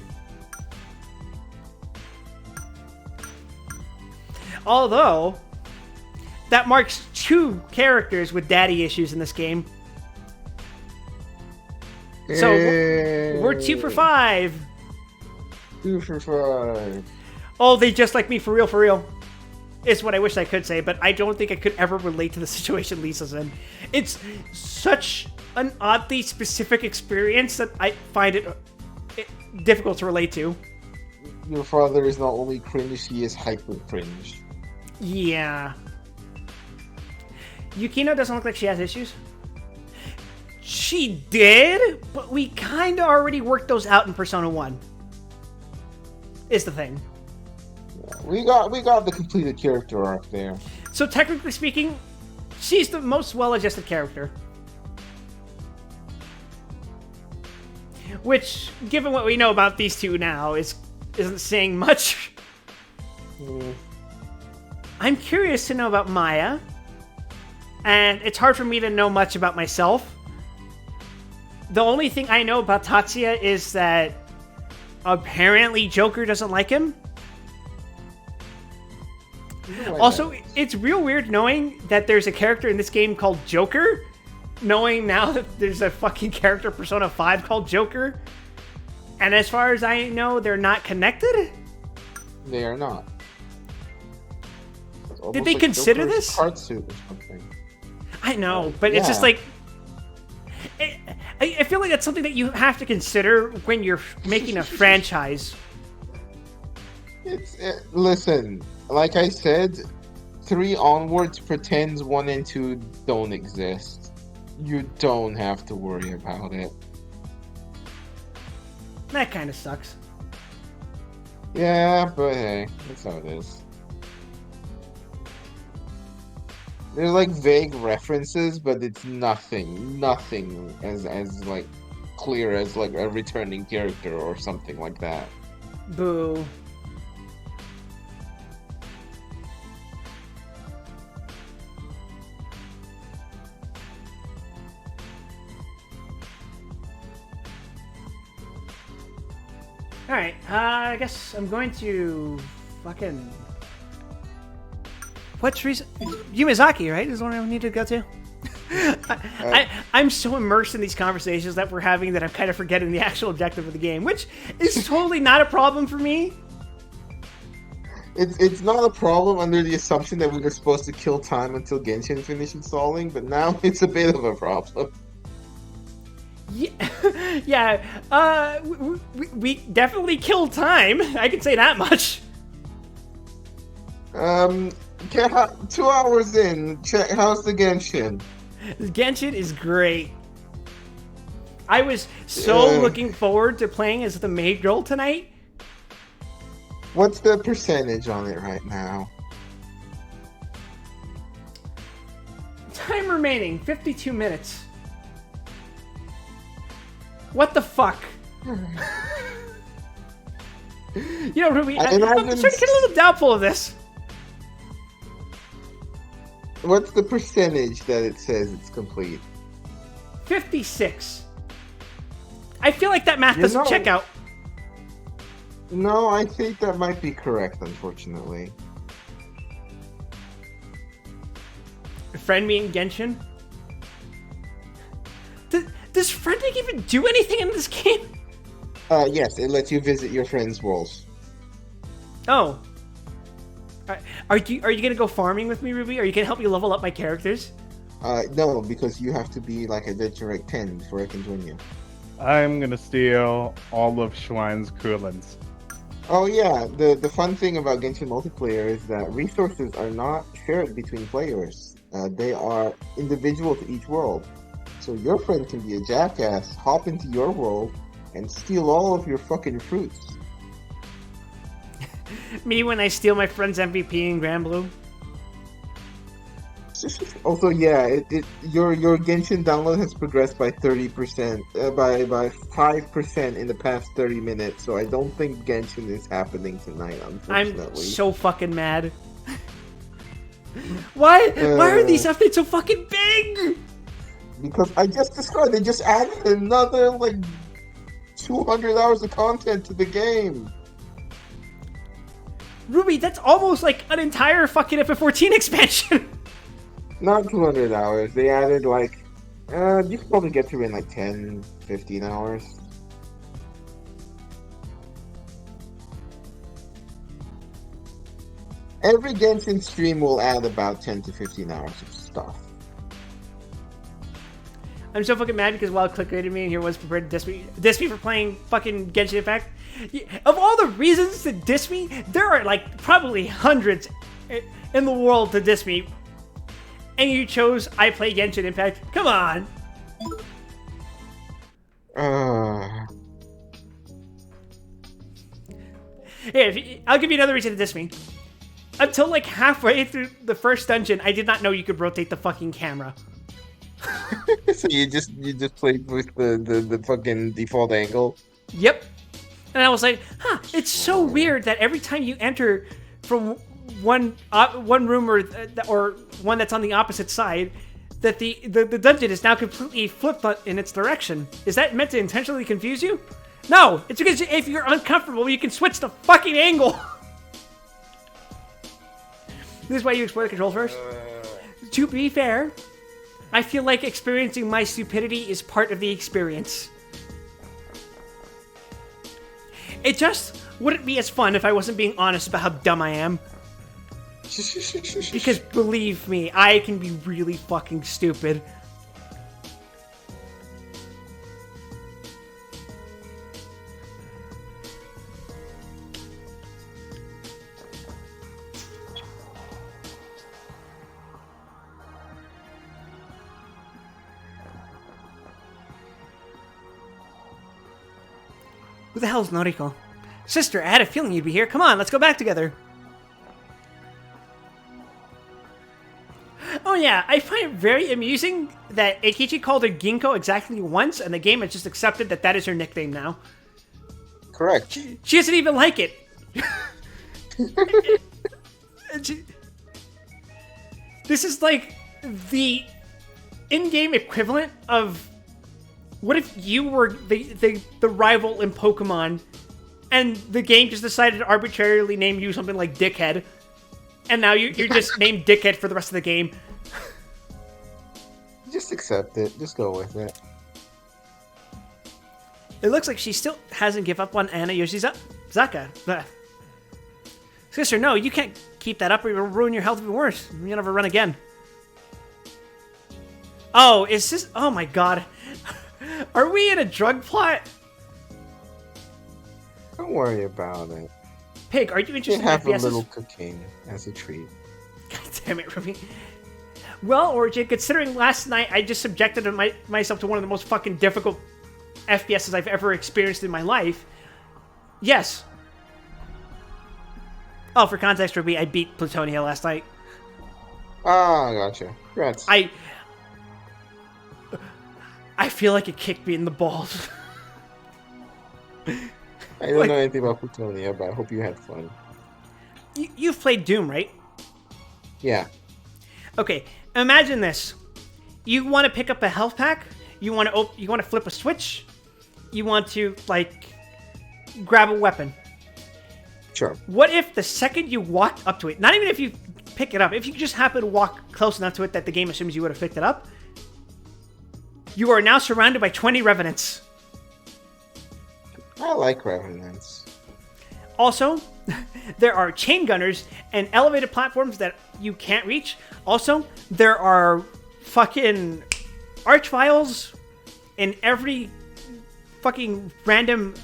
Although, that marks 2 characters with daddy issues in this game. So, we're 2 for 5. 2 for 5. Oh, they just like me for real. Is what I wish I could say, but I don't think I could ever relate to the situation Lisa's in. It's such an oddly specific experience that I find it difficult to relate to. Your father is not only cringe, he is hyper cringe. Yeah. Yukino doesn't look like she has issues. She did, but we kind of already worked those out in Persona 1. Is the thing. Yeah, we got the completed character arc there. So technically speaking, she's the most well-adjusted character. Which, given what we know about these two now, isn't saying much. I'm curious to know about Maya. And it's hard for me to know much about myself. The only thing I know about Tatsuya is that apparently Joker doesn't like him. Also, it's real weird knowing that there's a character in this game called Joker. Knowing now that there's a fucking character Persona 5 called Joker. And as far as I know, they're not connected? They are not. Did they consider this? Card suit or something. I know, but it's just like... I feel like that's something that you have to consider when you're making a franchise. Listen, like I said, 3 onwards pretends 1 and 2 don't exist. You don't have to worry about it. That kind of sucks. Yeah, but hey, that's how it is. There's like vague references, but it's nothing as like clear as like a returning character or something like that. Boo. Alright, I guess I'm going to fucking... What's reason? Yumazaki, right? Is the one I need to go to? I'm so immersed in these conversations that we're having that I'm kind of forgetting the actual objective of the game, which is totally not a problem for me. It's not a problem under the assumption that we were supposed to kill time until Genshin finished installing, but now it's a bit of a problem. Yeah, we definitely killed time. I can say that much. 2 hours in, check, how's the Genshin? Genshin is great. I was so looking forward to playing as the maid girl tonight. What's the percentage on it right now? time remaining, 52 minutes. What the fuck? You know, Ruby, I'm starting to get a little doubtful of this. What's the percentage that it says it's complete? 56. I feel like that math doesn't check out. No, I think that might be correct, unfortunately. Friend me in Genshin? Does friending even do anything in this game? Yes, it lets you visit your friends' worlds. Oh. Are you gonna go farming with me, Ruby? Are you gonna help me level up my characters? No, because you have to be like Adventure Rank 10 before I can join you. I'm gonna steal all of Schwein's coolants. Oh yeah, the fun thing about Genshin multiplayer is that resources are not shared between players. They are individual to each world. So your friend can be a jackass, hop into your world, and steal all of your fucking fruits. Me when I steal my friend's MVP in Granblue. Also, yeah, your Genshin download has progressed by 30%, by 5% in the past 30 minutes. So I don't think Genshin is happening tonight, unfortunately. I'm so fucking mad. Why are these updates so fucking big? Because I just described, they just added another like 200 hours of content to the game. Ruby, that's almost like an entire fucking FF14 expansion. Not 200 hours. They added like, you can probably get through in like 10, 15 hours. Every Genshin stream will add about 10 to 15 hours of stuff. I'm so fucking mad because Wild clickbaited me and here was prepared to diss me for playing fucking Genshin Impact. Of all the reasons to diss me, there are like probably hundreds in the world to diss me. And you chose I play Genshin Impact? Come on. Here, I'll give you another reason to diss me. Until like halfway through the first dungeon, I did not know you could rotate the fucking camera. So you just played with the fucking default angle? Yep. And I was like, huh, it's so weird that every time you enter from one room or one that's on the opposite side, that the dungeon is now completely flipped in its direction. Is that meant to intentionally confuse you? No, it's because if you're uncomfortable, you can switch the fucking angle. This is why you explore the controls first. To be fair, I feel like experiencing my stupidity is part of the experience. It just wouldn't be as fun if I wasn't being honest about how dumb I am. Because believe me, I can be really fucking stupid. Who the hell's Noriko? Sister, I had a feeling you'd be here. Come on, let's go back together. Oh yeah, I find it very amusing that Eikichi called her Ginkgo exactly once, and the game has just accepted that that is her nickname now. Correct. She doesn't even like it. This is like the in-game equivalent of... What if you were the rival in Pokemon, and the game just decided to arbitrarily name you something like Dickhead, and now you're just named Dickhead for the rest of the game? Just accept it. Just go with it. It looks like she still hasn't given up on Anna Yoshizaka. Sister, no, you can't keep that up or you'll ruin your health even worse. You'll never run again. Oh, is this... Oh my god. Are we in a drug plot? Don't worry about it. Pig, are you interested You have in a FPSs? little cocaine as a treat. God damn it, Ruby. Well, Origin, considering last night I just subjected myself to one of the most fucking difficult FPSs I've ever experienced in my life, yes. Oh, for context, Ruby, I beat Plutonia last night. Ah, gotcha. Congrats. feel like it kicked me in the balls. I don't Like- know anything about Plutonia, but I hope you had fun. You've played Doom, right? Yeah. Okay, imagine this. You want to pick up a health pack. You want to flip a switch. You want to like grab a weapon. Sure. What if the second you walked up to it, not even if you pick it up, if you just happen to walk close enough to it that the game assumes you would have picked it up, you are now surrounded by 20 revenants. I like Revenants. Also, there are chain gunners and elevated platforms that you can't reach. Also, there are fucking archviles in every fucking random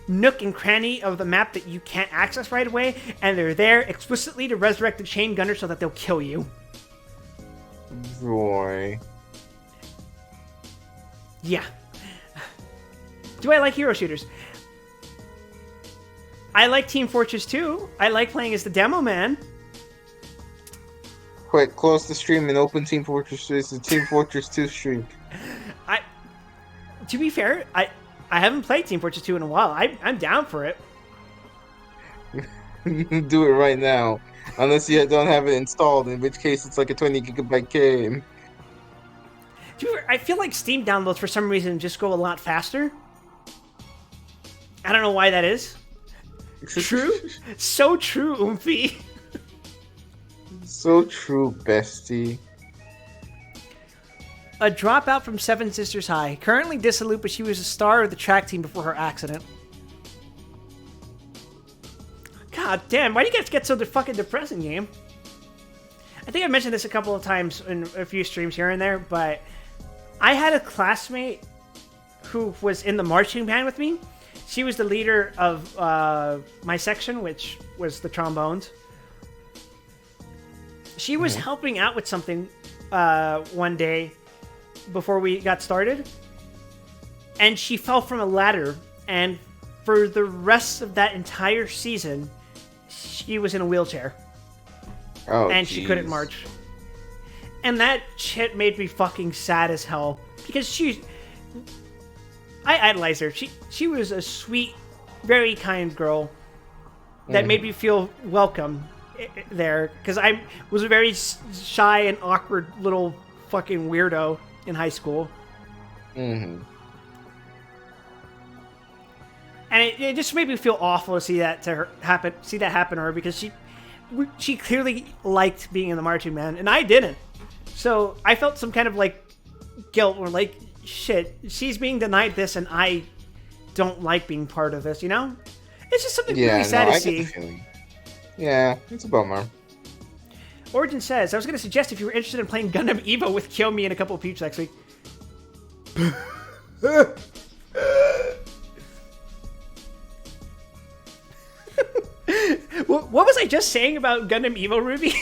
nook and cranny of the map that you can't access right away, and they're there explicitly to resurrect the chain gunner so that they'll kill you. Roy. Yeah. Do I like hero shooters? I like Team Fortress 2. I like playing as the demo man. Quick, close the stream and open Team Fortress 2. It's the Team Fortress 2 stream. To be fair, I haven't played Team Fortress 2 in a while. I'm down for it. Do it right now. Unless you don't have it installed, in which case it's like a 20 gigabyte game. To be fair, I feel like Steam downloads for some reason just go a lot faster. I don't know why that is. True? So true, Oomphy. So true, bestie. A dropout from Seven Sisters High. Currently dissolute, but she was a star of the track team before her accident. God damn, why do you guys get so fucking depressing, game? I think I mentioned this a couple of times in a few streams here and there, but I had a classmate who was in the marching band with me. She was the leader of my section, which was the trombones. She was helping out with something one day before we got started, and she fell from a ladder, and for the rest of that entire season, she was in a wheelchair. Oh, and she couldn't march. And that shit made me fucking sad as hell, because I idolized her. She was a sweet, very kind girl that made me feel welcome there, because I was a very shy and awkward little fucking weirdo in high school. Mm-hmm. And it just made me feel awful to see that happen to her, because she clearly liked being in the marching band and I didn't. So I felt some kind of like guilt, or like, shit, she's being denied this and I don't like being part of this, you know? It's just something really sad to see. Yeah, it's a bummer. Origin says, I was going to suggest if you were interested in playing Gundam Evo with Kiyomi and a couple of peeps next week. What was I just saying about Gundam Evo, Ruby?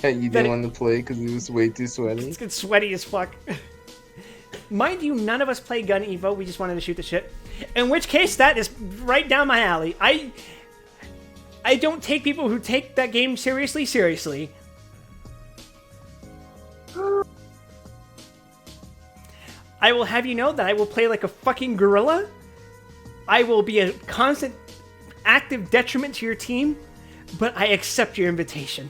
Yeah, you didn't want to play because it was way too sweaty. It's sweaty as fuck. Mind you, none of us play Gun Evo. We just wanted to shoot the shit. In which case, that is right down my alley. I don't take people who take that game seriously. I will have you know that I will play like a fucking gorilla. I will be a constant, active detriment to your team, but I accept your invitation.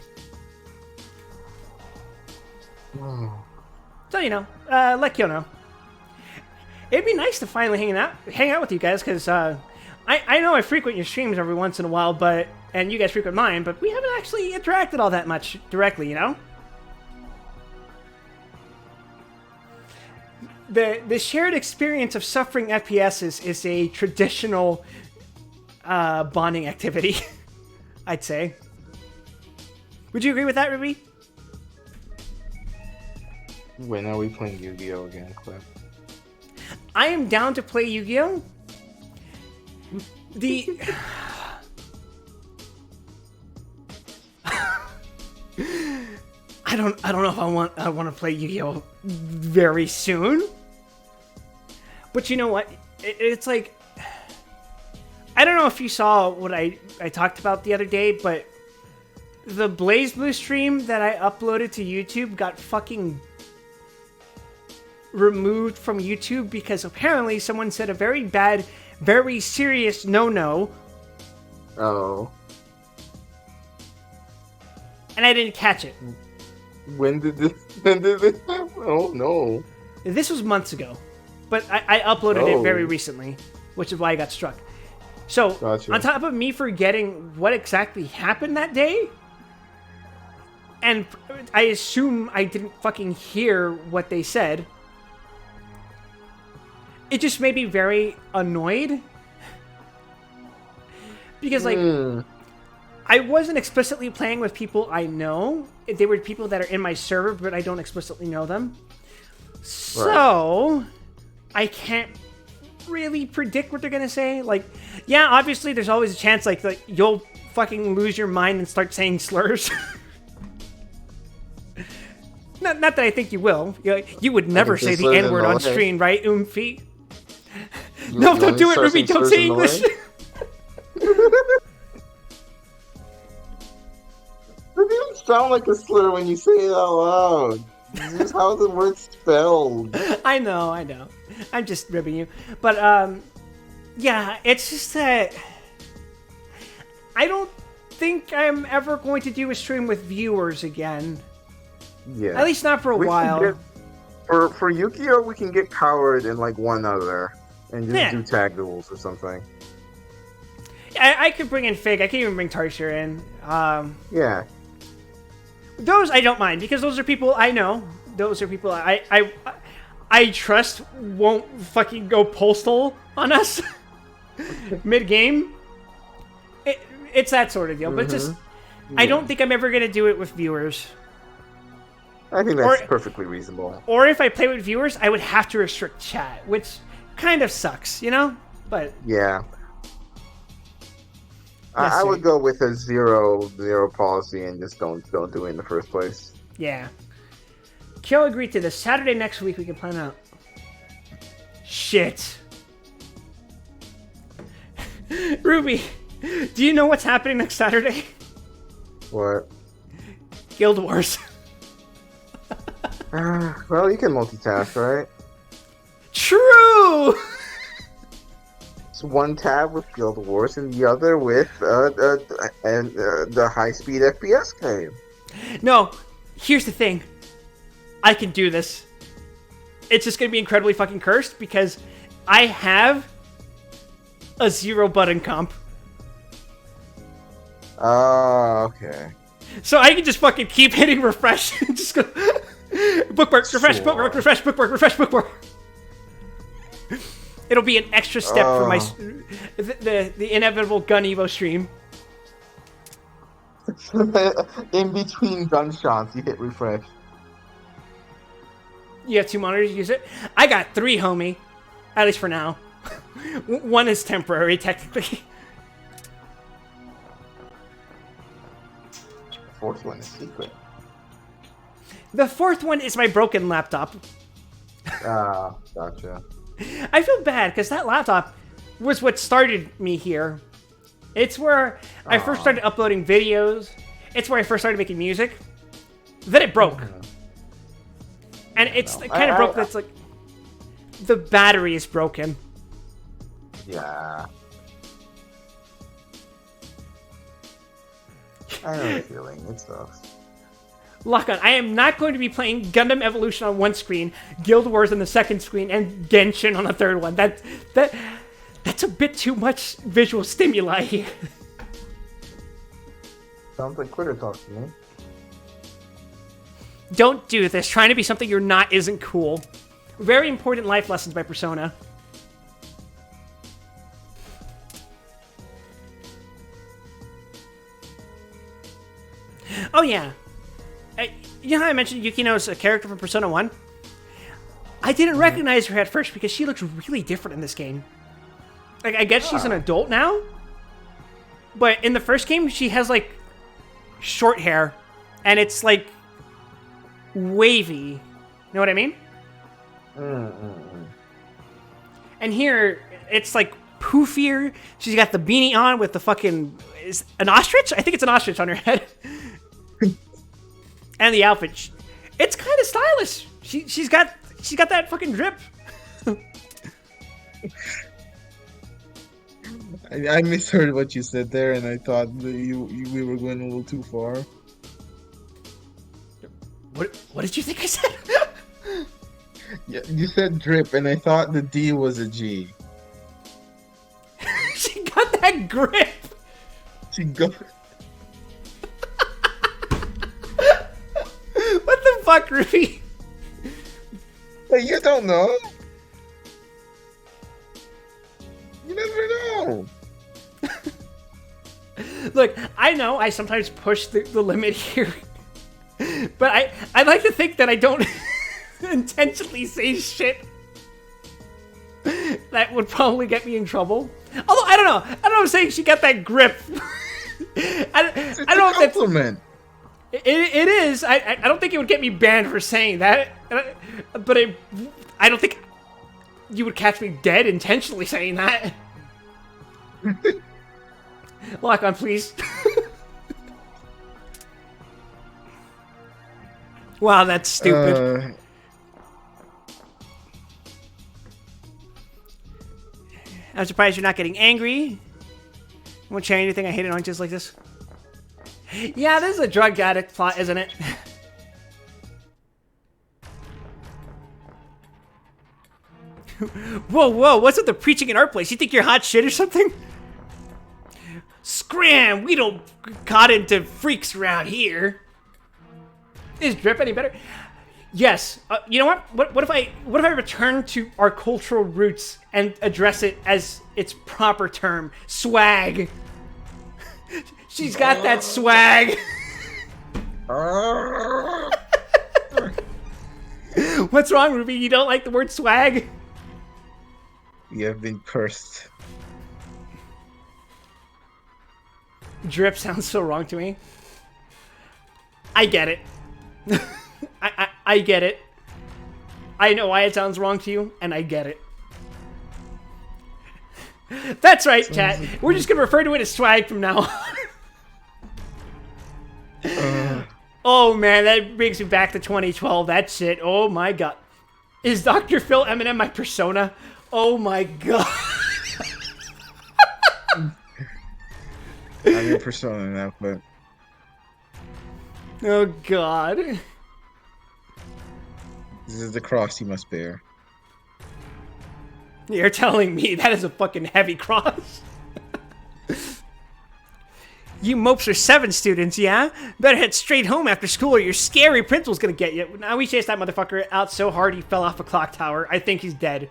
So, you know, let you know. It'd be nice to finally hang out with you guys, because I know I frequent your streams every once in a while, and you guys frequent mine, but we haven't actually interacted all that much directly, you know? The shared experience of suffering FPS is a traditional bonding activity, I'd say. Would you agree with that, Ruby? When are we playing Yu-Gi-Oh again, Cliff? I am down to play Yu-Gi-Oh! I don't know if I want to play Yu-Gi-Oh! Very soon. But you know what? It's like, I don't know if you saw what I talked about the other day, but the BlazBlue stream that I uploaded to YouTube got fucking removed from YouTube because apparently someone said a very bad, very serious no-no, Oh. and I didn't catch it. When did this happen? Oh no. This was months ago, but I uploaded it Oh. very recently, which is why I got struck. So, Gotcha. on top of me forgetting what exactly happened that day, and I assume I didn't fucking hear what they said, it just made me very annoyed. Because, like, I wasn't explicitly playing with people I know. They were people that are in my server, but I don't explicitly know them. So, I can't really predict what they're gonna say. Like, yeah, obviously there's always a chance, like you'll fucking lose your mind and start saying slurs. Not that I think you will. You would never say the N-word on screen, right, Oomphy? No, don't do it, Ruby. Don't say English. It doesn't even sound like a slur when you say it out loud. This is how the word's spelled. I know. I'm just ribbing you. But, yeah, it's just that I don't think I'm ever going to do a stream with viewers again. Yeah. At least not for a while. For Yu-Gi-Oh, we can get Coward and like one other, and just do tag duels or something. I could bring in Fig. I can even bring Tarsher in. Yeah. Those I don't mind because those are people I know. Those are people I trust won't fucking go postal on us mid game. It's that sort of deal. But just I don't think I'm ever gonna do it with viewers. I think that's perfectly reasonable. Or if I play with viewers, I would have to restrict chat, which kind of sucks, you know? But yeah. I would go with a zero policy and just don't do it in the first place. Yeah. Kill agreed to this. Saturday next week we can plan out. Shit. Ruby, do you know what's happening next Saturday? What? Guild Wars. Well, you can multitask, right? True! It's one tab with Guild Wars and the other with the high-speed FPS game. No, here's the thing. I can do this. It's just gonna be incredibly fucking cursed because I have a 0-button comp. Oh, okay. So I can just fucking keep hitting refresh and just go bookmark, refresh, bookmark, refresh, bookmark, refresh, bookmark. It'll be an extra step for my the inevitable Gun Evo stream. In between gunshots, you hit refresh. You have 2 monitors, use it. I got 3, homie. At least for now. One is temporary, technically. Fourth one is secret. The 4th one is my broken laptop. Ah, gotcha. I feel bad because that laptop was what started me here. It's where I first started uploading videos. It's where I first started making music. Then it broke. And it's kind of broke that's like... The battery is broken. Yeah. I know the feeling. It sucks. Lock on. I am not going to be playing Gundam Evolution on one screen, Guild Wars on the second screen, and Genshin on the third one. That's a bit too much visual stimuli here. Sounds like Quitter talk to me. Don't do this. Trying to be something you're not isn't cool. Very important life lessons by Persona. Oh yeah. You know how I mentioned Yukino's a character from Persona 1? I didn't recognize her at first because she looks really different in this game. Like, I guess she's an adult now, but in the first game, she has, like, short hair, and it's, like, wavy. You know what I mean? And here, it's, like, poofier. She's got the beanie on with the fucking... Is an ostrich? I think it's an ostrich on her head. And the outfit, it's kind of stylish. She's got She got that fucking drip. I misheard what you said there, and I thought that we were going a little too far. What did you think I said? Yeah, you said drip, and I thought the D was a G. She got that grip. She got. What the fuck, Ruby? Hey, you don't know. You never know. Look, I know I sometimes push the limit here, but I like to think that I don't intentionally say shit that would probably get me in trouble. Although I don't know. I don't know. I'm saying she got that grip. I don't know if that's compliment. It is. I don't think it would get me banned for saying that. But I don't think you would catch me dead intentionally saying that. Lock on, please. Wow, that's stupid. I'm surprised you're not getting angry. Won't share anything. I hate annoyances like this. Yeah, this is a drug addict plot, isn't it? Whoa, what's with the preaching in our place? You think you're hot shit or something? Scram! We don't got into freaks around here. Is drip any better? Yes. You know what? What if I return to our cultural roots and address it as its proper term? Swag. She's got that swag. What's wrong, Ruby? You don't like the word swag? You have been cursed. Drip sounds so wrong to me. I get it. I get it. I know why it sounds wrong to you, and I get it. That's right, chat. We're just gonna refer to it as swag from now on. Oh man, that brings me back to 2012. That shit. Oh my god. Is Dr. Phil Eminem my persona? Oh my god. I'm your persona now, but Oh god. this is the cross you must bear. You're telling me that is a fucking heavy cross? You mopes are 7 students, yeah? Better head straight home after school or your scary principal's gonna get you. Now we chased that motherfucker out so hard he fell off a clock tower. I think he's dead.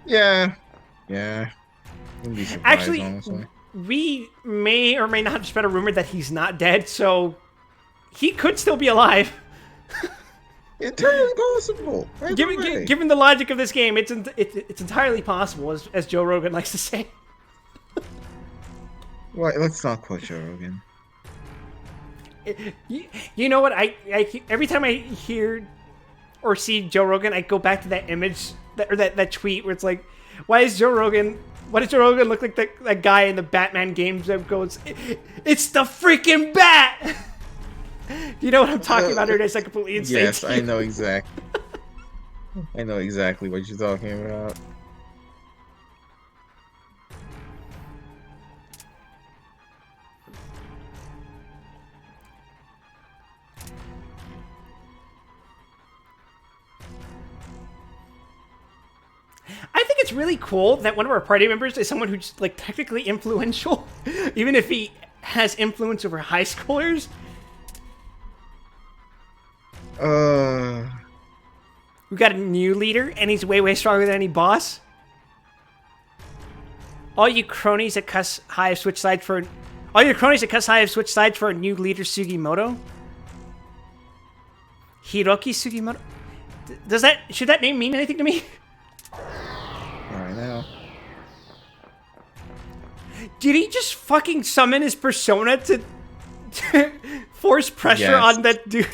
Yeah. Wouldn't be surprised, Actually, honestly. we may or may not have spread a rumor that he's not dead, so he could still be alive. Entirely possible. Either way. Given the logic of this game, it's entirely possible, as Joe Rogan likes to say. Why, let's not quote Joe Rogan. You know what? I every time I hear or see Joe Rogan, I go back to that image that tweet where it's like, why does Joe Rogan look like that guy in the Batman games that goes, "It's the freaking bat." You know what I'm talking about, or did I sound completely insane? Yes, I know exactly. I know exactly what you're talking about. I think it's really cool that one of our party members is someone who's like technically influential, even if he has influence over high schoolers. We got a new leader, and he's way stronger than any boss. All you cronies that cuss high have switched sides for. All your cronies that cuss high have switched sides for a new leader, Sugimoto. Hiroki Sugimoto. Should that name mean anything to me? Alright now. Did he just fucking summon his persona to force pressure Yes. on that dude?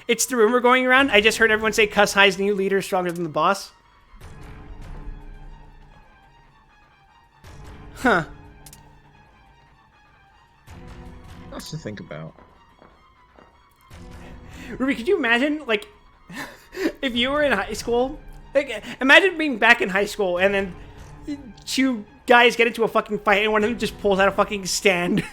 It's the rumor going around. I just heard everyone say Cuss High's new leader is stronger than the boss. Huh. much to think about. Ruby, could you imagine, like, if you were in high school? Like, imagine being back in high school and then two guys get into a fucking fight and one of them just pulls out a fucking stand.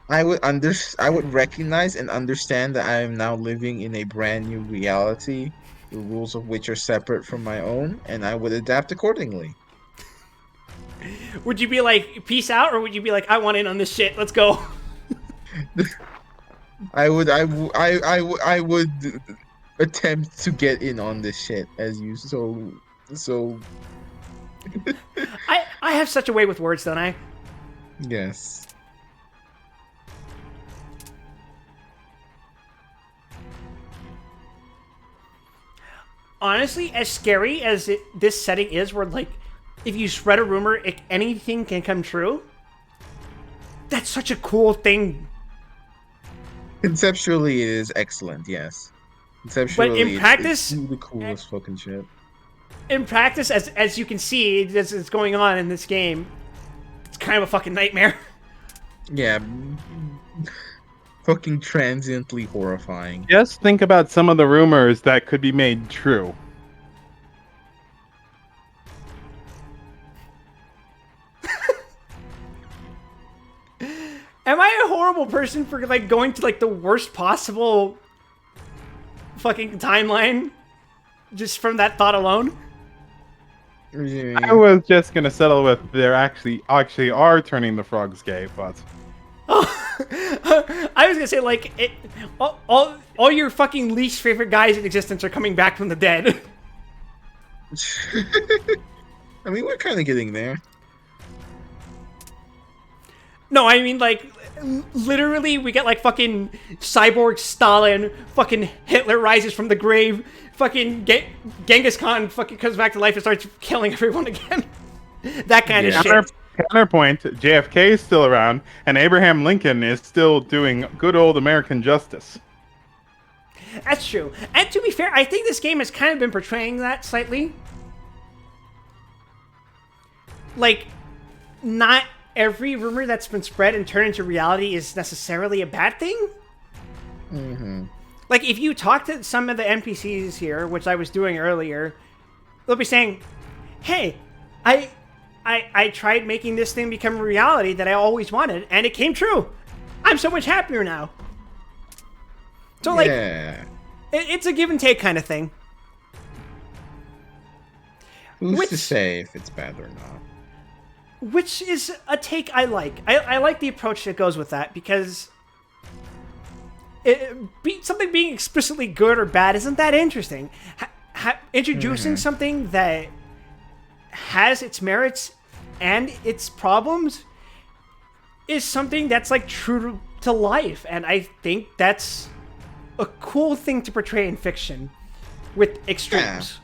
I would recognize and understand that I am now living in a brand new reality, the rules of which are separate from my own, and I would adapt accordingly. Would you be like, peace out, or would you be like, I want in on this shit, let's go? I would attempt to get in on this shit as you so. I have such a way with words, don't I? Yes. Honestly, as scary as this setting is, where, like, if you spread a rumor, anything can come true. That's such a cool thing. Conceptually, it is excellent. Yes. Conceptually, But in practice, it's the coolest fucking shit. In practice, as you can see, as it's going on in this game, it's kind of a fucking nightmare. Yeah. Fucking transiently horrifying. Just think about some of the rumors that could be made true. Am I a horrible person for, like, going to, like, the worst possible fucking timeline just from that thought alone? I was just gonna settle with they're actually are turning the frogs gay, but I was gonna say, like, all your fucking least favorite guys in existence are coming back from the dead. I mean, we're kind of getting there. No, I mean, like, literally, we get, like, fucking cyborg Stalin, fucking Hitler rises from the grave, fucking Genghis Khan fucking comes back to life and starts killing everyone again. That kind of shit. Counterpoint, JFK is still around, and Abraham Lincoln is still doing good old American justice. That's true. And to be fair, I think this game has kind of been portraying that slightly. Like, not every rumor that's been spread and turned into reality is necessarily a bad thing. Mm-hmm. Like, if you talk to some of the NPCs here, which I was doing earlier, they'll be saying, hey, I tried making this thing become a reality that I always wanted, and it came true. I'm so much happier now. So, like, yeah. it's a give and take kind of thing. Who's to say if it's bad or not? Which is a take I like. I like the approach that goes with that, because something being explicitly good or bad isn't that interesting. Introducing something that has its merits and its problems is something that's, like, true to life, and I think that's a cool thing to portray in fiction with extremes.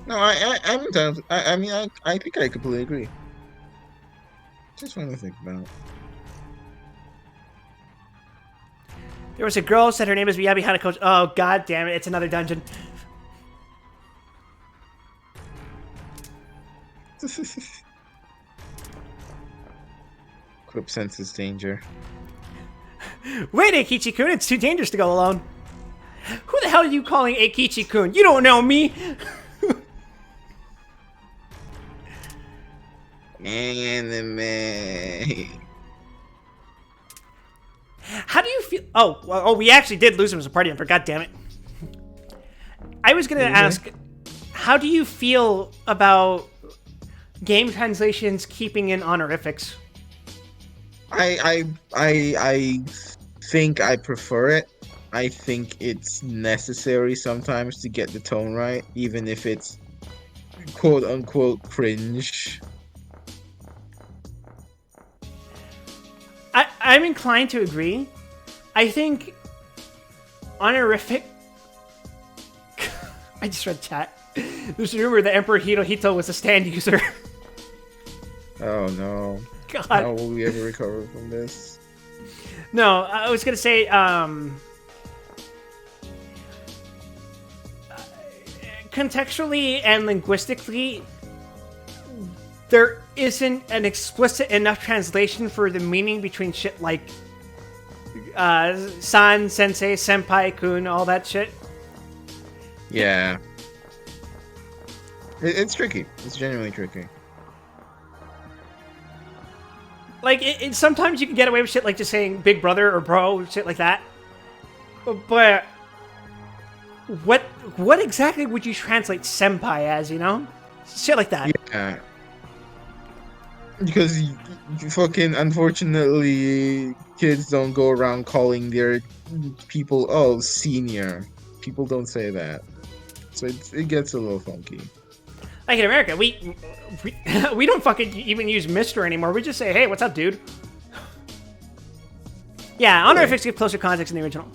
No, I'm down. I mean, I think I completely agree. Just want to think about it. There was a girl said her name is Miyabi Hanakoshi. Oh, god damn it, it's another dungeon. Quip senses danger. Wait, Eikichi-kun, it's too dangerous to go alone. Who the hell are you calling Eikichi-kun? You don't know me! Anime. How do you feel? Oh, we actually did lose him as a party member. God damn it! I was gonna ask, how do you feel about game translations keeping in honorifics? I think I prefer it. I think it's necessary sometimes to get the tone right, even if it's quote unquote cringe. I'm inclined to agree. I think honorific. I just read chat. There's a rumor that Emperor Hirohito was a stand user. Oh no. God. How will we ever recover from this? No, I was gonna say, contextually and linguistically, there isn't an explicit enough translation for the meaning between shit like san, sensei, senpai, kun, all that shit. Yeah. It's tricky. It's genuinely tricky. Like, sometimes you can get away with shit like just saying big brother or bro, shit like that. But what exactly would you translate senpai as, you know? Shit like that. Yeah. Because fucking, unfortunately, kids don't go around calling their people, oh, senior. People don't say that. So it gets a little funky. Like in America, we don't fucking even use Mister anymore. We just say, hey, what's up, dude? Yeah, Honor FX give closer context in the original.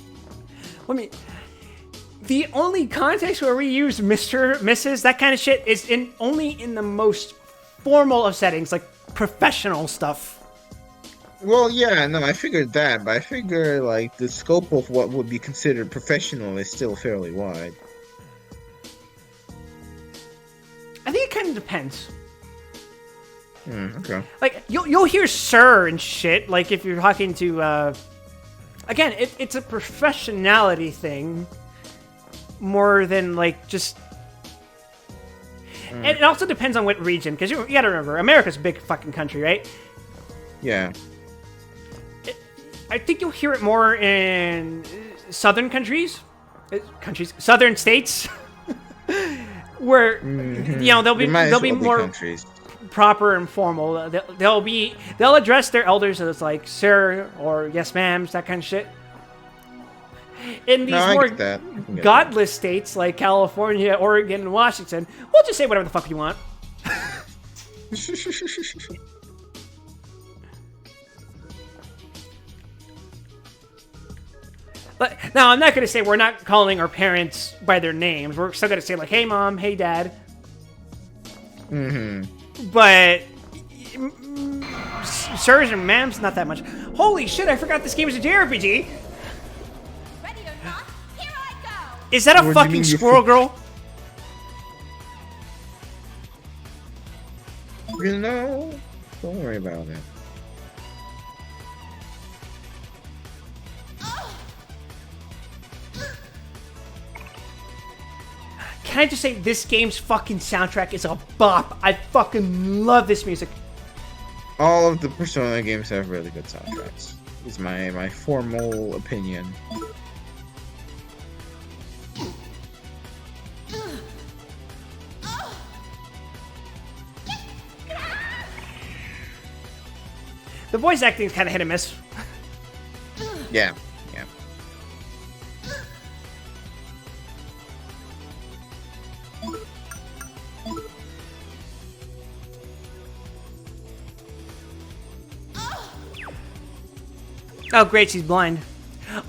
The only context where we use Mr., Mrs., that kind of shit is only in the most formal of settings, like professional stuff. Well, yeah, no, I figured that, but I figure, like, the scope of what would be considered professional is still fairly wide. I think it kind of depends. Okay. Like, you'll hear sir and shit, like if you're talking to, again, it's a professionality thing more than, like, just... And it also depends on what region, because you gotta remember, America's a big fucking country, right? Yeah. I think you'll hear it more in southern southern states, where you know they'll be more countries. proper and formal. They'll address their elders as like sir or yes ma'ams, that kind of shit. In these more godless states like California, Oregon, and Washington, we'll just say whatever the fuck you want. But now, I'm not going to say we're not calling our parents by their names. We're still going to say, like, hey, mom, hey, dad. But sirs and ma'ams, not that much. Holy shit, I forgot this game is a JRPG. Ready or not, here I go. Is that a fucking squirrel girl? You know, don't worry about it. Can I just say, this game's fucking soundtrack is a bop. I fucking love this music. All of the Persona games have really good soundtracks. Is my formal opinion. The voice acting is kind of hit and miss. Yeah, yeah. Oh, great, she's blind.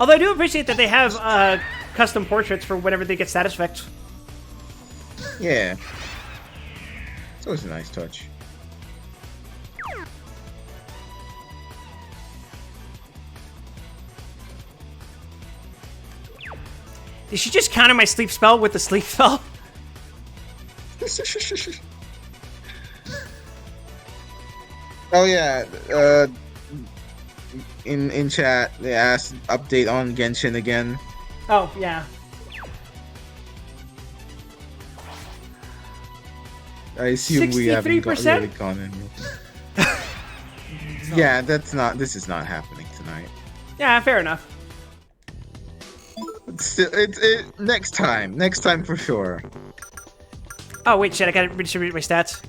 Although I do appreciate that they have custom portraits for whenever they get status effects. Yeah. It's always a nice touch. Did she just counter my sleep spell with the sleep spell? Oh yeah, in chat they asked update on Genshin again. Oh, yeah. I assume we haven't really 63%? gone in. Yeah, this is not happening tonight. Yeah, fair enough. Still, next time for sure. Oh, wait, shit, I gotta redistribute my stats.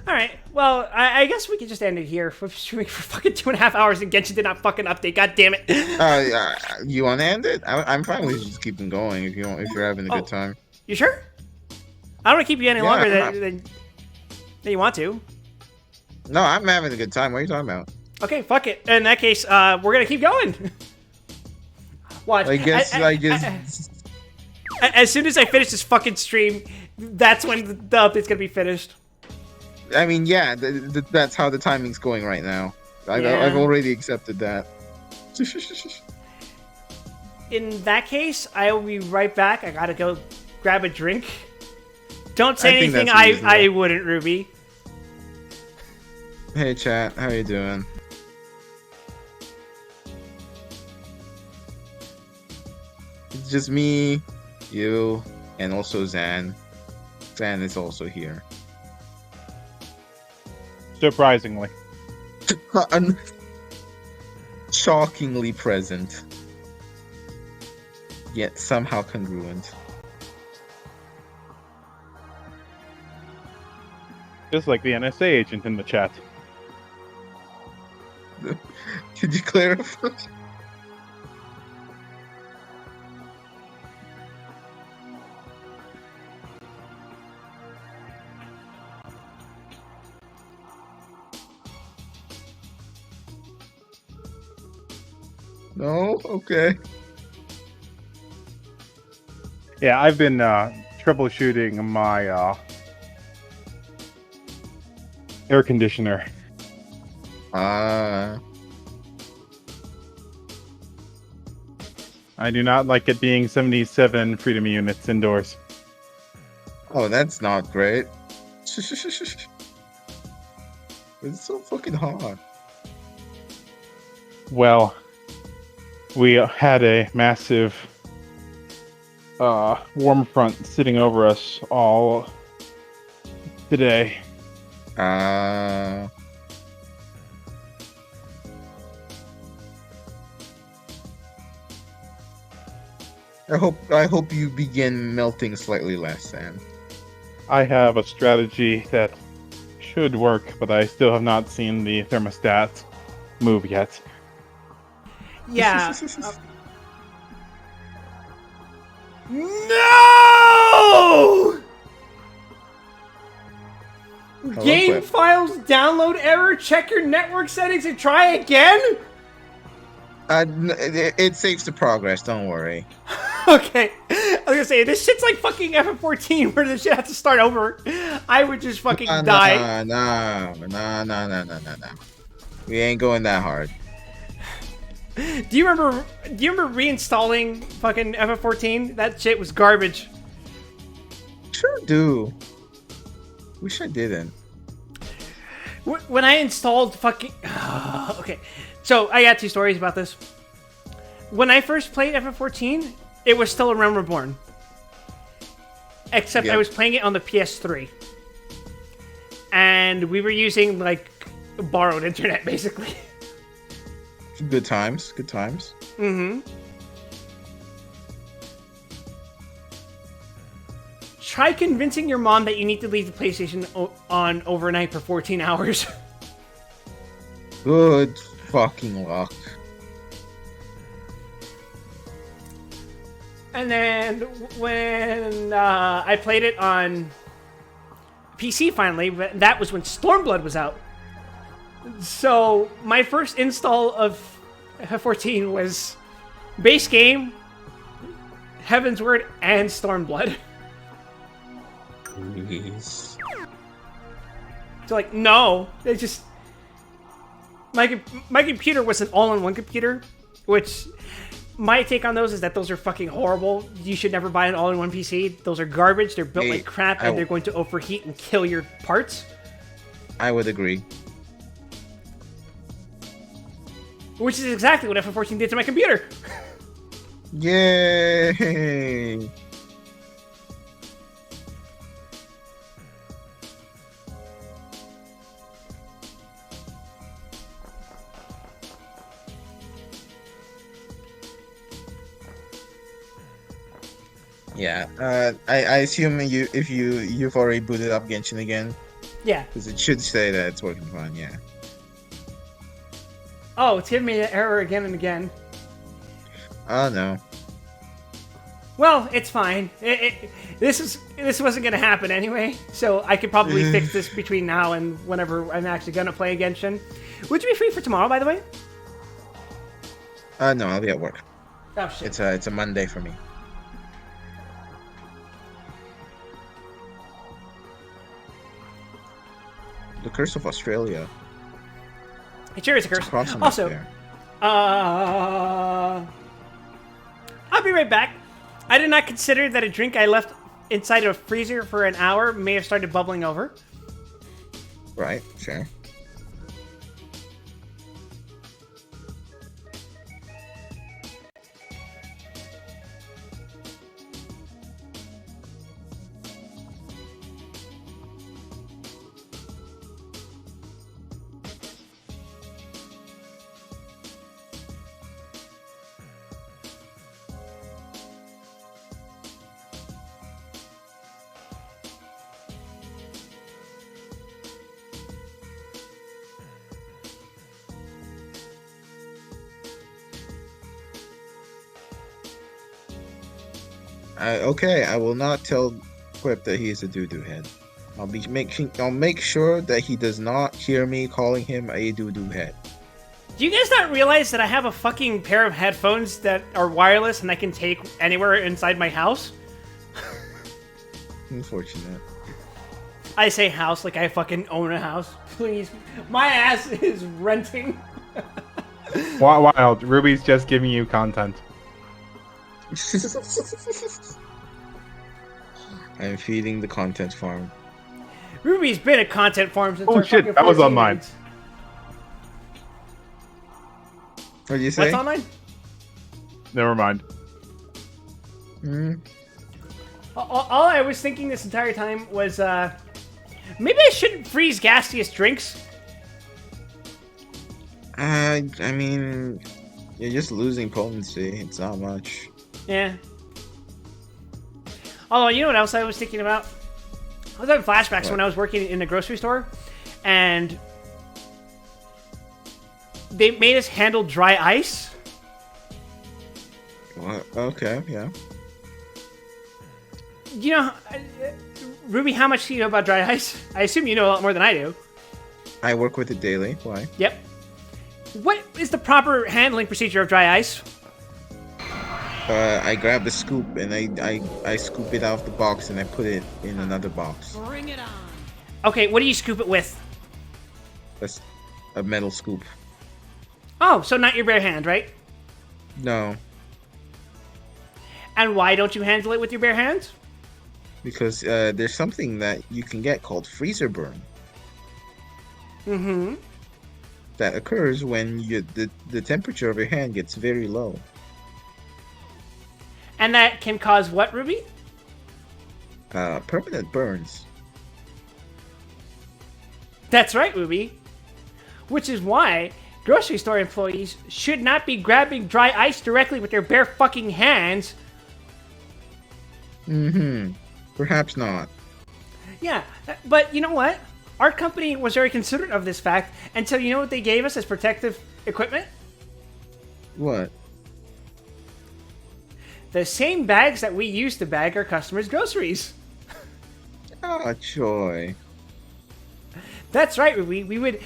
Alright, well, I guess we can just end it here. We're streaming for fucking 2.5 hours and Genshin did not fucking update, god damn it. You wanna end it? I'm fine with just keeping going if you're having a good time. You sure? I don't want to keep you any longer than you want to. No, I'm having a good time. What are you talking about? Okay, fuck it. In that case, we're gonna keep going. Watch. I guess As soon as I finish this fucking stream, that's when the update's gonna be finished. I mean, yeah, that's how the timing's going right now. I've already accepted that. In that case, I will be right back. I gotta go grab a drink. Don't say I think anything that's reasonable. I wouldn't, Ruby. Hey, chat, how you doing? It's just me, you, and also Zan. Zan is also here. Surprisingly. Shockingly present. Yet somehow congruent. Just like the NSA agent in the chat. Could you clarify? No? Okay. Yeah, I've been troubleshooting my air conditioner. Ah. I do not like it being 77 freedom units indoors. Oh, that's not great. It's so fucking hot. Well, we had a massive warm front sitting over us all today. Ah. I hope you begin melting slightly less, Sam. I have a strategy that should work, but I still have not seen the thermostat move yet. Yeah. No! Game Clip. files download error. Check your network settings and try again. It saves the progress. Don't worry. Okay, I was gonna say this shit's like fucking FF14 where this shit has to start over. I would just fucking die. No. We ain't going that hard. Do you remember reinstalling fucking FF14? That shit was garbage. Sure do. Wish I didn't. When I installed fucking... okay, so I got two stories about this. When I first played FF14, it was still a Realm Reborn. Except Yeah. I was playing it on the PS3. And we were using, like, borrowed internet, basically. Good times. Good times. Mm-hmm. Try convincing your mom that you need to leave the PlayStation on overnight for 14 hours. Good fucking luck. And then when I played it on PC finally, that was when Stormblood was out. So my first install of F14 was base game, Heaven's Word, and Stormblood. Please. So like, no, it's just my computer was an all-in-one computer, which my take on those is that those are fucking horrible. You should never buy an all-in-one PC. Those are garbage. They're built Hey, like crap, and they're going to overheat and kill your parts. I would agree. Which is exactly what FF14 did to my computer. Yay! Yeah, I assume you've already booted up Genshin again, Yeah. because it should say that it's working fine. Yeah. Oh, it's giving me an error again and again. Oh no. Well, it's fine. This wasn't gonna happen anyway, so I could probably fix this between now and whenever I'm actually gonna play Genshin. Would you be free for tomorrow, by the way? No, I'll be at work. Oh shit. It's a Monday for me. The Curse of Australia. It sure is a curse. Crossing up Also, there. I'll be right back. I did not consider that a drink I left inside of a freezer for an hour may have started bubbling over. Right, sure. Okay, I will not tell Quip that he is a doo-doo head. I'll make sure that he does not hear me calling him a doo-doo head. Do you guys not realize that I have a fucking pair of headphones that are wireless and I can take anywhere inside my house? Unfortunate. I say house like I fucking own a house. Please. My ass is renting. Wild. Ruby's just giving you content. I'm feeding the content farm. Ruby's been a content farm since Oh, our shit, fucking that was 14 on mine. days. What did you say? What's on mine? Never mind. All I was thinking this entire time was, maybe I shouldn't freeze gaseous drinks. I mean, you're just losing potency. It's not much. Yeah. Although, you know what else I was thinking about? I was having flashbacks What? when I was working in a grocery store, and they made us handle dry ice. What? Okay, yeah. You know, Ruby, how much do you know about dry ice? I assume you know a lot more than I do. I work with it daily. Why? Yep. What is the proper handling procedure of dry ice? I grab the scoop and I scoop it out of the box and I put it in another box. Bring it on. Okay, what do you scoop it with? That's a metal scoop. Oh, so not your bare hand, right? No, And why don't you handle it with your bare hands? because there's something that you can get called freezer burn Mm-hmm. that occurs when the temperature of your hand gets very low. And that can cause what, Ruby? Permanent burns. That's right, Ruby. Which is why grocery store employees should not be grabbing dry ice directly with their bare fucking hands. Perhaps not. Yeah, but you know what? Our company was very considerate of this fact until you know what they gave us as protective equipment? What? The same bags that we use to bag our customers' groceries. Ah, joy. That's right, Ruby. We would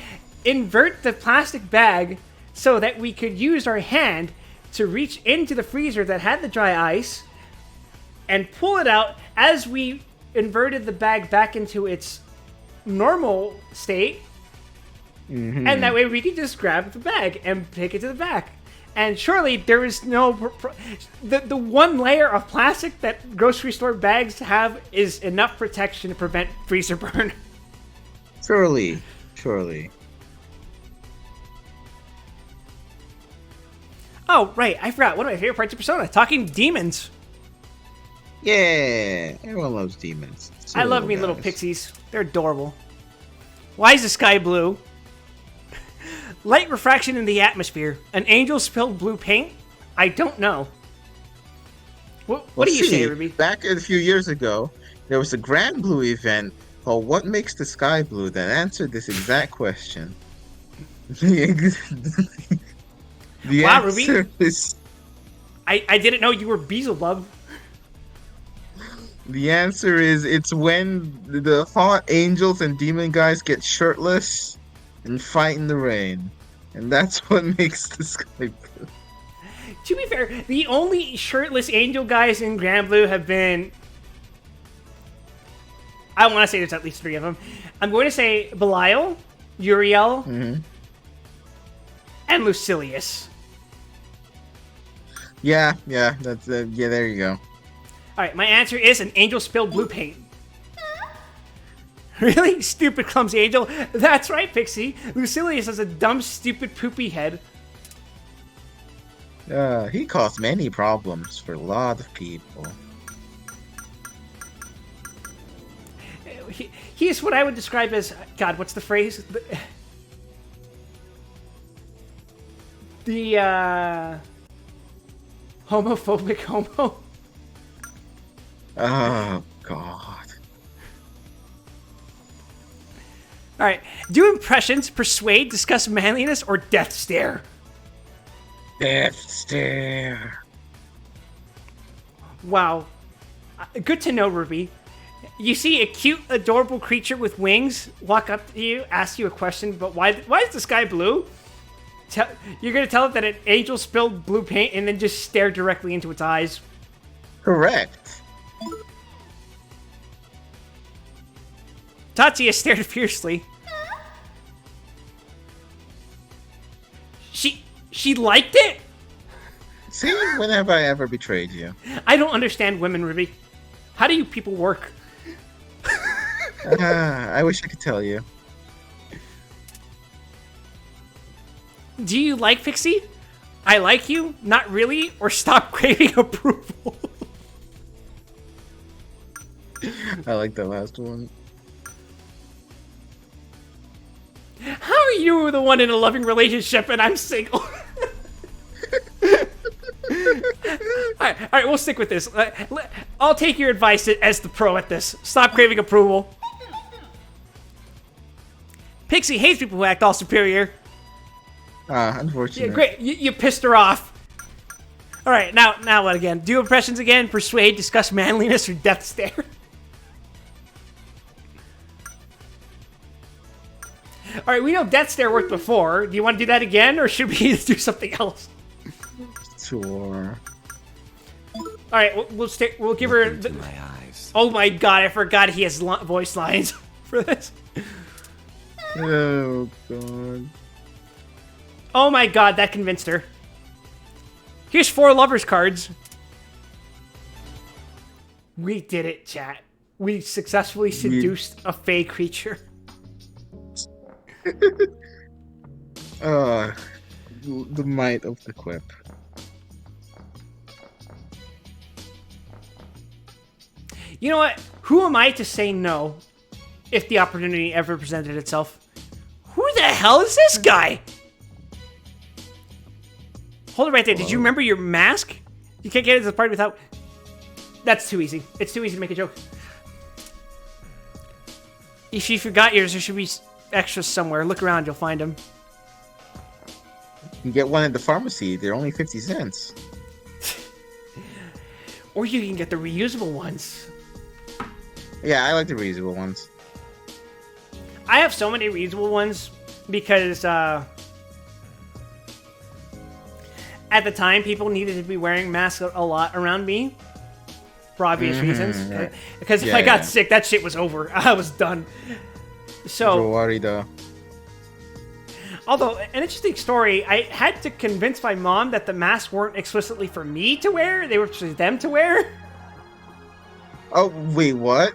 invert the plastic bag so that we could use our hand to reach into the freezer that had the dry ice and pull it out as we inverted the bag back into its normal state. And that way we could just grab the bag and take it to the back. And surely there is no... The one layer of plastic that grocery store bags have is enough protection to prevent freezer burn. Surely. Oh, right. I forgot. One of my favorite parts of Persona. Talking demons. Yeah, everyone loves demons. I love me little pixies. They're adorable. Why is the sky blue? Light refraction in the atmosphere. An angel spilled blue paint? I don't know. What do you say, Ruby? Back a few years ago, there was a Grand Blue event called "What Makes the Sky Blue" that answered this exact question. The Wow, answer Ruby. is I didn't know you were Beelzebub. the answer is it's when the hot angels and demon guys get shirtless and fight in the rain, and that's what makes the sky blue. To be fair, the only shirtless angel guys in Grand Blue have been I want to say there's at least 3 of them. I'm going to say Belial, Uriel, and Lucilius. Yeah, that's yeah. There you go. All right, my answer is an angel spilled blue paint. Really? Stupid, clumsy angel? That's right, Pixie. Lucilius has a dumb, stupid, poopy head. He caused many problems for a lot of people. He is what I would describe as... God, what's the phrase? The homophobic homo? Oh, God. Alright, do impressions persuade, discuss manliness, or death stare? Death stare. Wow. Good to know, Ruby. You see a cute, adorable creature with wings walk up to you, ask you a question, but why is the sky blue? You're going to tell it that an angel spilled blue paint and then just stare directly into its eyes. Correct. Tatsuya stared fiercely. She liked it? See, when have I ever betrayed you? I don't understand women, Ruby. How do you people work? I wish I could tell you. Do you like Pixie? I like you? Not really? Or stop craving approval? I like that last one. How are you the one in a loving relationship and I'm single? Alright, we'll stick with this. I'll take your advice as the pro at this. Stop craving approval. Pixie hates people who act all superior. Unfortunately. Yeah, great. You pissed her off. Alright, now what again? Do impressions again, persuade, discuss manliness, or death stare? Alright, we know death stare worked before. Do you want to do that again, or should we do something else? Sure. Alright, we'll give her... My eyes. Oh my god, I forgot he has voice lines for this. Oh, God. Oh my god, that convinced her. Here's 4 lovers cards. We did it, chat. We successfully seduced a fey creature. The might of the quip. You know what? Who am I to say no if the opportunity ever presented itself? Who the hell is this guy? Hold it right there. Did you remember your mask? You can't get into the party without... That's too easy. It's too easy to make a joke. If you forgot yours, there should be extras somewhere. Look around, you'll find them. You can get one at the pharmacy. They're only 50 cents. Or you can get the reusable ones. Yeah, I like the reusable ones. I have so many reusable ones because at the time people needed to be wearing masks a lot around me for obvious reasons. Because if I got sick, that shit was over. I was done. So, Don't worry though. although an interesting story, I had to convince my mom that the masks weren't explicitly for me to wear; they were for them to wear. Oh wait, what?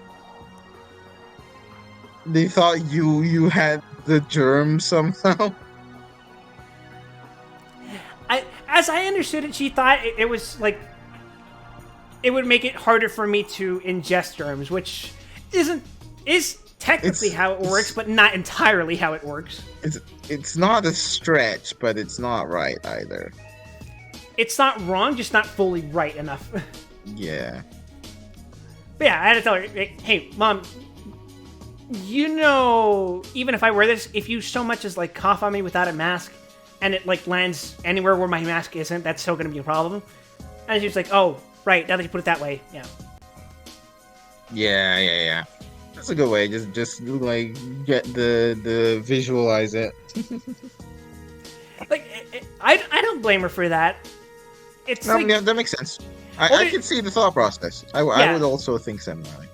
They thought you had the germ somehow. As I understood it, she thought it was like it would make it harder for me to ingest germs, which is technically how it works, but not entirely how it works. It's not a stretch, but it's not right either. It's not wrong, just not fully right enough. Yeah. But yeah, I had to tell her, hey, Mom, you know, even if I wear this, if you so much as like cough on me without a mask, and it like lands anywhere where my mask isn't, that's still gonna be a problem. And she was like, oh, right, now that you put it that way, yeah. Yeah. That's a good way. Just like get the visualize it. Like, I don't blame her for that. It's No, like, yeah, that makes sense. I Well, can see the thought process. I Yeah. would also think similarly.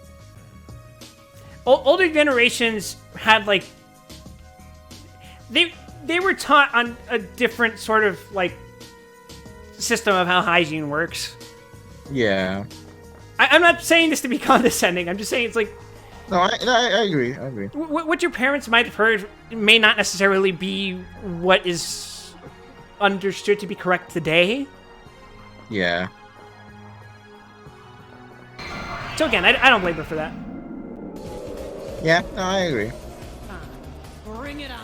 older generations had like they were taught on a different sort of like system of how hygiene works. Yeah. I'm not saying this to be condescending. I'm just saying it's like No, I agree. I agree. what your parents might have heard may not necessarily be what is understood to be correct today. Yeah. So again, I don't blame her for that. Yeah, no, I agree. Bring it on.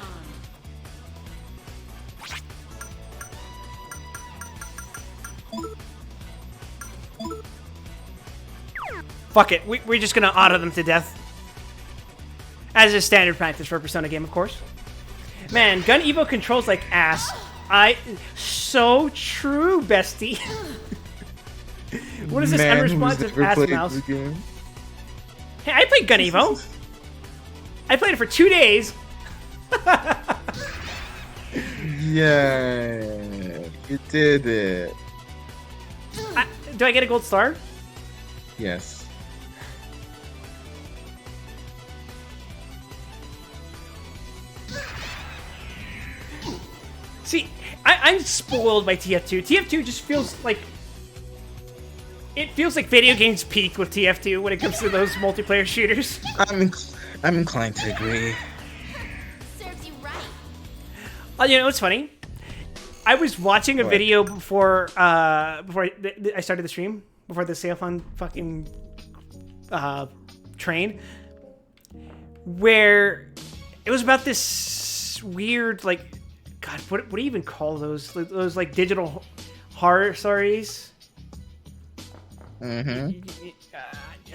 Fuck it, we're just gonna auto them to death. As is standard practice for a Persona game, of course. Man, Gun Evo controls like ass. So true, bestie. What is this Man who's unresponsive never ass played mouse? the game. Hey, I played Gun Evo. I played it for 2 days. Yeah, you did it. Do I get a gold star? Yes. See, I'm spoiled by TF2. TF2 just feels like... It feels like video games peaked with TF2 when it comes to those multiplayer shooters. I'm inclined to agree. Serves you right. You know, it's funny. I was watching a What? video before I started the stream, before the Sail Fun fucking train, where it was about this weird, like, God, what do you even call those? Those like digital horror stories?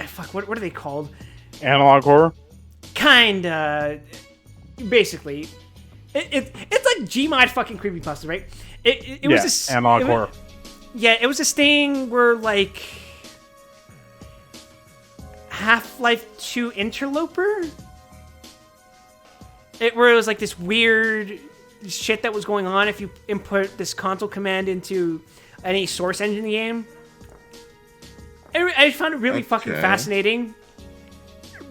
Fuck, what are they called? Analog horror. Kinda. Basically. It's like Gmod fucking creepypasta, right? It was this analog horror. Yeah, it was this thing where like Half-Life 2 Interloper? Where it was like this weird shit that was going on if you input this console command into any source engine in the game. I found it really fucking Okay. fascinating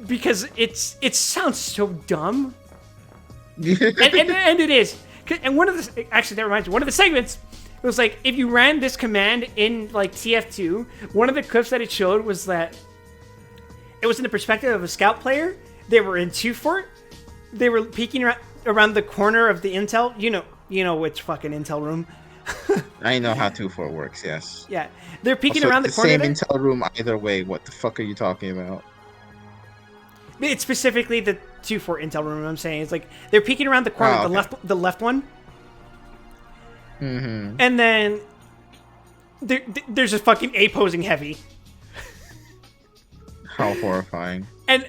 because it sounds so dumb. and it is. And one of the actually that reminds me, one of the segments it was like if you ran this command in like TF2, one of the clips that it showed was that it was in the perspective of a scout player. They were in 2 Fort. They were peeking around the corner of the intel. You know which fucking intel room. I know how 2-4 works. Yes. Yeah, they're peeking Also, around the it's corner. same There. intel room either way. What the fuck are you talking about? It's specifically the 2 Fort intel room. I'm saying it's like they're peeking around the corner, Oh, okay. the left one. Mm-hmm. And then there's a fucking A posing heavy. How horrifying. And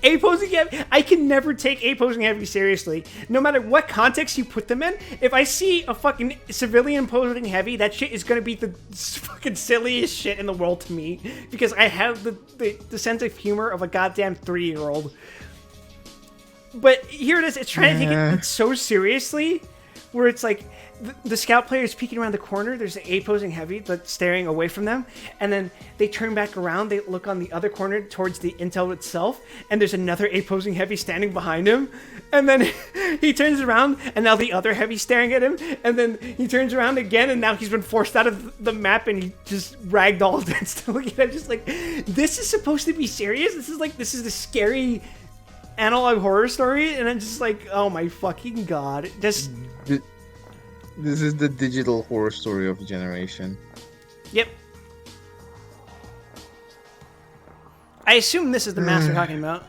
A posing heavy, I can never take A posing heavy seriously. No matter what context you put them in, if I see a fucking civilian posing heavy, that shit is gonna be the fucking silliest shit in the world to me. Because I have the sense of humor of a goddamn 3-year-old. But here it is, it's trying to take it so seriously, where it's like, the scout player is peeking around the corner. There's an A posing heavy that's staring away from them, and then they turn back around. They look on the other corner towards the intel itself, and there's another A posing heavy standing behind him. And then he turns around, and now the other heavy's staring at him. And then he turns around again, and now he's been forced out of the map, and he just ragdolled and still looking at. Just like, this is supposed to be serious. This is the scary analog horror story, and I'm just like, oh my fucking god, just. This is the digital horror story of a generation. Yep. I assume this is the mask we're talking about.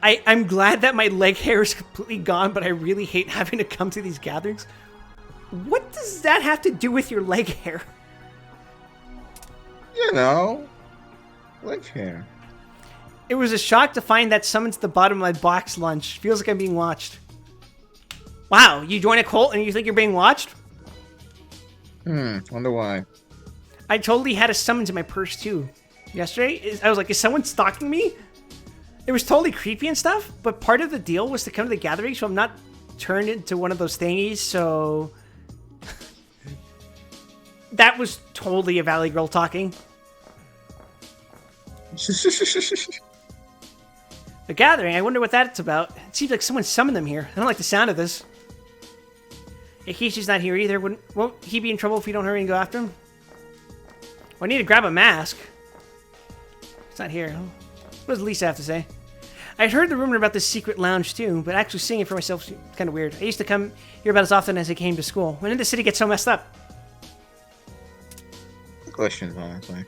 I'm glad that my leg hair is completely gone, but I really hate having to come to these gatherings. What does that have to do with your leg hair? You know, leg hair. It was a shock to find that summons at the bottom of my box lunch. Feels like I'm being watched. Wow, you join a cult and you think you're being watched? Wonder why. I totally had a summons in my purse too. Yesterday, I was like, is someone stalking me? It was totally creepy and stuff, but part of the deal was to come to the gathering, so I'm not turned into one of those thingies, so... That was totally a Valley Girl talking. The gathering. I wonder what that's about. It seems like someone summoned them here. I don't like the sound of this. Akishi's not here either. Won't he be in trouble if we don't hurry and go after him? Well, I need to grab a mask. It's not here. What does Lisa have to say? I'd heard the rumor about this secret lounge too, but actually seeing it for myself is kind of weird. I used to come here about as often as I came to school. When did the city get so messed up? Questions, honestly.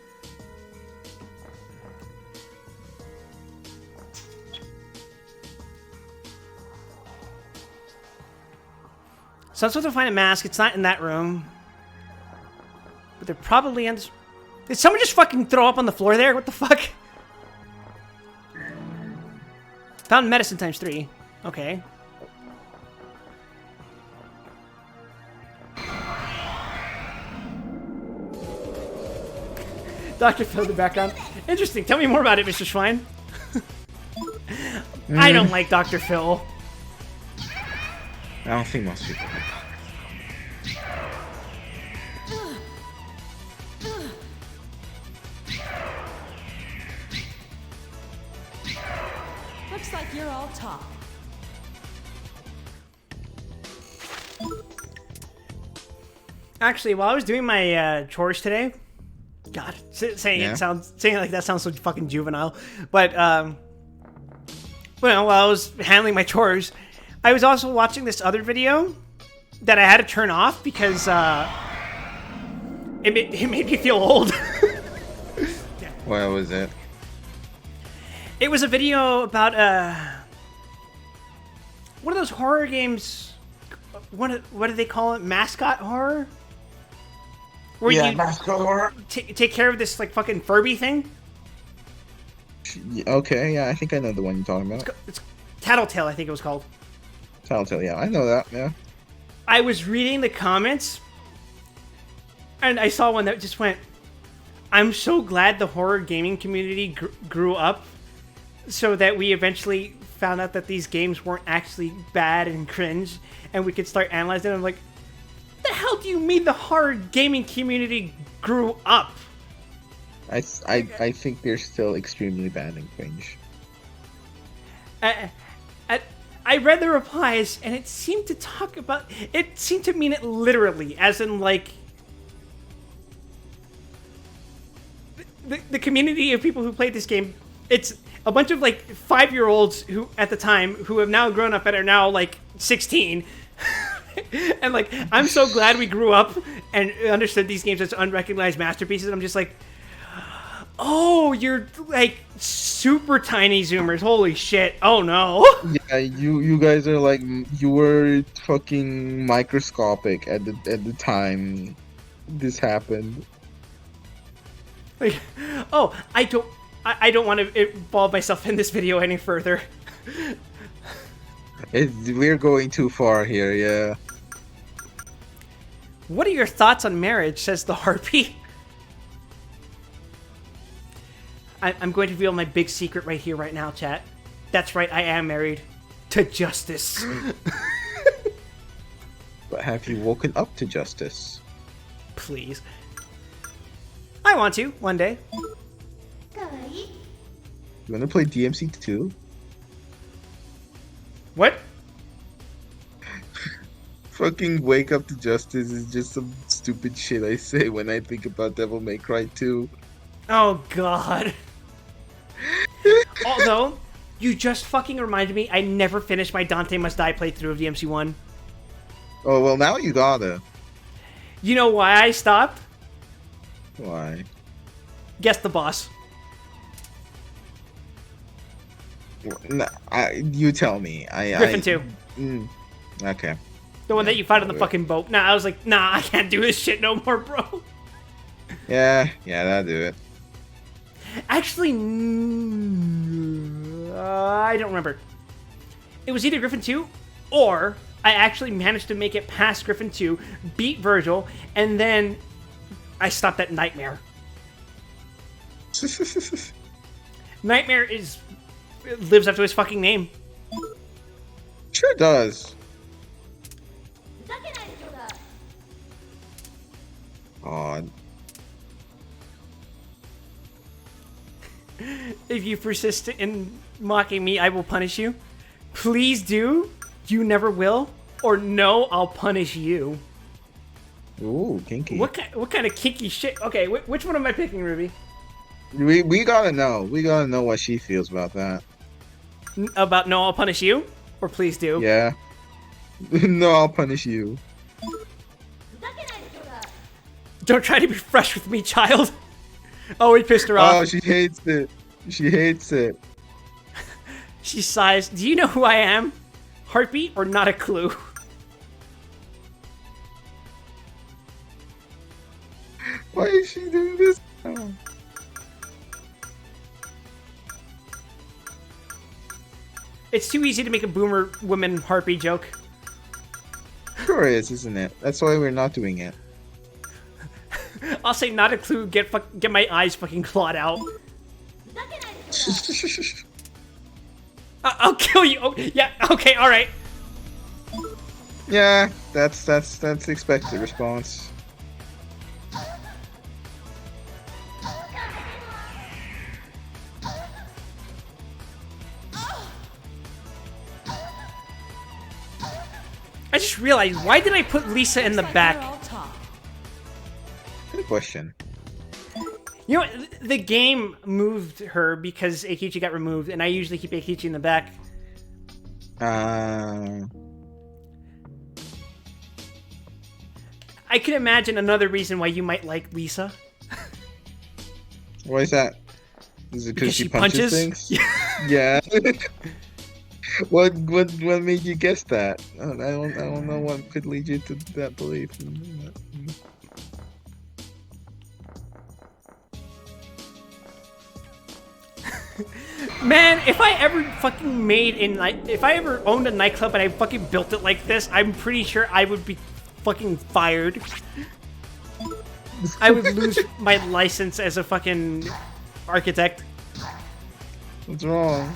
So I'm supposed to find a mask. It's not in that room. But they're probably in... Did someone just fucking throw up on the floor there? What the fuck? Found medicine times 3. Okay. Dr. Phil in the background. Interesting. Tell me more about it, Mr. Schwein. I don't like Dr. Phil. I don't think most people do. Looks like you're all talk. Actually, while I was doing my chores today, God, saying it like that sounds so fucking juvenile. But well, while I was handling my chores, I was also watching this other video that I had to turn off because it made me feel old. What was it? It was a video about one of those horror games. What do they call it? Mascot horror. Where you mascot horror. take care of this like fucking Furby thing. Okay, yeah, I think I know the one you're talking about. It's Tattletale, I think it was called. Tattletale, yeah, I know that, yeah. I was reading the comments, and I saw one that just went, I'm so glad the horror gaming community grew up so that we eventually found out that these games weren't actually bad and cringe, and we could start analyzing them. I'm like, what the hell do you mean the horror gaming community grew up? I think they're still extremely bad and cringe. I read the replies, and it seemed to talk about... It seemed to mean it literally, as in, like... The community of people who played this game, it's a bunch of, like, 5-year-olds who, at the time, who have now grown up and are now, like, 16. And, like, I'm so glad we grew up and understood these games as unrecognized masterpieces. I'm just like... Oh, you're like super tiny zoomers. Holy shit. Oh no. Yeah, you guys are like, you were fucking microscopic at the time this happened. Like, oh, I don't want to involve myself in this video any further. We're going too far here, yeah. What are your thoughts on marriage, says the Harpy. I'm going to reveal my big secret right here, right now, chat. That's right, I am married to Justice. But have you woken up to justice? Please. I want to, one day. You wanna play DMC 2? What? Fucking wake up to justice is just some stupid shit I say when I think about Devil May Cry 2. Oh, God. Although, you just fucking reminded me I never finished my Dante Must Die playthrough of DMC1. Oh, well, now you gotta. You know why I stopped? Why? Guess the boss. No, you tell me. Griffin 2. Okay. The one that you fight on the fucking boat. Nah, I was like, nah, I can't do this shit no more, bro. Yeah, that'll do it. Actually, I don't remember. It was either Griffin 2 or I actually managed to make it past Griffin 2, beat Virgil, and then I stopped at Nightmare. Nightmare lives up to his fucking name. Sure does. If you persist in mocking me, I will punish you. Please do. You never will. Or no, I'll punish you. Ooh, kinky. What kind of kinky shit? Okay, which one am I picking, Ruby? We gotta know. We gotta know what she feels about that. About no, I'll punish you? Or please do? Yeah. No, I'll punish you. Don't try to be fresh with me, child. Oh, we pissed her off. Oh, she hates it. She hates it. She sighs. Do you know who I am? Heartbeat or not a clue? Why is she doing this? Oh. It's too easy to make a boomer woman heartbeat joke. Sure is, isn't it? That's why we're not doing it. I'll say not a clue. Get my eyes fucking clawed out. I'll kill you. Oh, yeah. Okay. All right. Yeah, that's the expected response. I just realized, why did I put Lisa in the back? Good question. You know what? The game moved her because Eikichi got removed, and I usually keep Eikichi in the back. I can imagine another reason why you might like Lisa. Why is that? Is it because she punches things? Yeah. What made you guess that? I don't know what could lead you to that belief. Man, if I ever fucking if I ever owned a nightclub and I fucking built it like this, I'm pretty sure I would be fucking fired. I would lose my license as a fucking architect. What's wrong?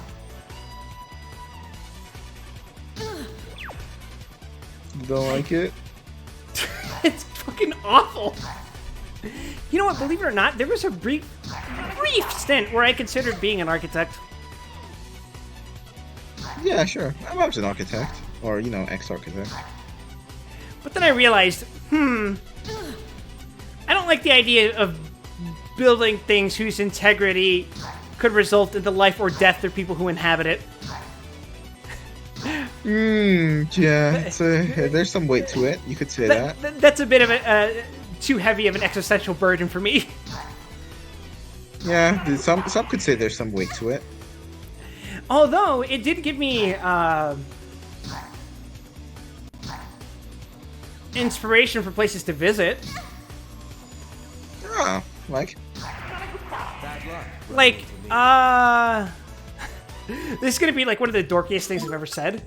You don't like it? It's fucking awful. You know what? Believe it or not, there was a brief stint where I considered being an architect. Yeah, sure. I was an architect, or ex-architect. But then I realized, I don't like the idea of building things whose integrity could result in the life or death of people who inhabit it. Yeah. There's some weight to it. You could say that. That's a bit of a too heavy of an existential burden for me. Yeah, some could say there's some weight to it. Although it did give me inspiration for places to visit. Oh, like this is gonna be like one of the dorkiest things I've ever said.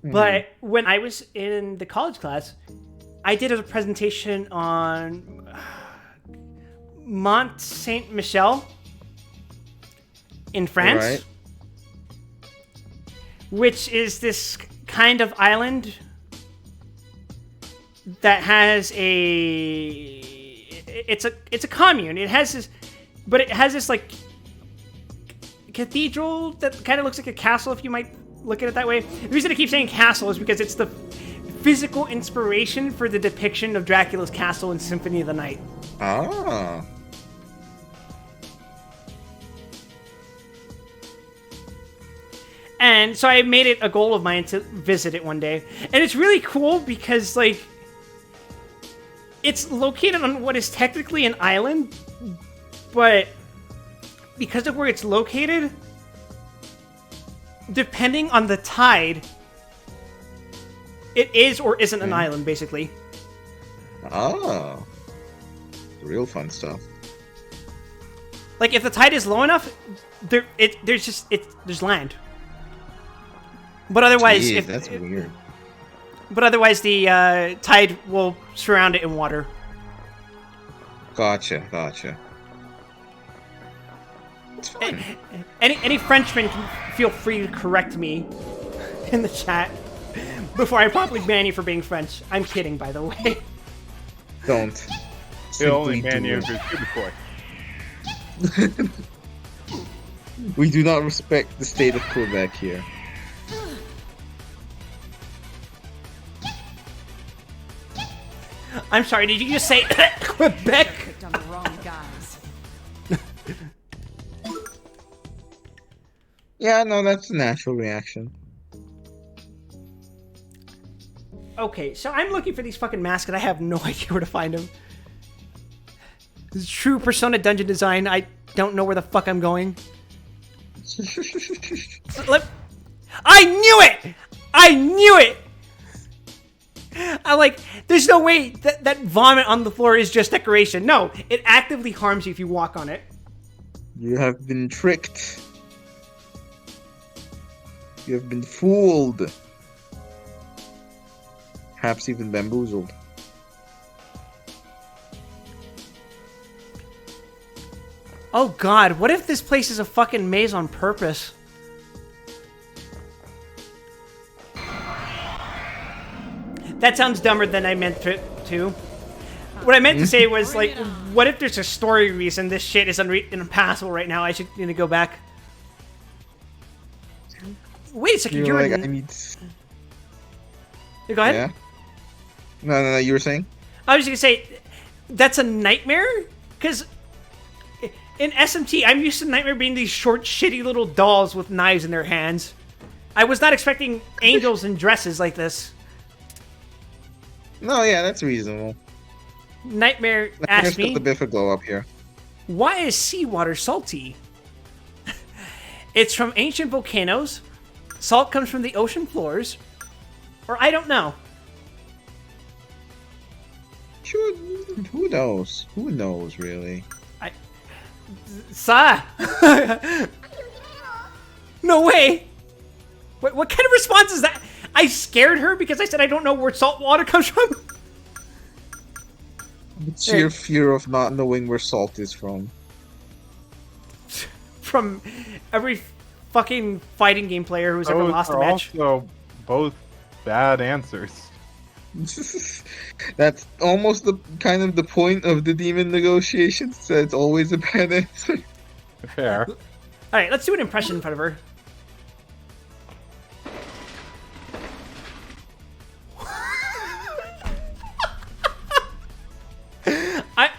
But when I was in the college class, I did a presentation on Mont Saint Michel in France, right. Which is this kind of island that has it's a commune. It has this like cathedral that kind of looks like a castle, if you might look at it that way. The reason I keep saying castle is because it's the physical inspiration for the depiction of Dracula's castle in Symphony of the Night. Ah. And so I made it a goal of mine to visit it one day. And it's really cool because, like, it's located on what is technically an island, but because of where it's located, depending on the tide, it is or isn't an island, basically. Oh. Real fun stuff. Like, if the tide is low enough, there's land. But otherwise, Jeez, that's weird. But otherwise, the tide will surround it in water. Gotcha. It's fun. Any Frenchman can feel free to correct me in the chat before I promptly ban you for being French. I'm kidding, by the way. Don't. He'll only Simply ban do you it. if you're Cubicoy. We do not respect the state of Quebec here. I'm sorry, did you just say Quebec? Picked on the wrong guys. Yeah, no, that's a natural reaction. Okay, so I'm looking for these fucking masks and I have no idea where to find them. This is true Persona dungeon design. I don't know where the fuck I'm going. I knew it! I knew it! I'm like, there's no way that vomit on the floor is just decoration. No, it actively harms you if you walk on it. You have been tricked. You have been fooled. Perhaps even bamboozled. Oh god, what if this place is a fucking maze on purpose? That sounds dumber than I meant it to. What I meant to say was, like, what if there's a story reason this shit is impassable right now? I should need to go back. Wait a second, You're you're like, in... I need... Go ahead. Yeah? No, you were saying? I was gonna say, that's a nightmare? Because in SMT, I'm used to Nightmare being these short, shitty little dolls with knives in their hands. I was not expecting angels in dresses like this. No, yeah, that's reasonable. Nightmare Let's asked put me, the Biffa glow up here. why is seawater salty? It's from ancient volcanoes. Salt comes from the ocean floors. Or I don't know. Who knows? Who knows, really? Sa! No way! What kind of response is that? I scared her because I said I don't know where salt water comes from? It's your fear of not knowing where salt is from. From every fucking fighting game player who's ever Those lost a are match. also both bad answers. That's almost the kind of the point of the demon negotiations. That it's always a bad answer. Fair. Alright, let's do an impression in front of her.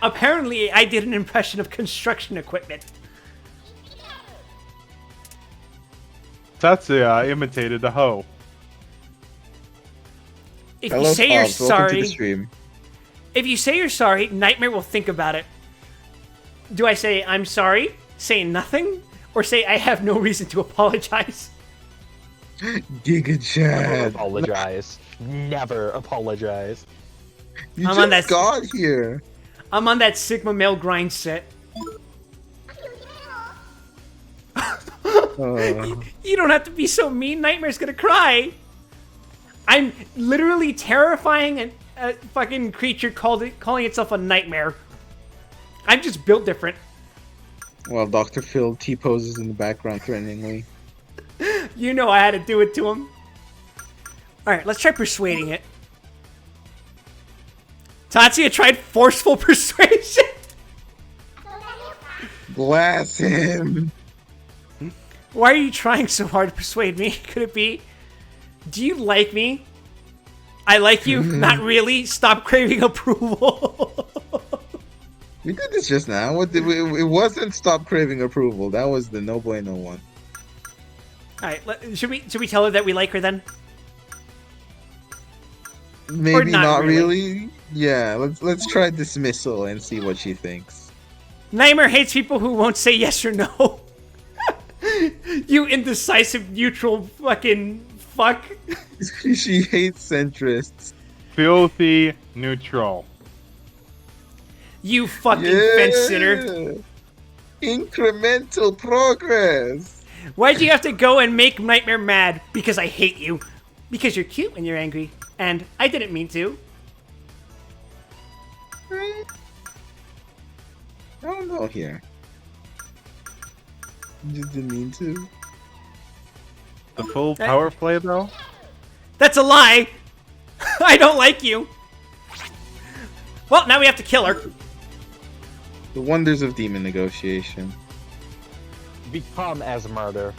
Apparently, I did an impression of construction equipment. Tatsuya imitated the hoe. If Hello, you say you're Pops. Welcome to sorry, the stream. if you say you're sorry, Nightmare will think about it. Do I say I'm sorry, say nothing, or say I have no reason to apologize? Giga Never Chad. apologize. Never apologize. You I'm on just that- got here. I'm on that Sigma male grind set. You don't have to be so mean. Nightmare's gonna cry. I'm literally terrifying a fucking creature calling itself a nightmare. I'm just built different. Well, Dr. Phil T-poses in the background threateningly. You know I had to do it to him. Alright, let's try persuading it. Tatsuya tried forceful persuasion. Blast him. Why are you trying so hard to persuade me? Could it be? Do you like me? I like you? Not really? Stop craving approval. We did this just now. What did it wasn't stop craving approval. That was the no bueno one. Alright, should we tell her that we like her then? Maybe not not really. really. Yeah, let's try dismissal and see what she thinks. Nightmare hates people who won't say yes or no. You indecisive, neutral fucking fuck. She hates centrists. Filthy neutral. You fucking fence sitter. Incremental progress. Why'd you have to go and make Nightmare mad? Because I hate you. Because you're cute when you're angry. And I didn't mean to. I don't know here. You just didn't mean to. The full power play, though? That's a lie. I don't like you. Well, now we have to kill her. The wonders of demon negotiation. become as murder.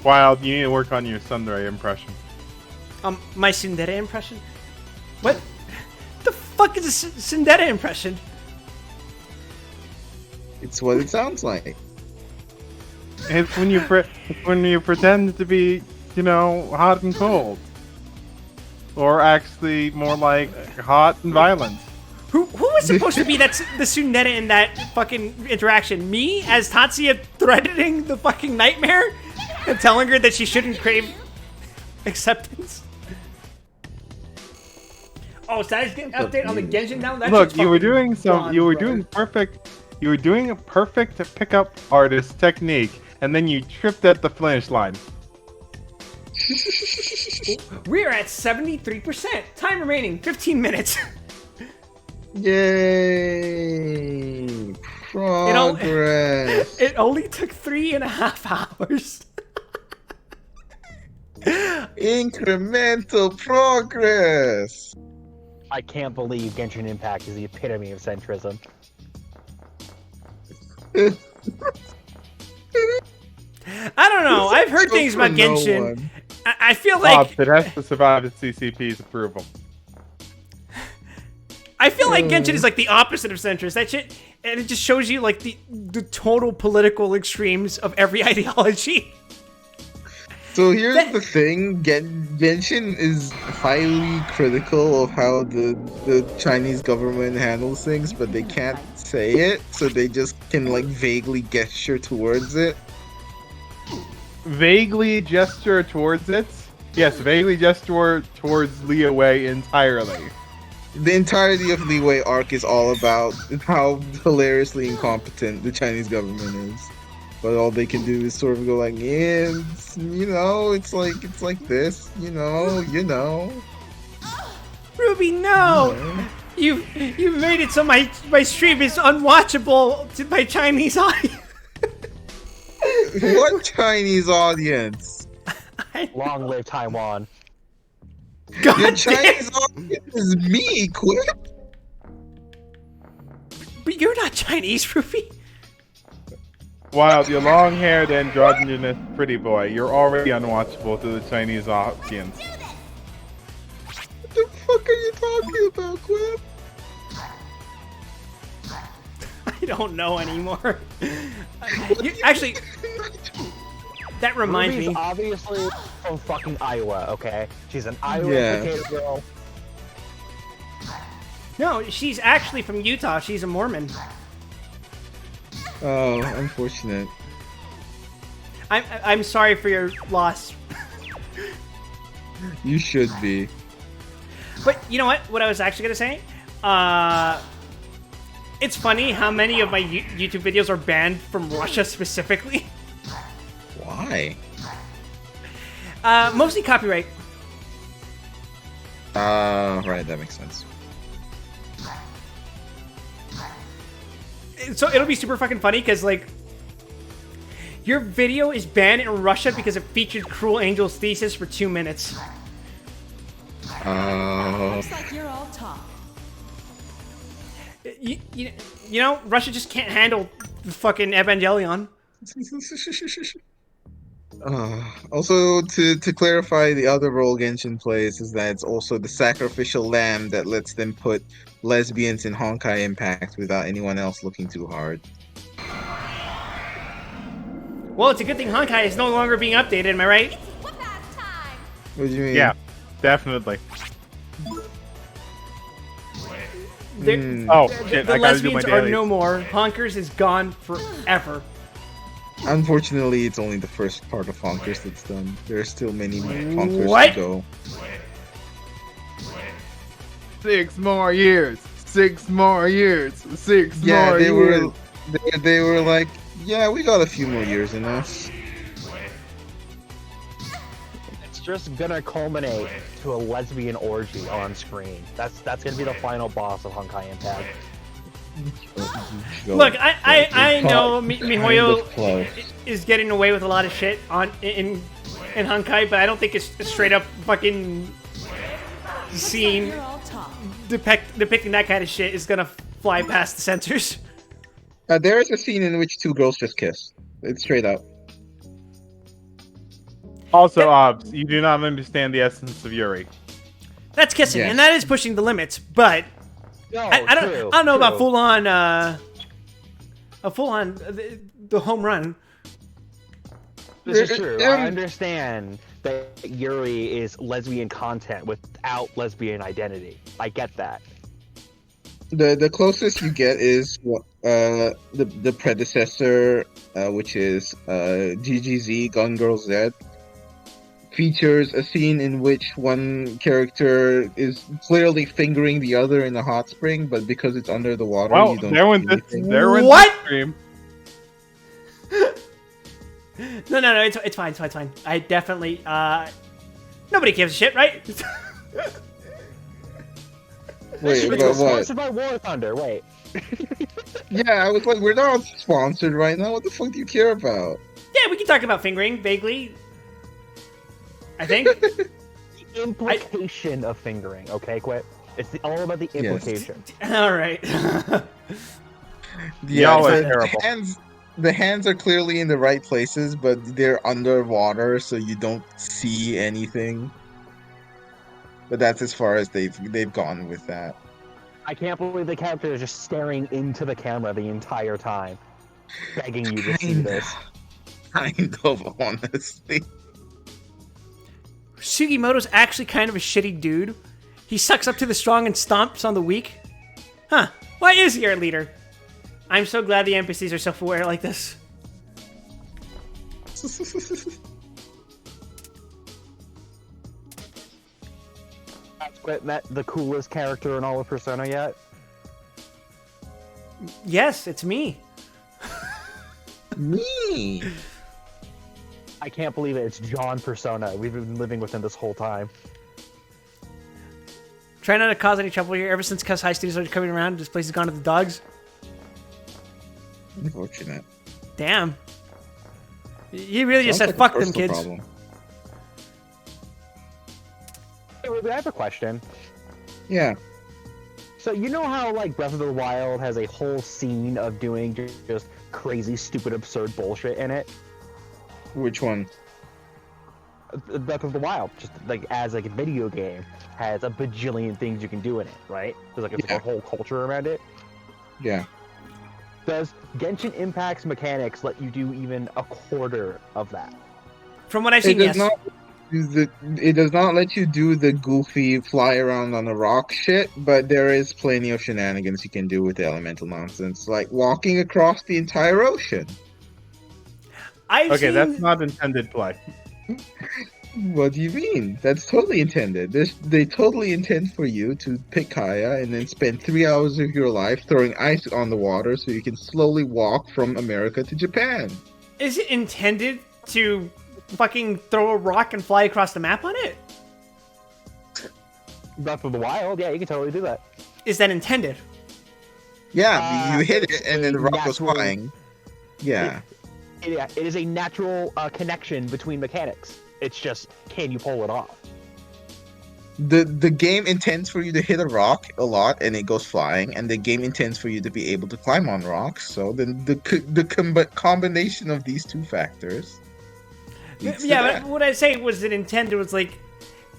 Wild, you need to work on your Sundere impression. My Tsundere impression? What? The fuck is a Tsundere impression? It's what it sounds like. It's when you pretend to be, you know, hot and cold, or actually more like hot and violent. Who was supposed to be the Tsundere in that fucking interaction? Me as Tatsuya threatening the fucking nightmare and telling her that she shouldn't crave acceptance? Oh, so I just get an update on the Genshin now? That Look, shit's you were fucking doing gone, bro. you were doing a perfect pickup artist technique, and then you tripped at the finish line. We're at 73%. Time remaining 15 minutes. Yay! Progress. It only took 3.5 hours. Incremental progress. I can't believe Genshin Impact is the epitome of centrism. I don't know. I've heard things about Genshin. I feel like It has to survive its CCP's approval. Genshin is like the opposite of centrist. That shit, and it just shows you like the total political extremes of every ideology. So here's the thing, Genshin is highly critical of how the Chinese government handles things, but they can't say it, so they just can like vaguely gesture towards it. Vaguely gesture towards it? Yes, vaguely gesture towards Liyue Wei entirely. The entirety of the Wei arc is all about how hilariously incompetent the Chinese government is. But all they can do is sort of go like, yeah, it's like this, you know. Ruby, no! You've made it so my stream is unwatchable to my Chinese audience. What Chinese audience? Long live Taiwan. God Your damn. Chinese audience is me, Quip. But you're not Chinese, Ruby. Wild, your long-haired androgynous pretty boy, you're already unwatchable to the Chinese audience. What the fuck are you talking about, Quip? I don't know anymore. Actually, that reminds Ruby's me. obviously from fucking Iowa, okay? She's an Iowa Yeah. potato girl. No, she's actually from Utah. She's a Mormon. Oh, unfortunate. I'm sorry for your loss. You should be. But you know what? What I was actually gonna say? It's funny how many of my YouTube videos are banned from Russia specifically. Why? Mostly copyright. Right, that makes sense. So it'll be super fucking funny because like your video is banned in Russia because it featured Cruel Angel's thesis for 2 minutes. Looks like you're all talk. You know, Russia just can't handle the fucking Evangelion. Also, to clarify, the other role Genshin plays is that it's also the sacrificial lamb that lets them put lesbians in Honkai Impact without anyone else looking too hard. Well, it's a good thing Honkai is no longer being updated, am I right? Whoop-ass time! What do you mean? Yeah, definitely. Oh, shit, The I gotta do my lesbians are dailies. no more. Honkers is gone forever. Unfortunately, it's only the first part of Honkers that's done. There are still many Honkers What? to go. 6 more years. 6 more years. 6 Yeah, more they years. they were like, yeah, we got a few more years in us. It's just gonna culminate to a lesbian orgy on screen. That's gonna be the final boss of Honkai Impact. Go. Look, I know MiHoYo Close. is getting away with a lot of shit in Honkai, but I don't think it's straight up fucking scene You're all talk. depicting that kind of shit is gonna fly past the censors. There is a scene in which two girls just kiss. It's straight up. Also, you do not understand the essence of Yuri. That's kissing, Yes. and that is pushing the limits. But No, I don't true, know about true. full on the home run. This is true. Um, I understand that Yuri is lesbian content without lesbian identity. I get that. The closest you get is what the predecessor, which is GGZ Gun Girl Z, features a scene in which one character is clearly fingering the other in a hot spring, but because it's under the water, Well, you don't there went see this. anything. There went What? this stream. No, it's fine. I definitely nobody gives a shit, right? Wait, It's but what? sponsored by War Thunder. Wait. Yeah, I was like, we're not sponsored right now. What the fuck do you care about? Yeah, we can talk about fingering vaguely. I think. The implication of fingering. Okay, quit. It's all about the Yes. implication. All right. Y'all are the terrible. the hands are clearly in the right places, but they're underwater, so you don't see anything. But that's as far as they've gone with that. I can't believe the character is just staring into the camera the entire time, begging you to see Kinda. this. Kind of, honestly. Sugimoto's actually kind of a shitty dude. He sucks up to the strong and stomps on the weak. Huh. Why is he our leader? I'm so glad the NPCs are self-aware like this. Has Quit met the coolest character in all of Persona yet? Yes, it's me. Me. I can't believe it. It's John Persona. We've been living with him this whole time. Try not to cause any trouble here. Ever since Cuss High Studios started coming around, this place has gone to the dogs. Unfortunate. Damn. You really just Sounds said like a fuck them personal kids. problem. Hey, Ruby, I have a question. Yeah. So you know how like Breath of the Wild has a whole scene of doing just crazy, stupid, absurd bullshit in it? Which one? Breath of the Wild, just like as like a video game, has a bajillion things you can do in it, right? There's like Yeah. a whole culture around it. Yeah. Does Genshin Impact's mechanics let you do even a quarter of that? From what I've It seen, does yes. not. It does not let you do the goofy fly around on a rock shit, but there is plenty of shenanigans you can do with the elemental nonsense, like walking across the entire ocean. I've Okay, seen... that's not intended play. What do you mean? That's totally intended. They totally intend for you to pick Kaya and then spend 3 hours of your life throwing ice on the water so you can slowly walk from America to Japan. Is it intended to fucking throw a rock and fly across the map on it? Breath of the Wild, yeah, you can totally do that. Is that intended? Yeah, you hit it and then the rock goes natural- flying. Yeah. It is a natural connection between mechanics. It's just, can you pull it off? The game intends for you to hit a rock a lot and it goes flying, and the game intends for you to be able to climb on rocks. So then the combination of these two factors. leads to Yeah, that. but what I say was that intended was like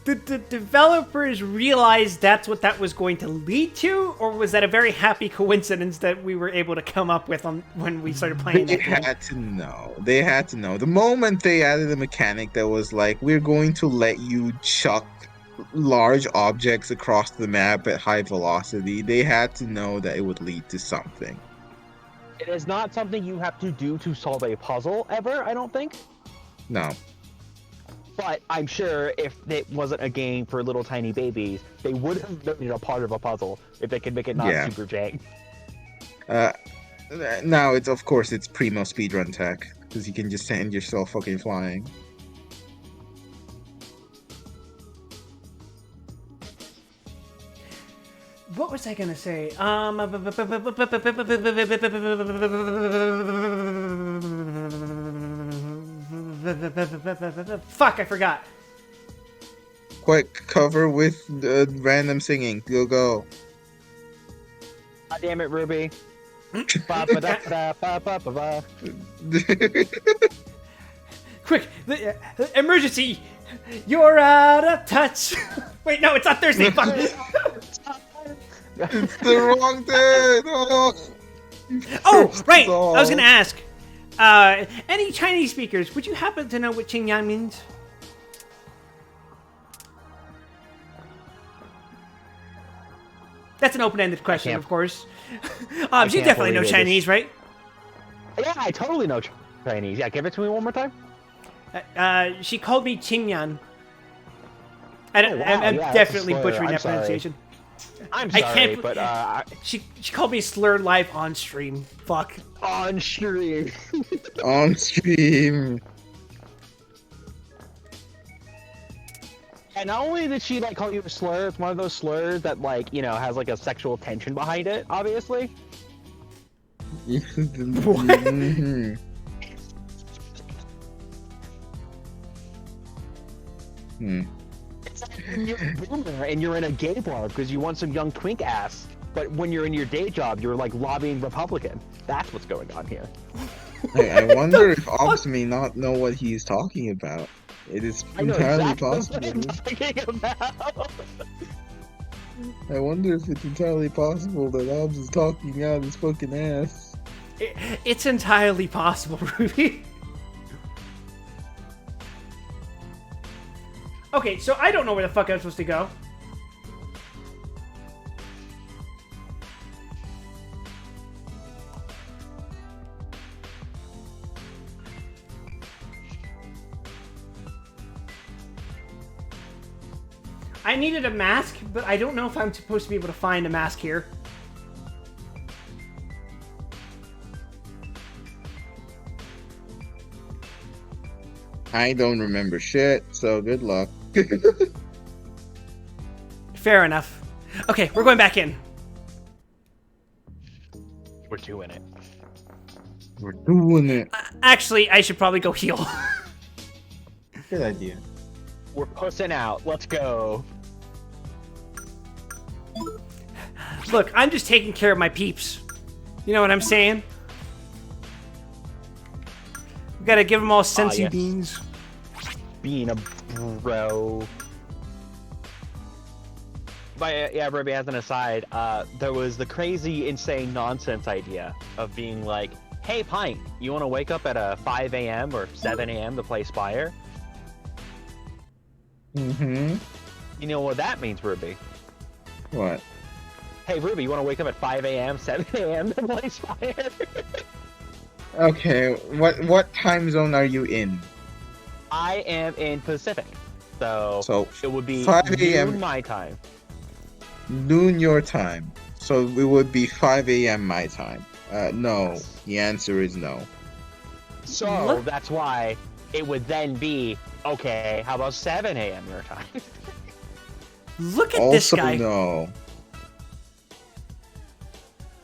the developers realized that's what that was going to lead to, or was that a very happy coincidence that we were able to come up with on when we started playing They that game? had to know. They had to know. The moment they added a mechanic that was like, we're going to let you chuck large objects across the map at high velocity, they had to know that it would lead to something. It is not something you have to do to solve a puzzle ever, I don't think. No. But I'm sure if it wasn't a game for little tiny babies, they would have made it a part of a puzzle if they could make it not Yeah. super jank. Now it's of course it's primo speedrun tech because you can just send yourself fucking flying. What was I gonna say? Fuck, I forgot. Quick, cover with random singing. Go. God damn it, Ruby. Ba-ba-da-da-ba-ba-ba-ba. Quick, emergency! You're out of touch. Wait, no, it's not Thursday. Fuck. It's the wrong day. No. Oh, First right. I song. was gonna ask. Any Chinese speakers? Would you happen to know what Qingyang means? That's an open-ended question, can't- of course. You can't definitely know believe it. Chinese, right? Yeah, I totally know Chinese. Yeah, give it to me one more time. She called me Qingyan. I'm wow, yeah, that's a definitely slur. butchering I'm that sorry. pronunciation. I'm I sorry, can't- but She called me slur live on stream. Fuck. on stream. On stream. And not only did she like call you a slur, it's one of those slurs that like has like a sexual tension behind it. Obviously. Mhm. It's like when you're a boomer and you're in a gay bar because you want some young twink ass, but when you're in your day job, you're like lobbying Republican. That's what's going on here. I wonder if Ops may not know what he's talking about. It is I know entirely exactly what possible. I'm talking about. I wonder if it's entirely possible that Ops is talking out his fucking ass. It's entirely possible, Ruby. Okay, so I don't know where the fuck I'm supposed to go. I needed a mask, but I don't know if I'm supposed to be able to find a mask here. I don't remember shit, so good luck. Fair enough. Okay, we're going back in. We're doing it. We're doing it. Actually, I should probably go heal. Good idea. We're pussing out. Let's go. Look, I'm just taking care of my peeps. You know what I'm saying? We gotta give them all sensi yes. beans. Being a bro. But yeah, Ruby, as an aside, there was the crazy, insane nonsense idea of being like, hey, Pint, you want to wake up at 5 a.m. or 7 a.m. to play Spire? Mm-hmm. You know what that means, Ruby? What? Hey, Ruby, you want to wake up at 5 a.m., 7 a.m. to play Spire? Okay, what time zone are you in? I am in Pacific, so it would be 5 a.m. noon my time. Noon your time. So it would be 5 a.m. my time. No. Yes. The answer is no. So What? that's why it would then be, okay, how about 7 a.m. your time? Look at this Also guy. no.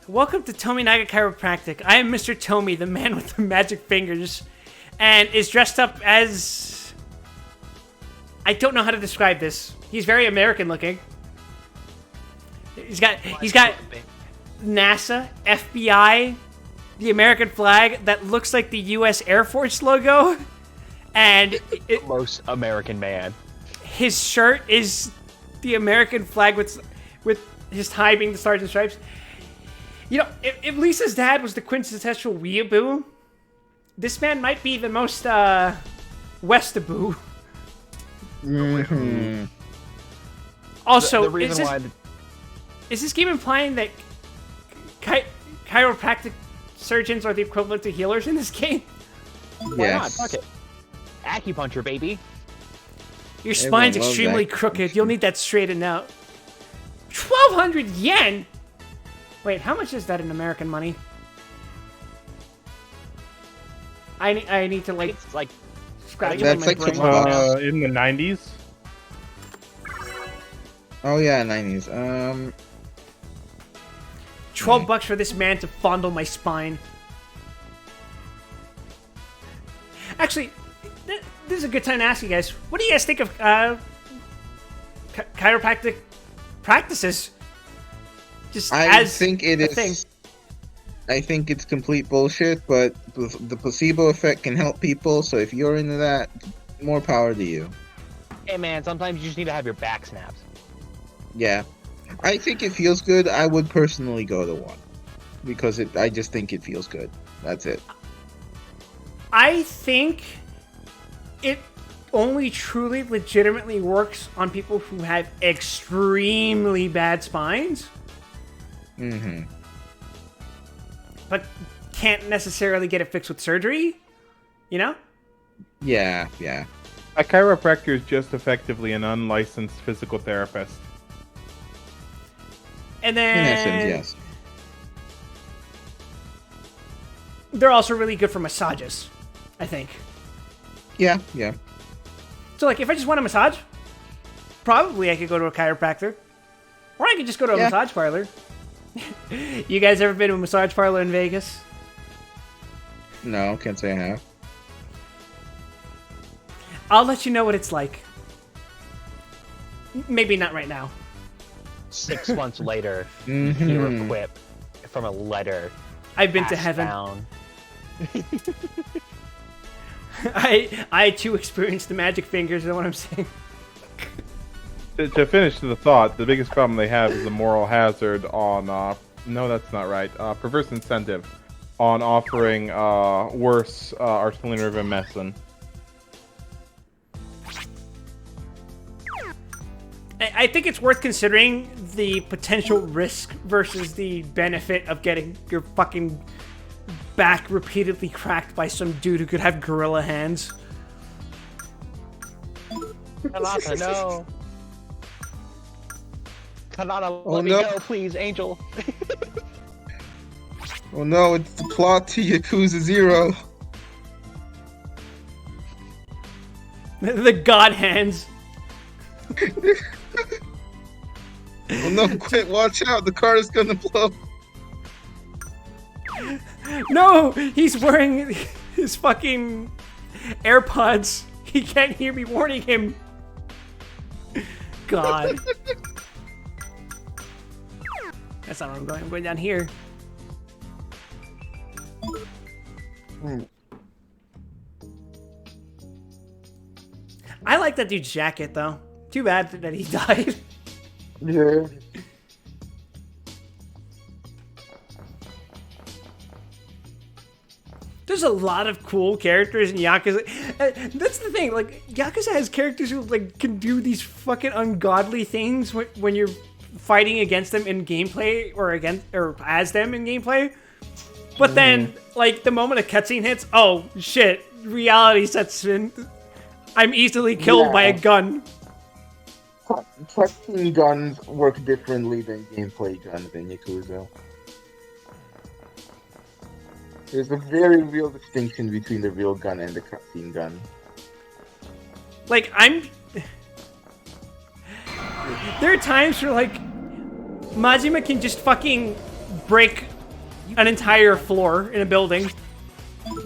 Welcome to Tominaga Chiropractic. I am Mr. Tomy, the man with the magic fingers, and is dressed up as... I don't know how to describe this. He's very American looking. He's got NASA, FBI, the American flag that looks like the U.S. Air Force logo, and Most American man. his shirt is the American flag with his tie being the Stars and Stripes. You know, if Lisa's dad was the quintessential weeaboo, this man might be the most Westaboo. Mm-hmm. Also, the reason why is this game implying that chiropractic surgeons are the equivalent to healers in this game? why not? Yes. Fuck it. Acupuncture, baby. Your spine's loves extremely acupuncture. crooked. You'll need that straightened out. 1,200 yen? Wait, how much is that in American money? I need to, like, It's like scratch That's on my like brain. some- In the 90s? Oh yeah, 90s. 12 bucks for this man to fondle my spine. Actually, this is a good time to ask you guys. What do you guys think of chiropractic practices. Just I as think it a is. thing. I think it's complete bullshit, but the placebo effect can help people. So if you're into that, more power to you. Hey man, sometimes you just need to have your back snapped. Yeah, I think it feels good. I would personally go to one because I just think it feels good. That's it. I think it only truly legitimately works on people who have extremely bad spines, Mm-hmm. but can't necessarily get it fixed with surgery. You know? Yeah. A chiropractor is just effectively an unlicensed physical therapist. And In then essence, yes. they're also really good for massages, I think. Yeah. So, like, if I just want a massage, probably I could go to a chiropractor. Or I could just go to a Yeah. massage parlor. You guys ever been to a massage parlor in Vegas? No, can't say I have. I'll let you know what it's like. Maybe not right now. 6 months later, Mhm. you're equipped from a letter. I've been to passed heaven. down. I too experienced the magic fingers, you know what I'm saying? To finish the thought, the biggest problem they have is the moral hazard on, no, that's not right, perverse incentive on offering worse arsenal-driven medicine. I think it's worth considering the potential risk versus the benefit of getting your fucking back repeatedly cracked by some dude who could have gorilla hands. Kanata, no. Kanata, Oh, let me no. go, please, Angel. Oh no, it's the plot to Yakuza 0. The god hands. Oh no, quit, watch out, the car is gonna blow. No, he's wearing his fucking AirPods. He can't hear me warning him. God. That's not where I'm going. I'm going down here. I like that dude's jacket, though. Too bad that he died. Yeah. There's a lot of cool characters in Yakuza. That's the thing. Like, Yakuza has characters who like can do these fucking ungodly things when you're fighting against them in gameplay or as them in gameplay. But then, like, the moment a cutscene hits, oh shit, reality sets in. I'm easily killed by a gun. Cutscene guns work differently than gameplay guns in Yakuza. There's a very real distinction between the real gun and the cutscene gun. Like, there are times where, like, Majima can just fucking break an entire floor in a building.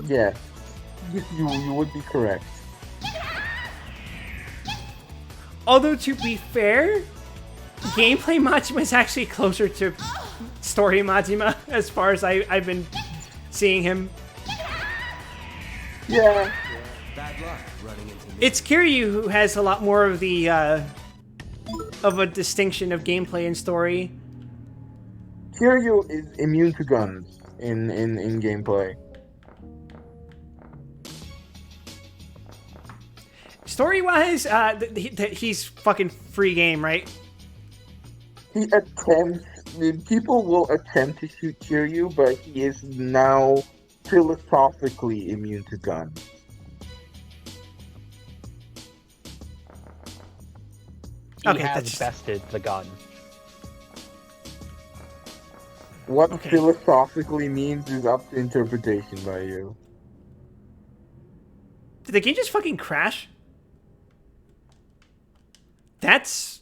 Yeah, you would be correct. Although, to be fair, gameplay Majima is actually closer to story Majima as far as I've been seeing him. Yeah. It's Kiryu who has a lot more of the of a distinction of gameplay and story. Kiryu is immune to guns in gameplay. Story-wise, he's fucking free game, right? He attempts. People will attempt to shoot Kiryu, but he is now philosophically immune to guns. He Okay, has that's- bested the gun. What Okay. philosophically means is up to interpretation by you. Did the game just fucking crash? That's...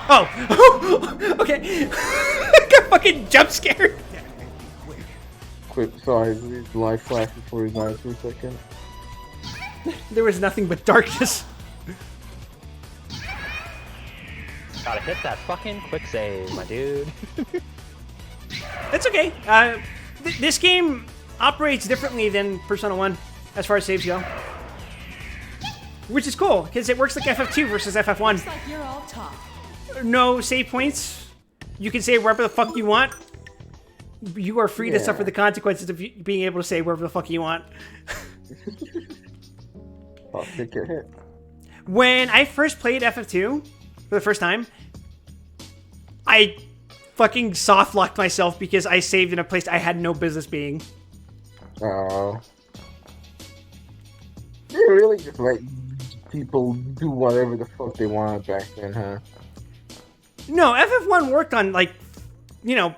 Oh! Okay. I got fucking jump scared. Quick, sorry, his life flashed before his eyes for a second. There was nothing but darkness. Gotta hit that fucking quick save, my dude. It's okay. This game operates differently than Persona 1 as far as saves go. Which is cool, because it works like FF2 versus FF1. Looks like you're all talk. No save points. You can save wherever the fuck you want. You are free to Yeah. suffer the consequences of being able to save wherever the fuck you want. I'll take your hit. When I first played FF2 for the first time, I fucking soft locked myself because I saved in a place I had no business being. Oh. They really just let people do whatever the fuck they want back then, huh? No, FF1 worked on, like, you know,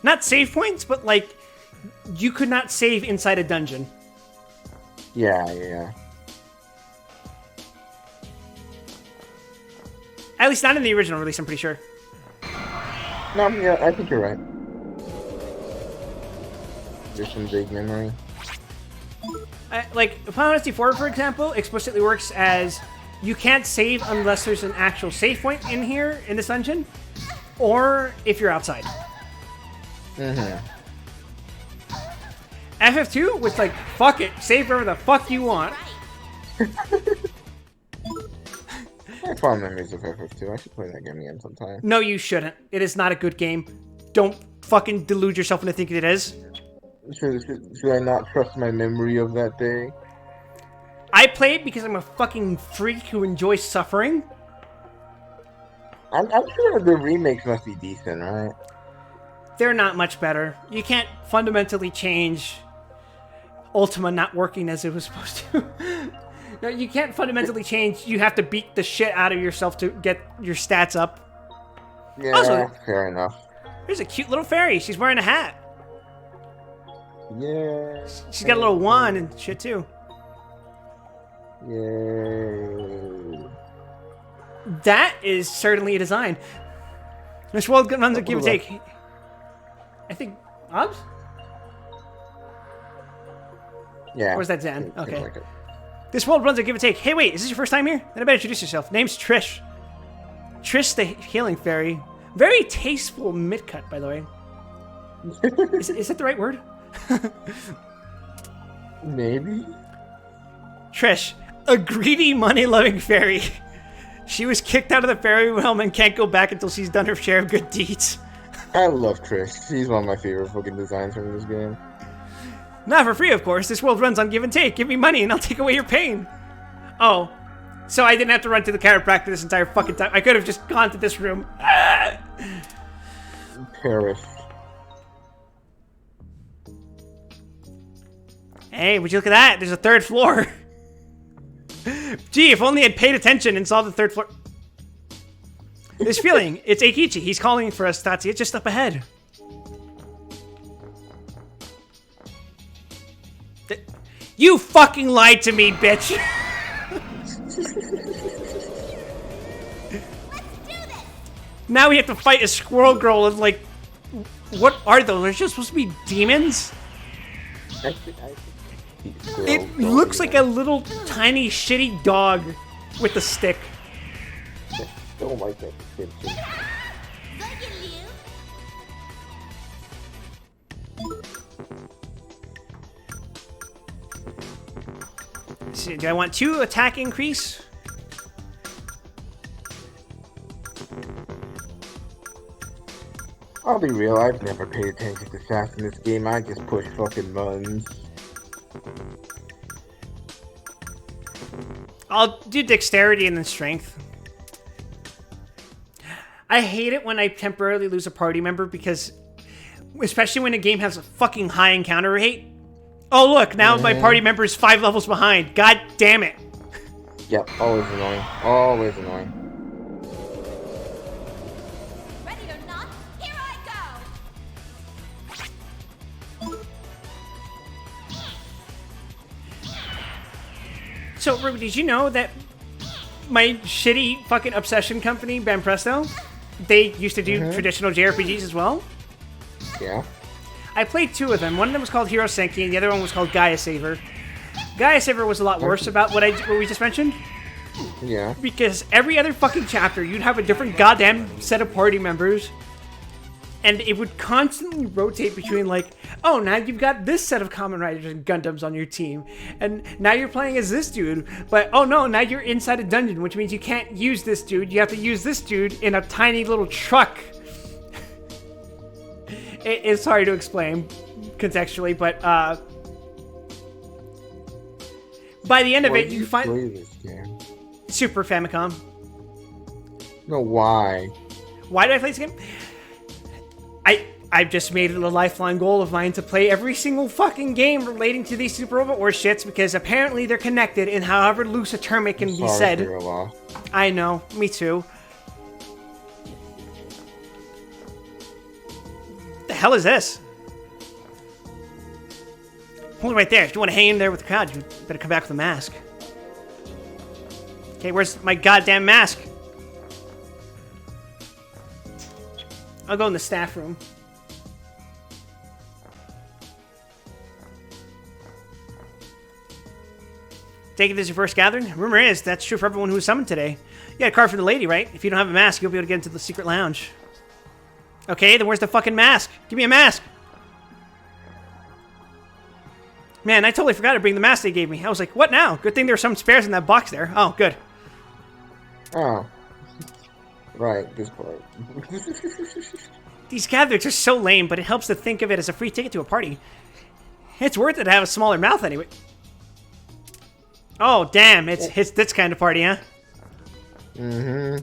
not save points, but, like, you could not save inside a dungeon. Yeah. At least not in the original release, I'm pretty sure. No, yeah, I think you're right. There's some big memory. Like, Final Fantasy IV, for example, explicitly works as you can't save unless there's an actual save point in here, in this dungeon, or if you're outside. Mm-hmm. FF2 was like, fuck it, save wherever the fuck you want. I have fond memories of FF2. I should play that game again sometime. No, you shouldn't. It is not a good game. Don't fucking delude yourself into thinking it is. Should I not trust my memory of that day? I play it because I'm a fucking freak who enjoys suffering. I'm sure the remakes must be decent, right? They're not much better. You can't fundamentally change Ultima not working as it was supposed to. No, you can't fundamentally change. You have to beat the shit out of yourself to get your stats up. Yeah, Also- fair enough. There's a cute little fairy. She's wearing a hat. Yeah. She's got a little wand and shit too. Yay. That is certainly a design. This world runs a give and take. I think Obs? Yeah. Or is that Zan? Seems Okay. like it. This world runs a give and take. Hey, wait, is this your first time here? Then I better introduce yourself. Name's Trish. Trish the Healing Fairy. Very tasteful mid-cut, by the way. Is that the right word? Maybe? Trish, a greedy, money-loving fairy. She was kicked out of the fairy realm and can't go back until she's done her share of good deeds. I love Trish. She's one of my favorite fucking designs from this game. Not for free, of course. This world runs on give and take. Give me money and I'll take away your pain. Oh, so I didn't have to run to the chiropractor this entire fucking time. I could have just gone to this room. Ah! Paris. Hey, would you look at that? There's a third floor. Gee, if only I'd paid attention and saw the third floor. This feeling, it's Eikichi. He's calling for us, Tatsuya. It's just up ahead. You fucking lied to me, bitch. Now we have to fight a squirrel girl and like, what are those? Are they just supposed to be demons? It looks like a little tiny shitty dog with a stick. Don't like that description. Look at you. So, do I want 2 attack increase? I'll be real, I've never paid attention to stats in this game. I just push fucking buttons. I'll do dexterity and then strength. I hate it when I temporarily lose a party member because, especially when a game has a fucking high encounter rate. Oh look, now my party member is 5 levels behind. God damn it. Yep, always annoying. Always annoying. Ready or not, here I go. So, Ruby, did you know that my shitty fucking obsession company, Banpresto, they used to do traditional JRPGs as well? Yeah. I played 2 of them. One of them was called Hero Senki, and the other one was called Gaia Saver. Gaia Saver was a lot worse about what we just mentioned. Yeah. Because every other fucking chapter, you'd have a different goddamn set of party members. And it would constantly rotate between like, oh, now you've got this set of Kamen Riders and Gundams on your team. And now you're playing as this dude. But, oh no, now you're inside a dungeon, which means you can't use this dude. You have to use this dude in a tiny little truck. It's hard to explain contextually, but by the end of it, you find... play this game? Super Famicom. No, why? Why did I play this game? I've just made it a lifelong goal of mine to play every single fucking game relating to these Super Robot Wars shits because apparently they're connected in however loose a term it can be Sorry said. for your loss. I know, me too. The hell is this? Hold it right there. If you want to hang in there with the crowd, you better come back with a mask. Okay, where's my goddamn mask? I'll go in the staff room. Take it as your first gathering? Rumor is that's true for everyone who was summoned today. You got a card for the lady, right? If you don't have a mask, you'll be able to get into the secret lounge. Okay, then where's the fucking mask? Give me a mask! Man, I totally forgot to bring the mask they gave me. I was like, what now? Good thing there were some spares in that box there. Oh, good. Oh. Right, this part. These gatherings are so lame, but it helps to think of it as a free ticket to a party. It's worth it to have a smaller mouth anyway. Oh, damn, it's this kind of party, huh? Mm-hmm.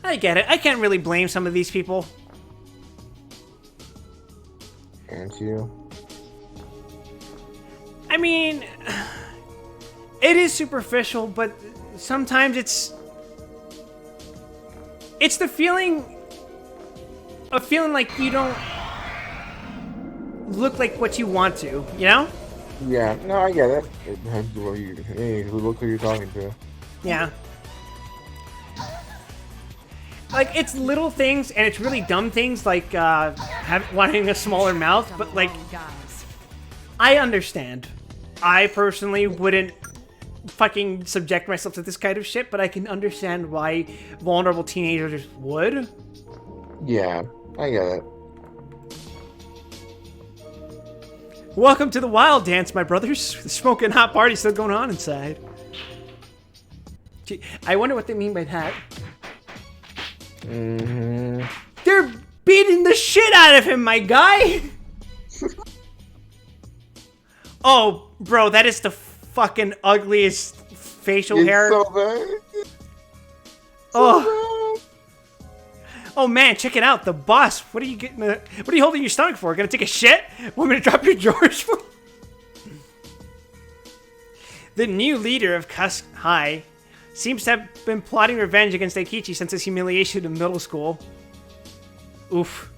I get it. I can't really blame some of these people. Can't you? I mean, it is superficial, but sometimes it's the feeling of feeling like you don't look like what you want to, you know? Yeah, no, I get it. It depends on look who you're talking to. Yeah. Like, it's little things, and it's really dumb things, like wanting a smaller mouth, but, like, I understand. I personally wouldn't fucking subject myself to this kind of shit, but I can understand why vulnerable teenagers would. Yeah, I get it. Welcome to the Wild Dance, my brothers. The smoking hot party's still going on inside. Gee, I wonder what they mean by that. Mm-hmm. They're beating the shit out of him, my guy! Oh, bro, that is the fucking ugliest facial It's hair. so bad. Oh. Oh man, check it out. The boss. What are you getting? What are you holding your stomach for? Gonna take a shit? Want me to drop your drawers for? The new leader of Cusk High seems to have been plotting revenge against Eikichi since his humiliation in middle school. Oof.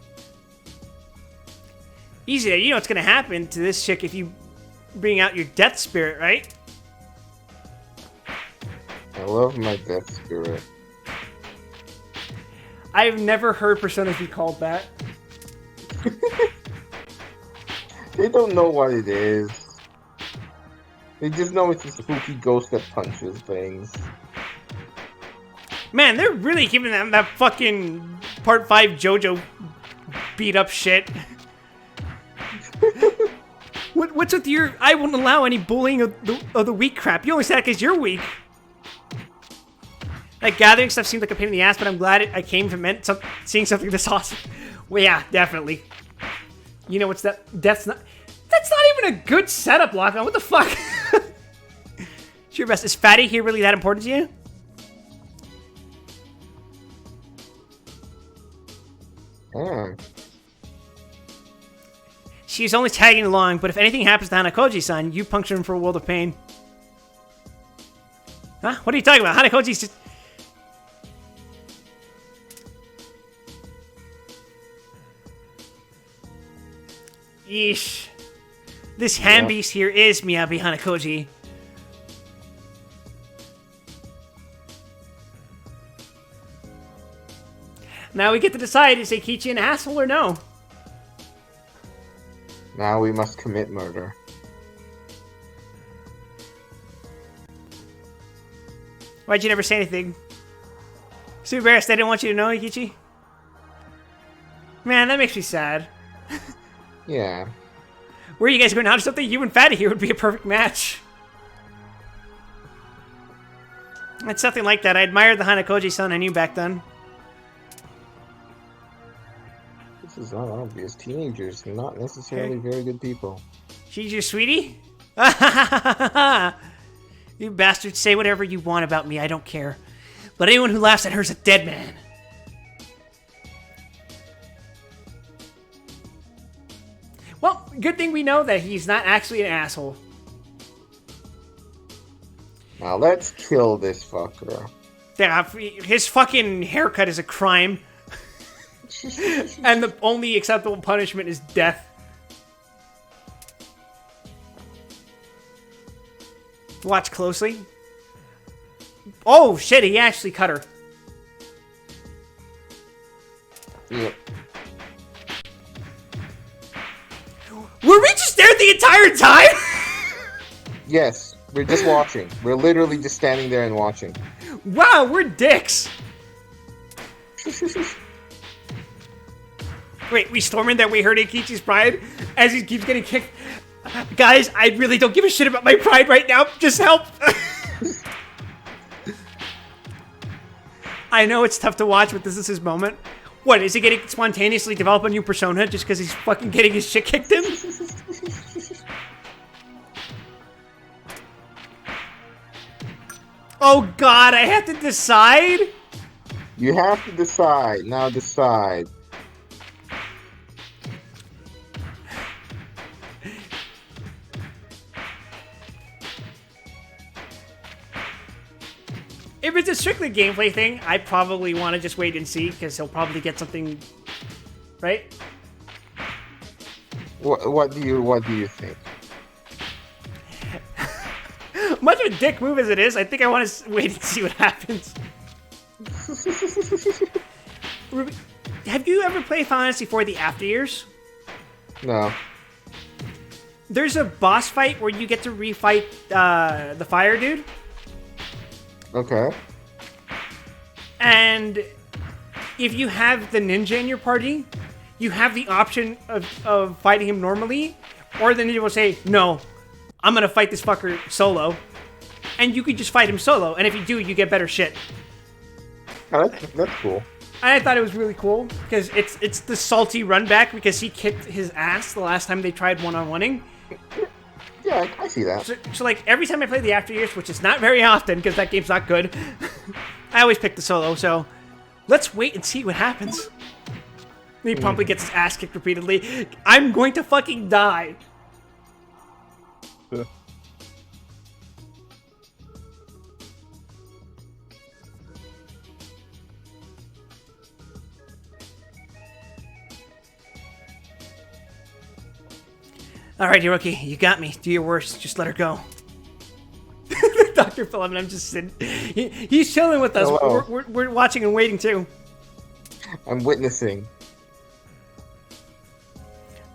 Easy there. You know what's gonna happen to this chick if you bring out your death spirit, right? I love my death spirit. I've never heard Personas be called that. They don't know what it is. They just know it's a spooky ghost that punches things. Man, they're really giving them that fucking Part 5 JoJo beat up shit. What's with your I won't allow any bullying of the weak crap? You only say that because you're weak. That gathering stuff seemed like a pain in the ass, but I'm glad I came if it meant seeing something this awesome. Well, yeah, definitely. You know what's that? That's not even a good setup, Lachlan. What the fuck? It's your best. Is Fatty here really that important to you? Oh. She's only tagging along, but if anything happens to Hanakoji-san, you puncture him for a world of pain. Huh? What are you talking about? Hanakoji's just... Yeesh. This hand beast here is Miyabi Hanakoji. Now we get to decide, is Eikichi an asshole or no? Now we must commit murder. Why'd you never say anything? Super embarrassed. I didn't want you to know, Ikichi. Man, that makes me sad. Yeah. Where are you guys going out or something? You and Fatty here would be a perfect match. It's something like that. I admired the Hanakoji-san I knew back then. This is not obvious. Teenagers, not necessarily very good people. She's your sweetie? You bastards say whatever you want about me, I don't care. But anyone who laughs at her is a dead man. Well, good thing we know that he's not actually an asshole. Now let's kill this fucker. Yeah, his fucking haircut is a crime. And the only acceptable punishment is death. Watch closely. Oh shit, he actually cut her. Yep. Were we just there the entire time? Yes, we're just watching. We're literally just standing there and watching. Wow, we're dicks. Wait, we storming that we heard Ikichi's pride as he keeps getting kicked. Guys, I really don't give a shit about my pride right now. Just help. I know it's tough to watch, but this is his moment. What, is he getting spontaneously develop a new persona just because he's fucking getting his shit kicked in? Oh god, I have to decide? You have to decide. Now decide. If it's a strictly gameplay thing, I probably want to just wait and see, because he'll probably get something, right? What do you think? Much of a dick move as it is, I think I want to wait and see what happens. Ruby, have you ever played Final Fantasy IV: The After Years? No. There's a boss fight where you get to refight the fire dude. Okay. And if you have the ninja in your party, you have the option of fighting him normally, or the ninja will say, no, I'm gonna fight this fucker solo. And you can just fight him solo, and if you do, you get better shit. Oh, that's cool. And I thought it was really cool, because it's the salty run back, because he kicked his ass the last time they tried one-on-oneing. Yeah, I see that. So like, every time I play the After Years, which is not very often, because that game's not good, I always pick the solo, so let's wait and see what happens. He probably gets his ass kicked repeatedly. I'm going to fucking die. Alright, Hiroki, you got me. Do your worst. Just let her go. Dr. Phillip, I'm just sitting. He's chilling with us. Hello. We're watching and waiting too. I'm witnessing.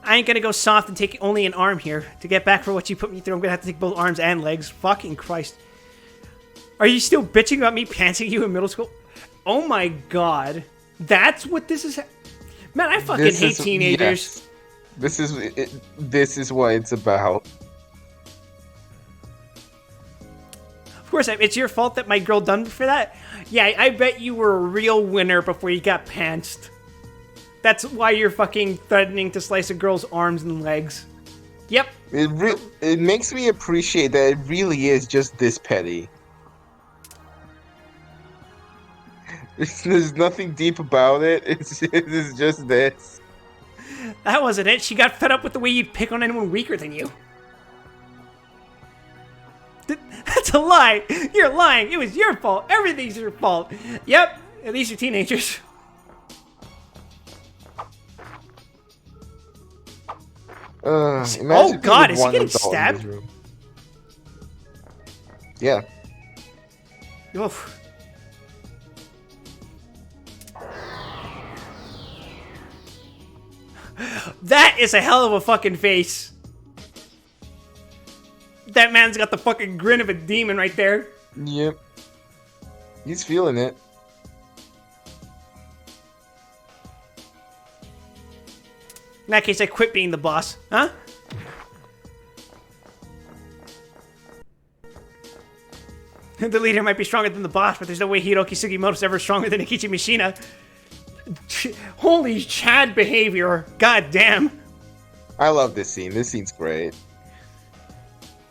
I ain't gonna go soft and take only an arm here. To get back for what you put me through, I'm gonna have to take both arms and legs. Fucking Christ. Are you still bitching about me pantsing you in middle school? Oh my god. That's what this is. Man, I fucking hate teenagers. Yes. This is what it's about. Of course, it's your fault that my girl done for that. Yeah, I bet you were a real winner before you got pantsed. That's why you're fucking threatening to slice a girl's arms and legs. Yep. It makes me appreciate that it really is just this petty. There's nothing deep about it. It's just this. That wasn't it. She got fed up with the way you'd pick on anyone weaker than you. That's a lie. You're lying. It was your fault. Everything's your fault. Yep. At least you're teenagers. Imagine Oh if god, there is was he one getting adult in this stabbed? room. Yeah. Oof. That is a hell of a fucking face. That man's got the fucking grin of a demon right there. Yep. He's feeling it. In that case, I quit being the boss. Huh? The leader might be stronger than the boss, but there's no way Hiroki Sugimoto's ever stronger than Akechi Mishina. Holy Chad behavior. God damn. I love this scene. This scene's great.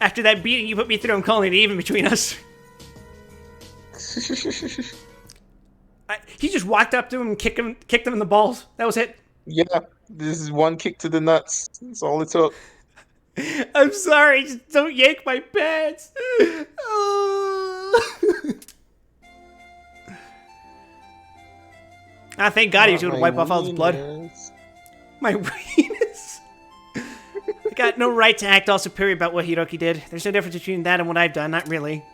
After that beating you put me through, I'm calling it even between us. He just walked up to him and kicked him in the balls. That was it. Yeah, this is one kick to the nuts. That's all it took. I'm sorry, just don't yank my pants. Thank God he was going to wipe off all his blood. My weenus. I got no right to act all superior about what Hiroki did. There's no difference between that and what I've done, not really.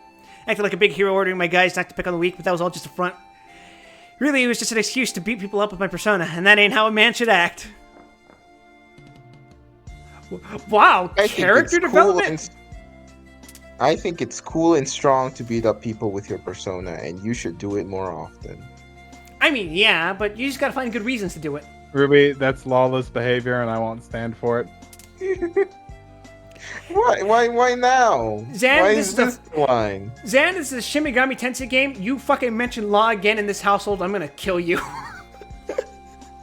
Acted like a big hero ordering my guys not to pick on the weak, but that was all just a front. Really, it was just an excuse to beat people up with my persona, and that ain't how a man should act. Wow, character development! I think it's cool and strong to beat up people with your persona, and you should do it more often. I mean, yeah, but you just gotta find good reasons to do it. Ruby, that's lawless behavior, and I won't stand for it. Why now? Zan, why this is this the line? Zan, this is a Shimigami Tensei game. You fucking mention law again in this household, I'm gonna kill you.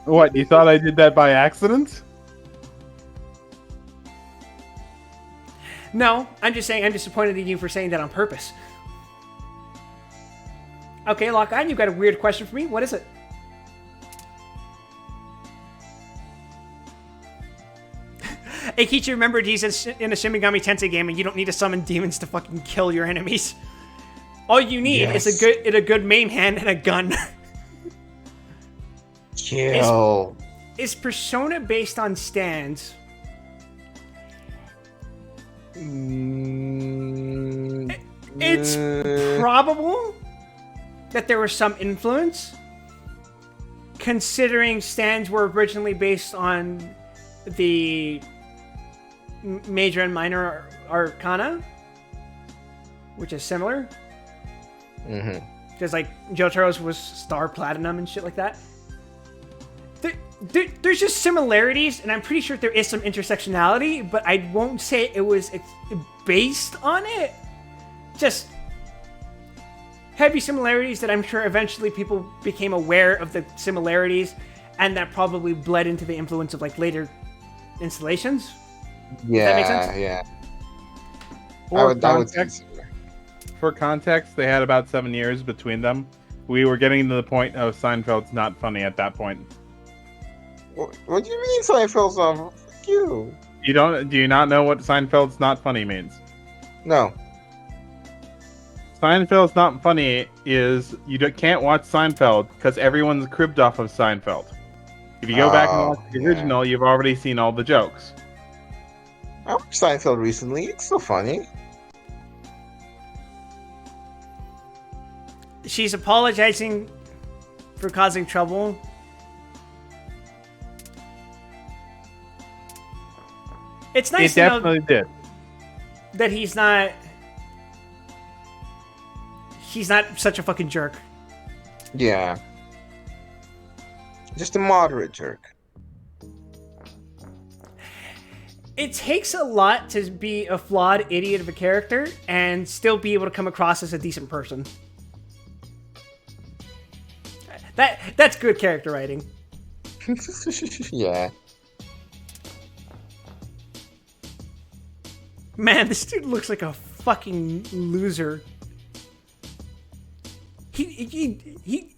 What, you thought I did that by accident? No, I'm just saying I'm disappointed in you for saying that on purpose. Okay, Lock-On, you've got a weird question for me. What is it? Eikichi remembered he's in a Shimigami Tensei game and you don't need to summon demons to fucking kill your enemies. All you need is a good main hand and a gun. Kill. Is Persona based on stands? It's probable that there was some influence, considering stands were originally based on the major and minor arcana, which is similar. Mm-hmm. Because like Jotaro's was Star Platinum and shit like that. There's just similarities, and I'm pretty sure there is some intersectionality, but I won't say it was based on it. Just heavy similarities that I'm sure eventually people became aware of the similarities, and that probably bled into the influence of like later installations. Yeah, Does that make sense? Yeah. For context, they had about 7 years between them. We were getting to the point of Seinfeld's not funny at that point. What do you mean Seinfeld's not? Fuck you. Do you not know what Seinfeld's not funny means? No. Seinfeld's not funny is can't watch Seinfeld because everyone's cribbed off of Seinfeld. If you go back and watch the original, you've already seen all the jokes. I watched Seinfeld recently. It's still funny. She's apologizing for causing trouble. It's nice It to know definitely did. that he's not such a fucking jerk. Yeah. Just a moderate jerk. It takes a lot to be a flawed idiot of a character and still be able to come across as a decent person. That's good character writing. Yeah. Man, this dude looks like a fucking loser. He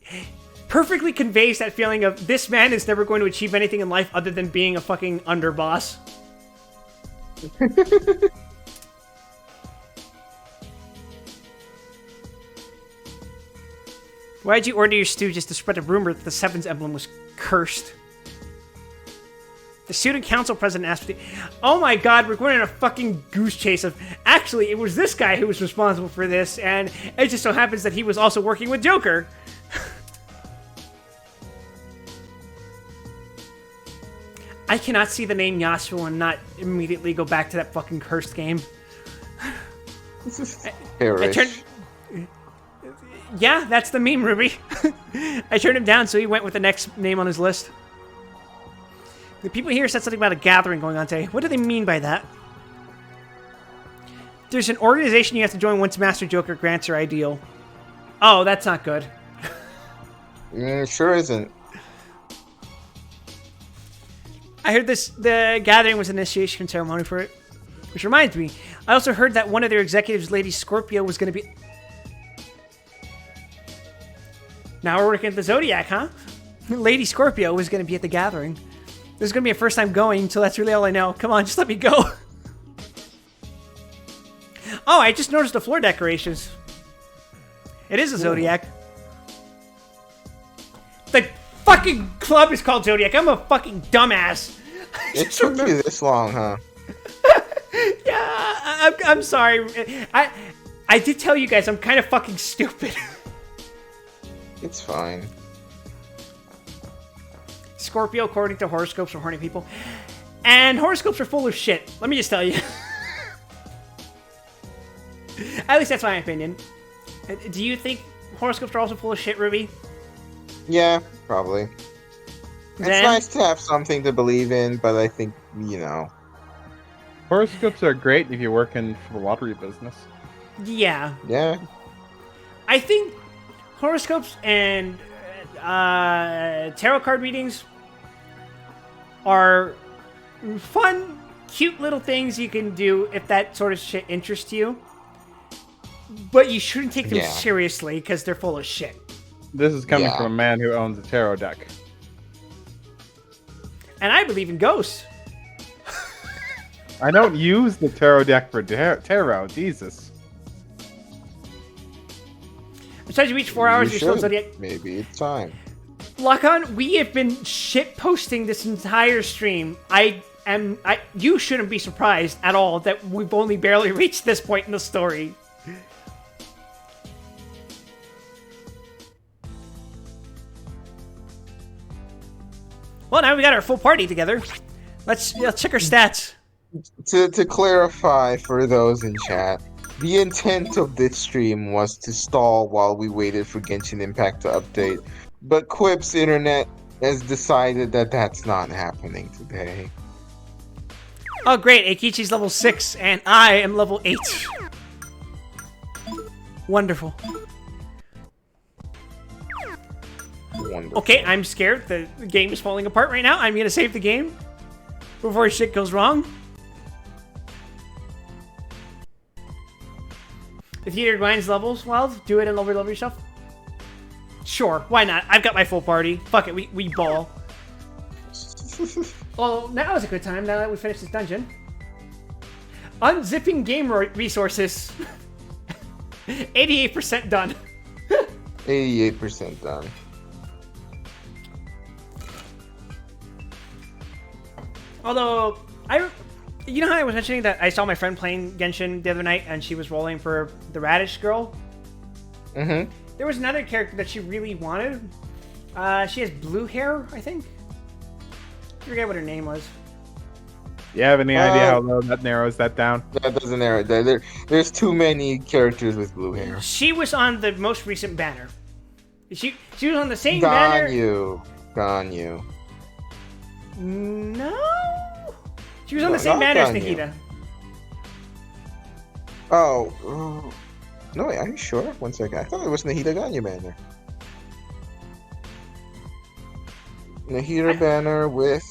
perfectly conveys that feeling of this man is never going to achieve anything in life other than being a fucking underboss. Why'd you order your stew just to spread a rumor that the Sevens emblem was cursed? The student council president asked me, oh my god, we're going on a fucking goose chase of, actually, it was this guy who was responsible for this, and it just so happens that he was also working with Joker. I cannot see the name Yasuo and not immediately go back to that fucking cursed game. Perish. Yeah, that's the meme, Ruby. I turned him down, so he went with the next name on his list. The people here said something about a gathering going on today. What do they mean by that? There's an organization you have to join once Master Joker grants her ideal. Oh, that's not good. Sure isn't. I heard the gathering was an initiation ceremony for it. Which reminds me, I also heard that one of their executives, Lady Scorpio, was going to be... Now we're working at the Zodiac, huh? Lady Scorpio was going to be at the gathering. This is going to be a first time going, so that's really all I know. Come on, just let me go. Oh, I just noticed the floor decorations. It is a Zodiac. The fucking club is called Zodiac. I'm a fucking dumbass. It took you this long, huh? Yeah, I'm sorry. I did tell you guys I'm kind of fucking stupid. It's fine. Scorpio, according to horoscopes, are horny people. And horoscopes are full of shit. Let me just tell you. At least that's my opinion. Do you think horoscopes are also full of shit, Ruby? Yeah, probably. It's Then- nice to have something to believe in, but I think, Horoscopes are great if you're working for the lottery business. Yeah. yeah. I think horoscopes and tarot card readings are fun, cute little things you can do if that sort of shit interests you. But you shouldn't take them Yeah. seriously because they're full of shit. This is coming Yeah. from a man who owns a tarot deck. And I believe in ghosts. I don't use the tarot deck for tarot. Jesus. Besides, you reach 4 hours, You you're still should. Zodiac. Maybe it's time. Lock-on, we have been shit posting this entire stream. You shouldn't be surprised at all that we've only barely reached this point in the story. Well, now we got our full party together. Let's check our stats. To clarify for those in chat, the intent of this stream was to stall while we waited for Genshin Impact to update, but Quip's internet has decided that that's not happening today. Oh, great. Eikichi's level 6, and I am level 8. Wonderful. Wonderful. Okay, I'm scared. The game is falling apart right now. I'm gonna save the game before shit goes wrong. If you grinds levels, well, do it and level yourself. Sure, why not? I've got my full party. Fuck it, we ball. Well, now is a good time, now that we finished this dungeon. Unzipping game resources. 88% done. 88% done. Although, you know how I was mentioning that I saw my friend playing Genshin the other night and she was rolling for the Radish girl? Mm-hmm. There was another character that she really wanted. She has blue hair, I think. I forget what her name was. Do you have any idea how low that narrows that down? That doesn't narrow it down. There's too many characters with blue hair. She was on the most recent banner. She was on the same banner. Ganyu. No? She was on No, the same not banner as Ganyu. Nahida. Oh. No, wait, are you sure? One second. I thought it was Nahida Ganyu banner. Nahida banner with...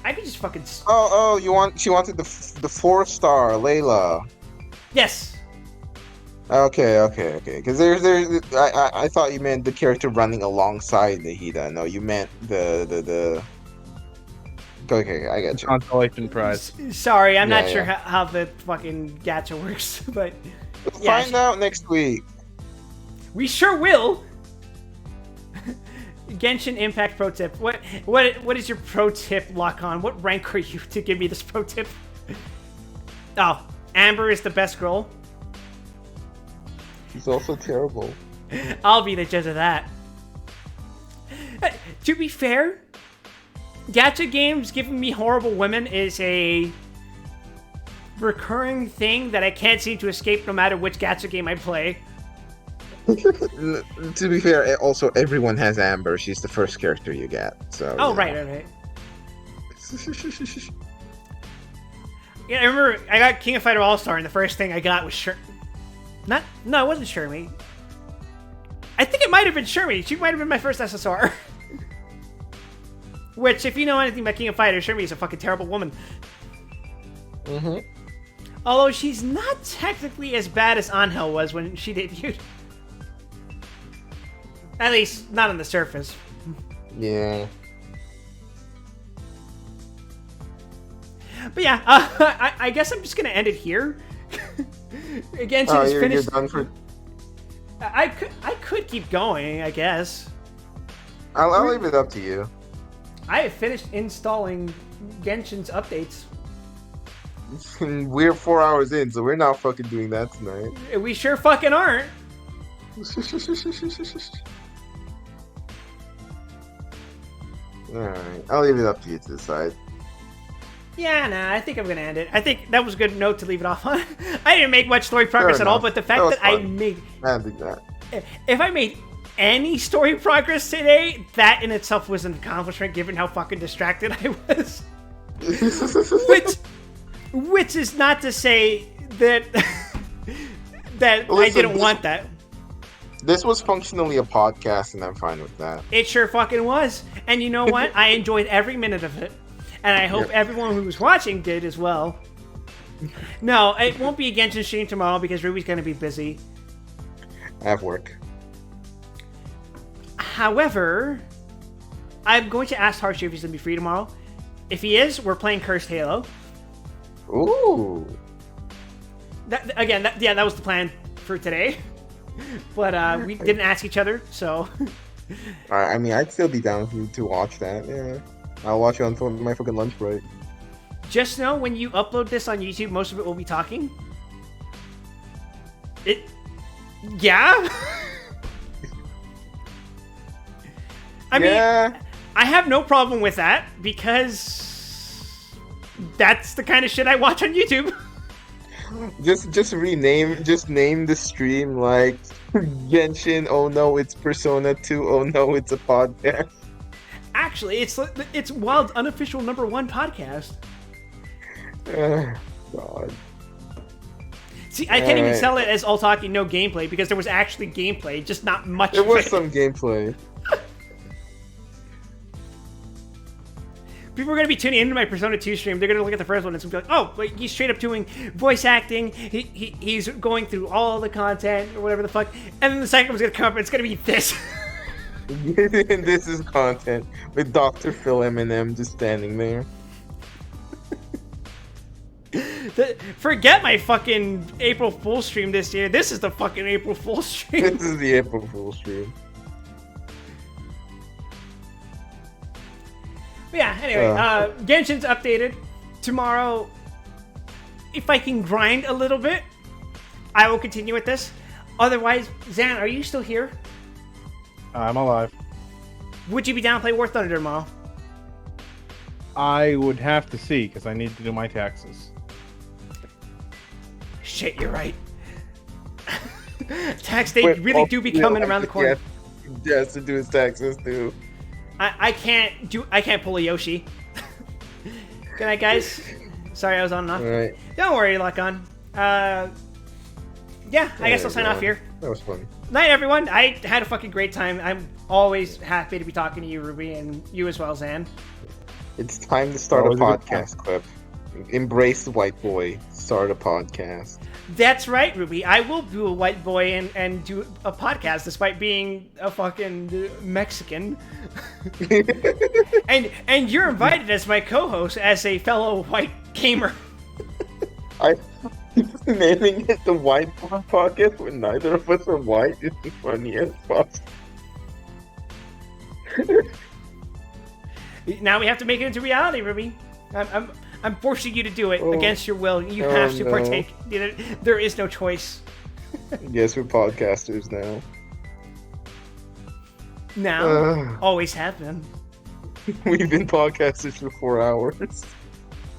I could just fucking... Oh, she wanted the 4-star Layla. Yes. Okay. Because I thought you meant the character running alongside Nahida. No, you meant the. Okay, I got you. Consolation prize. Sorry, I'm not Yeah, sure yeah. how the fucking gacha works, but We'll Yeah, find out next week. we sure will. Genshin Impact pro tip. What is your pro tip, Lock On? What rank are you to give me this pro tip? Oh, Amber is the best girl. She's also terrible. I'll be the judge of that. To be fair, gacha games giving me horrible women is a recurring thing that I can't seem to escape no matter which gacha game I play. To be fair, also everyone has Amber. She's the first character you get. So. Oh, you right. know. Yeah, I remember I got King of Fighter All-Star, and the first thing I got was No, it wasn't Shermie. I think it might have been Shermie. She might have been my first SSR. Which, if you know anything about King of Fighters, Shermie is a fucking terrible woman. Mm-hmm. Although she's not technically as bad as Angel was when she debuted. At least, not on the surface. Yeah. But yeah, I guess I'm just gonna end it here. Again, Oh, it's you're finished. done for. I could keep going, I guess. I'll leave it up to you. I have finished installing Genshin's updates. We're 4 hours in, so we're not fucking doing that tonight. We sure fucking aren't. Alright, I'll leave it up to you to decide. Yeah, nah, I think I'm gonna end it. I think that was a good note to leave it off on. I didn't make much story progress Fair at all, enough. but the fact That was that I fun. made... I think that. If I made any story progress today, that in itself was an accomplishment given how fucking distracted I was. Which is not to say that that I Listen, didn't want that. This was functionally a podcast, and I'm fine with that. It sure fucking was. And you know what? I enjoyed every minute of it. And I hope Yep. everyone who was watching did as well. No, it won't be a Genshin stream tomorrow because Ruby's going to be busy. I have work. However, I'm going to ask Harshu if he's going to be free tomorrow. If he is, we're playing Cursed Halo. Ooh. That was the plan for today. But we didn't ask each other, so... I mean, I'd still be down to watch that, yeah. I'll watch it on my fucking lunch break. Just know when you upload this on YouTube, most of it will be talking. Yeah? I mean, Yeah. I have no problem with that because that's the kind of shit I watch on YouTube. Just name the stream like Genshin, oh no, it's Persona 2, oh no, it's a podcast. Actually, it's Wild's unofficial #1 podcast. God. See, I can't even Alright. sell it as all talking, no gameplay because there was actually gameplay, just not much. There of was it. some gameplay. People are going to be tuning into my Persona 2 stream. They're going to look at the first one and it's going to be like, oh, wait, he's straight up doing voice acting. He's going through all the content or whatever the fuck. And then the second one's going to come up and it's going to be this. And this is content with Dr. Phil Eminem just standing there. Forget my fucking April Fool's stream this year. This is the fucking April Fool's stream. This is the April Fool's stream. But yeah, anyway, Genshin's updated. Tomorrow, if I can grind a little bit, I will continue with this. Otherwise, Zan, are you still here? I'm alive. Would you be down to play War Thunder tomorrow? I would have to see because I need to do my taxes. Shit, you're right. Tax day really do be coming around the corner. He has to do his taxes too. I can't pull a Yoshi. Good night, guys. Sorry, I was on and off. Alright. Don't worry, lock on. Yeah, I guess I'll sign off here. That was fun. Night, everyone. I had a fucking great time. I'm always happy to be talking to you, Ruby, and you as well, Zan. It's time to start a Always a good podcast clip. Embrace the white boy. Start a podcast. That's right, Ruby. I will do a white boy and do a podcast despite being a fucking Mexican. and you're invited as my co-host as a fellow white gamer. I naming it the white boy podcast when neither of us are white is the funniest possible. Now we have to make it into reality, Ruby. I'm forcing you to do it against your will. You have to no. partake. There is no choice. Yes, we're podcasters now. Now, always have been. We've been podcasters for 4 hours.